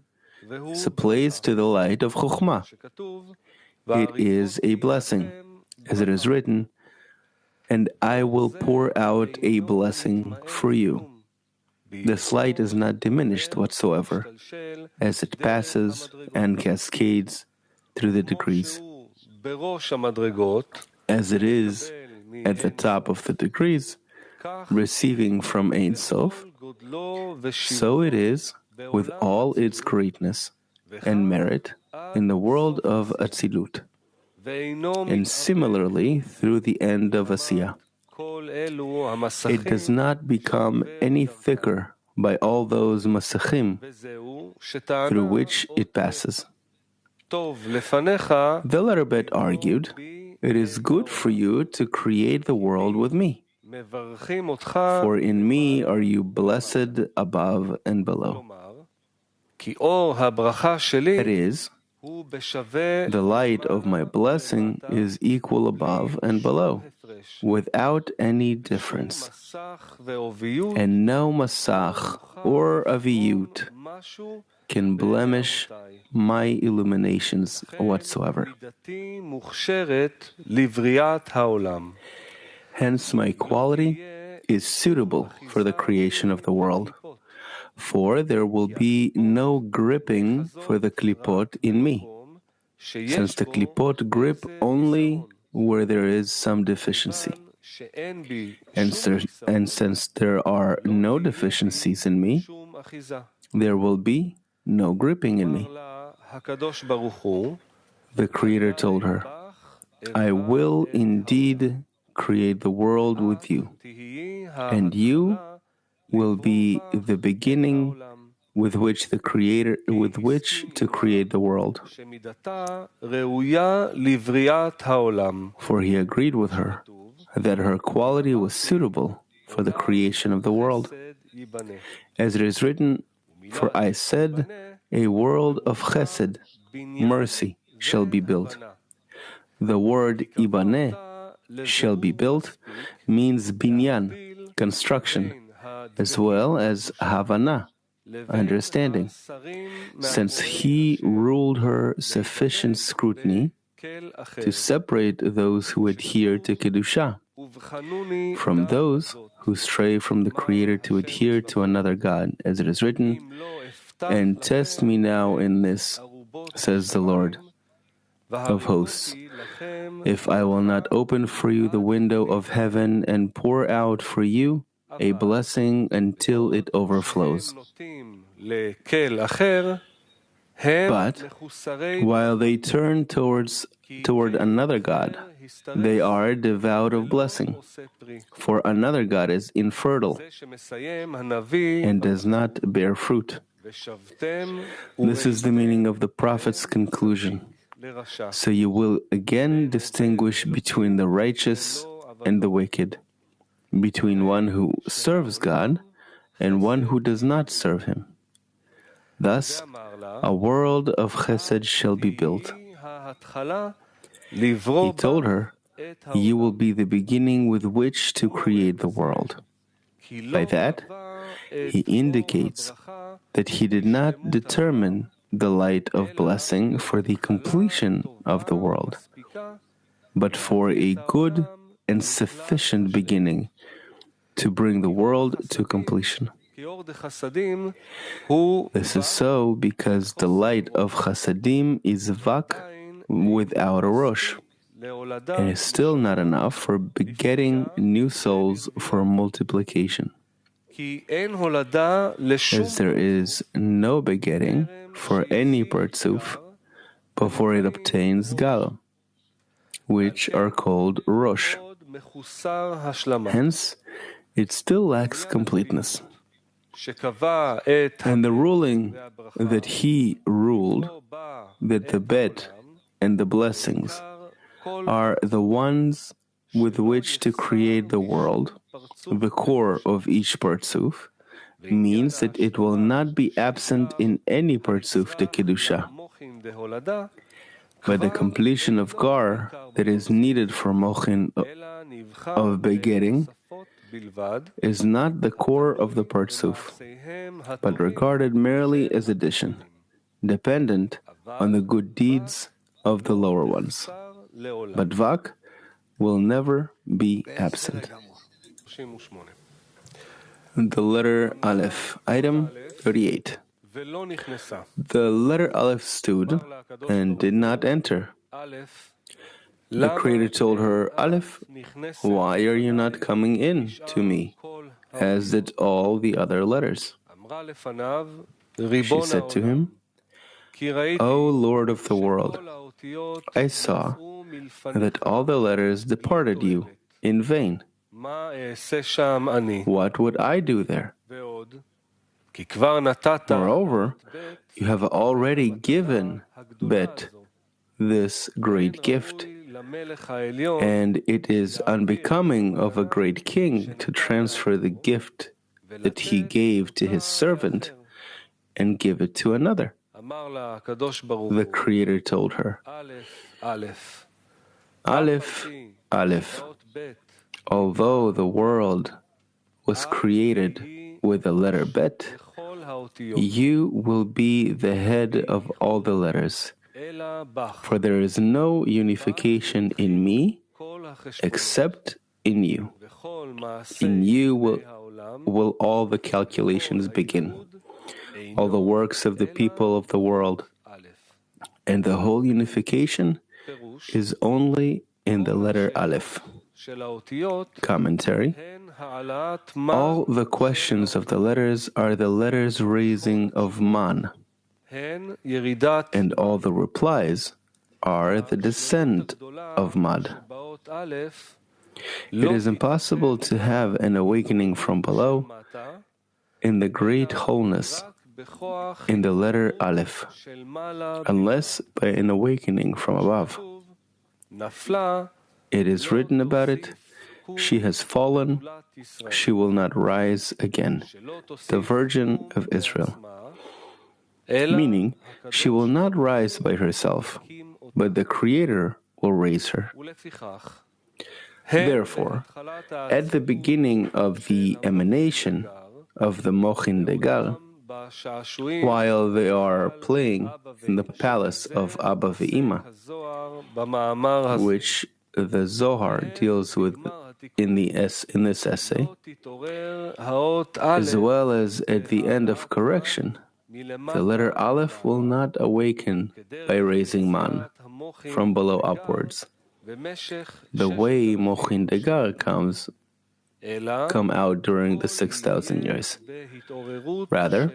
is a place to the light of Chokhmah. It is a blessing, as it is written, and I will pour out a blessing for you. This light is not diminished whatsoever, as it passes and cascades through the degrees. As it is at the top of the degrees, receiving from Ein Sof, so it is with all its greatness and merit in the world of Atzilut, and similarly through the end of Asiyah. It does not become any thicker by all those masachim through which it passes. The letter Bet argued, it is good for you to create the world with me. For in me are you blessed above and below. That is, the light of my blessing is equal above and below, without any difference. And no masach or aviyut can blemish my illuminations whatsoever. Hence my quality is suitable for the creation of the world, for there will be no gripping for the klipot in me, since the klipot grip only where there is some deficiency. And since there are no deficiencies in me, there will be no gripping in me. The Creator told her, I will indeed create the world with you, and you will be the beginning with which to create the world. For he agreed with her that her quality was suitable for the creation of the world. As it is written, for I said, a world of chesed, mercy, shall be built. The word ibaneh, shall be built, means binyan, construction, as well as havana, understanding, since he ruled her sufficient scrutiny to separate those who adhere to Kedusha from those who stray from the Creator to adhere to another God, as it is written, and test me now in this, says the Lord of hosts, if I will not open for you the window of heaven and pour out for you a blessing until it overflows. But while they turn toward another God, they are devoid of blessing, for another God is infertile and does not bear fruit. This is the meaning of the prophet's conclusion. So you will again distinguish between the righteous and the wicked, between one who serves God and one who does not serve Him. Thus, a world of chesed shall be built. He told her, you will be the beginning with which to create the world. By that, he indicates that he did not determine the light of blessing for the completion of the world, but for a good and sufficient beginning to bring the world to completion. This is so because the light of Chasadim is vak without a rosh, and is still not enough for begetting new souls for multiplication. As there is no begetting for any partzuf before it obtains gal, which are called rosh. Hence, it still lacks completeness. And the ruling that he ruled, that the bet and the blessings are the ones with which to create the world, the core of each partzuf, means that it will not be absent in any partzuf de Kedusha. But the completion of gar that is needed for mochin of begetting is not the core of the partzuf, but regarded merely as addition, dependent on the good deeds of the lower ones. But vak will never be absent. The letter Aleph, item 38. The letter Aleph stood and did not enter. The Creator told her, Aleph, why are you not coming in to me, as did all the other letters? She said to him, O Lord of the world, I saw that all the letters departed you in vain. What would I do there? Moreover, you have already given Bet this great gift, and it is unbecoming of a great king to transfer the gift that he gave to his servant and give it to another. The Creator told her, Aleph, Aleph, although the world was created with the letter Bet, you will be the head of all the letters. For there is no unification in me except in you. In you will all the calculations begin, all the works of the people of the world. And the whole unification is only in the letter Aleph. Commentary. All the questions of the letters are the letters raising of man, and all the replies are the descent of mad. It is impossible to have an awakening from below in the great wholeness in the letter Aleph, unless by an awakening from above. It is written about it, she has fallen, she will not rise again, the Virgin of Israel. Meaning, she will not rise by herself, but the Creator will raise her. Therefore, at the beginning of the emanation of the Mochin Degar, while they are playing in the palace of Abba Ve'ima, which the Zohar deals with in this essay, as well as at the end of correction, the letter Aleph will not awaken by raising man from below upwards, the way Mochin Degar come out during the 6,000 years. Rather,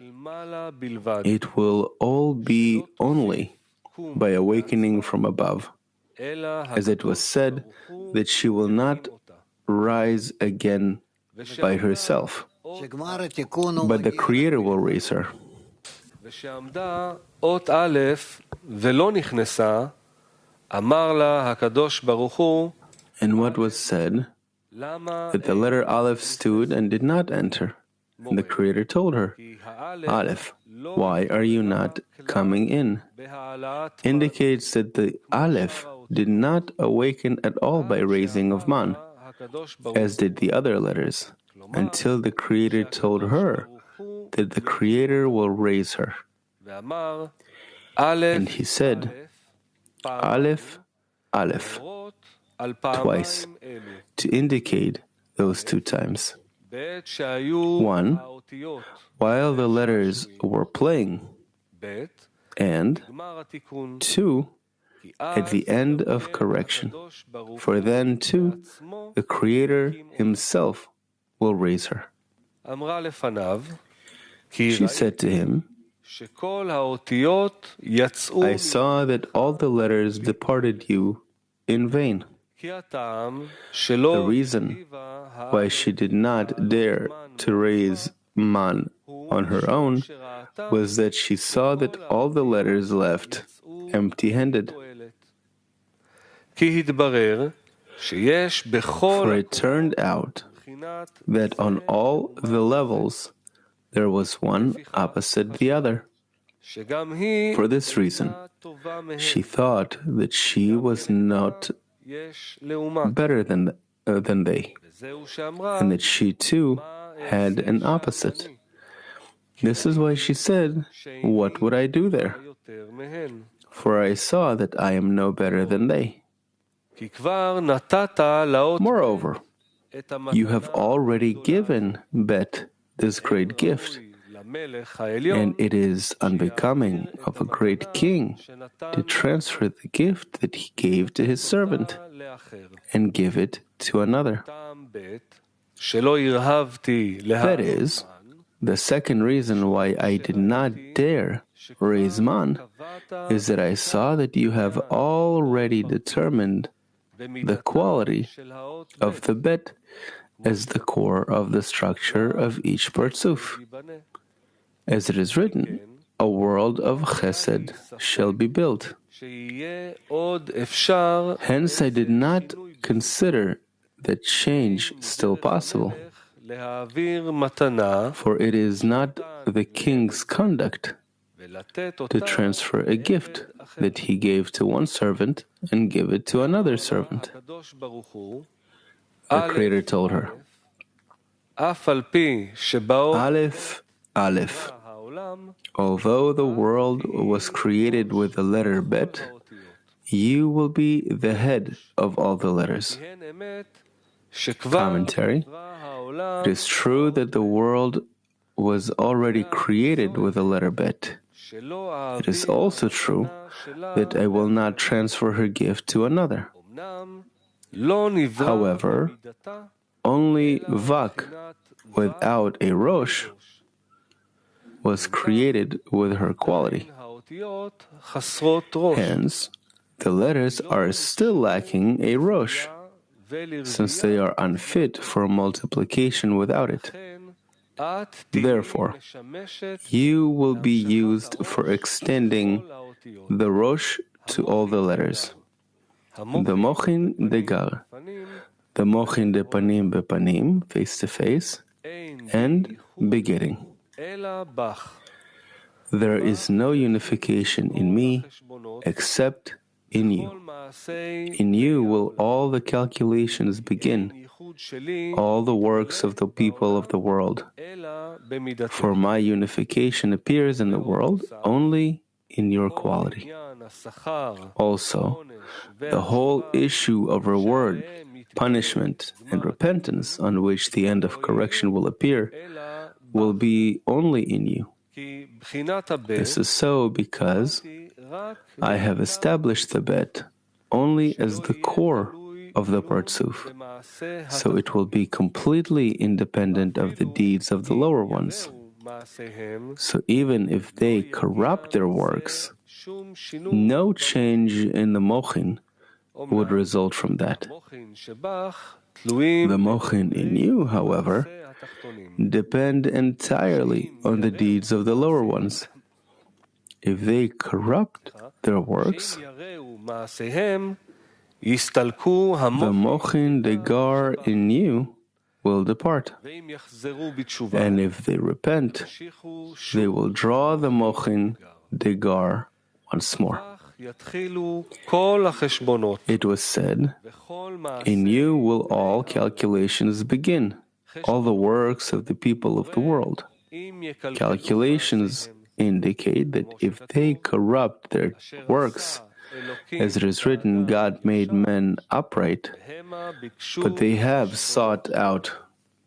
it will all be only by awakening from above, as it was said that she will not rise again by herself, but the Creator will raise her. And what was said, that the letter Aleph stood and did not enter. And the Creator told her, Aleph, why are you not coming in? Indicates that the Aleph did not awaken at all by raising of man, as did the other letters, until the Creator told her that the Creator will raise her. And he said, Aleph, Aleph, twice, to indicate those two times. One, while the letters were playing, and two, at the end of correction, for then too the Creator Himself will raise her. She said to him, I saw that all the letters departed you in vain. The reason why she did not dare to raise man on her own was that she saw that all the letters left empty-handed. For it turned out that on all the levels there was one opposite the other. For this reason, she thought that she was not better than they, and that she too had an opposite. This is why she said, what would I do there? For I saw that I am no better than they. Moreover, you have already given Bet this great gift, and it is unbecoming of a great king to transfer the gift that he gave to his servant and give it to another. That is, the second reason why I did not dare raise man is that I saw that you have already determined the quality of the Bet as the core of the structure of each Partzuf. As it is written, a world of chesed shall be built. Hence I did not consider that change still possible, for it is not the king's conduct to transfer a gift that he gave to one servant and give it to another servant. The Creator told her, Aleph, Aleph, although the world was created with the letter Bet, you will be the head of all the letters. Commentary. It is true that the world was already created with the letter Bet. It is also true that I will not transfer her gift to another. However, only Vak, without a Rosh, was created with her quality. Hence, the letters are still lacking a Rosh, since they are unfit for multiplication without it. Therefore, you will be used for extending the Rosh to all the letters. The Mochin de Gar, the Mochin de Panim Bepanim, face to face, and begetting. There is no unification in me except in you. In you will all the calculations begin, all the works of the people of the world. For my unification appears in the world only in your quality. Also, the whole issue of reward, punishment, and repentance on which the end of correction will appear will be only in you. This is so because I have established the bet only as the core of the Partsuf, so it will be completely independent of the deeds of the lower ones. So even if they corrupt their works, no change in the Mochin would result from that. The Mochin in you, however, depend entirely on the deeds of the lower ones. If they corrupt their works, the Mochin de Gar in you will depart. And if they repent, they will draw the Mochin de Gar once more. It was said, in you will all calculations begin, all the works of the people of the world. Calculations indicate that if they corrupt their works, as it is written, God made men upright, but they have sought out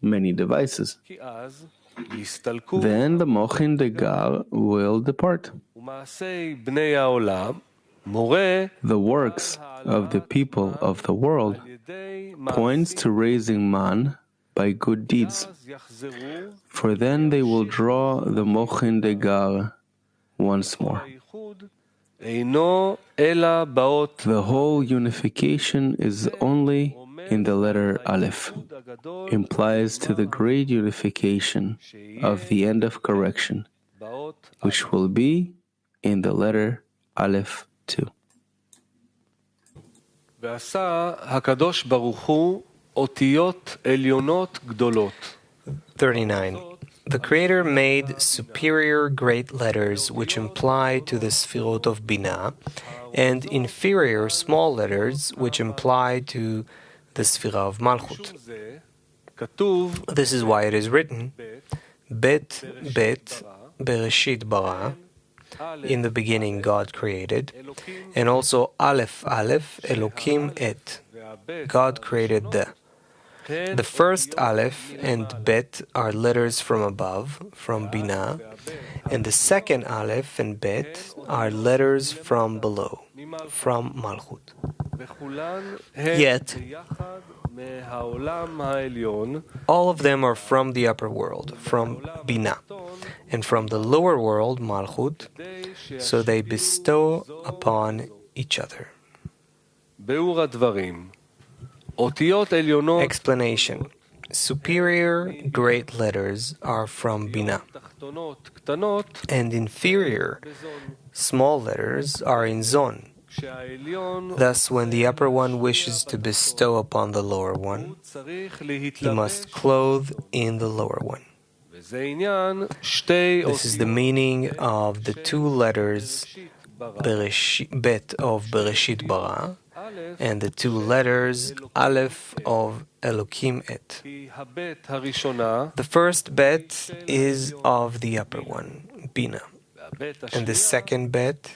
many devices. Then the Mochin de Gar will depart. The works of the people of the world points to raising man by good deeds, for then they will draw the Mochin de Gar once more. The whole unification is only in the letter Aleph, implies to the great unification of the end of correction, which will be in the letter Aleph too. 39. The Creator made superior great letters which imply to the Sfirot of Binah, and inferior small letters which imply to the Sfirah of Malchut. This is why it is written, Bet Bet Bereshit bara, in the beginning God created, and also Aleph Aleph Elokim et, God created the. The first Aleph and Bet are letters from above, from Binah, and the second Aleph and Bet are letters from below, from Malchut. Yet, all of them are from the upper world, from Binah, and from the lower world, Malchut, so they bestow upon each other. Explanation. Superior great letters are from Binah, and inferior small letters are in Zon. Thus, when the upper one wishes to bestow upon the lower one, he must clothe in the lower one. This is the meaning of the two letters Bet of Bereshit bara, and the two letters Aleph of Elokim et. The first Bet is of the upper one, Binah, and the second Bet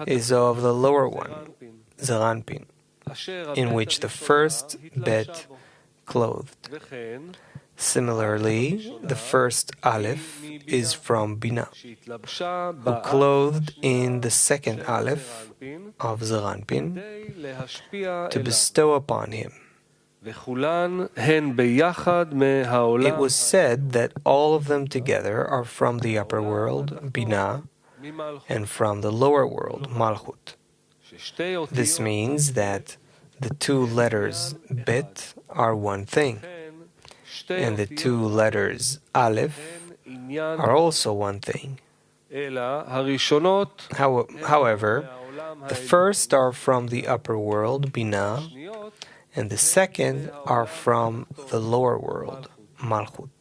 is of the lower one, Zaranpin, in which the first Bet clothed. Similarly, the first Aleph is from Binah, who clothed in the second Aleph of Zaranpin to bestow upon him. It was said that all of them together are from the upper world, Binah, and from the lower world, Malchut. This means that the two letters bet are one thing, and the two letters aleph are also one thing. However, the first are from the upper world, Binah, and the second are from the lower world, Malchut.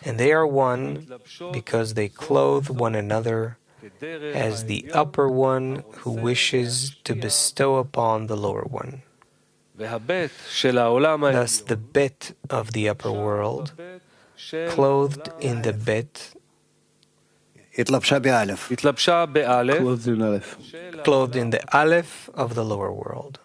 And they are one because they clothe one another as the upper one who wishes to bestow upon the lower one. Thus the bet of the upper world, clothed in the bet, Clothed in Aleph. clothed in the aleph of the lower world.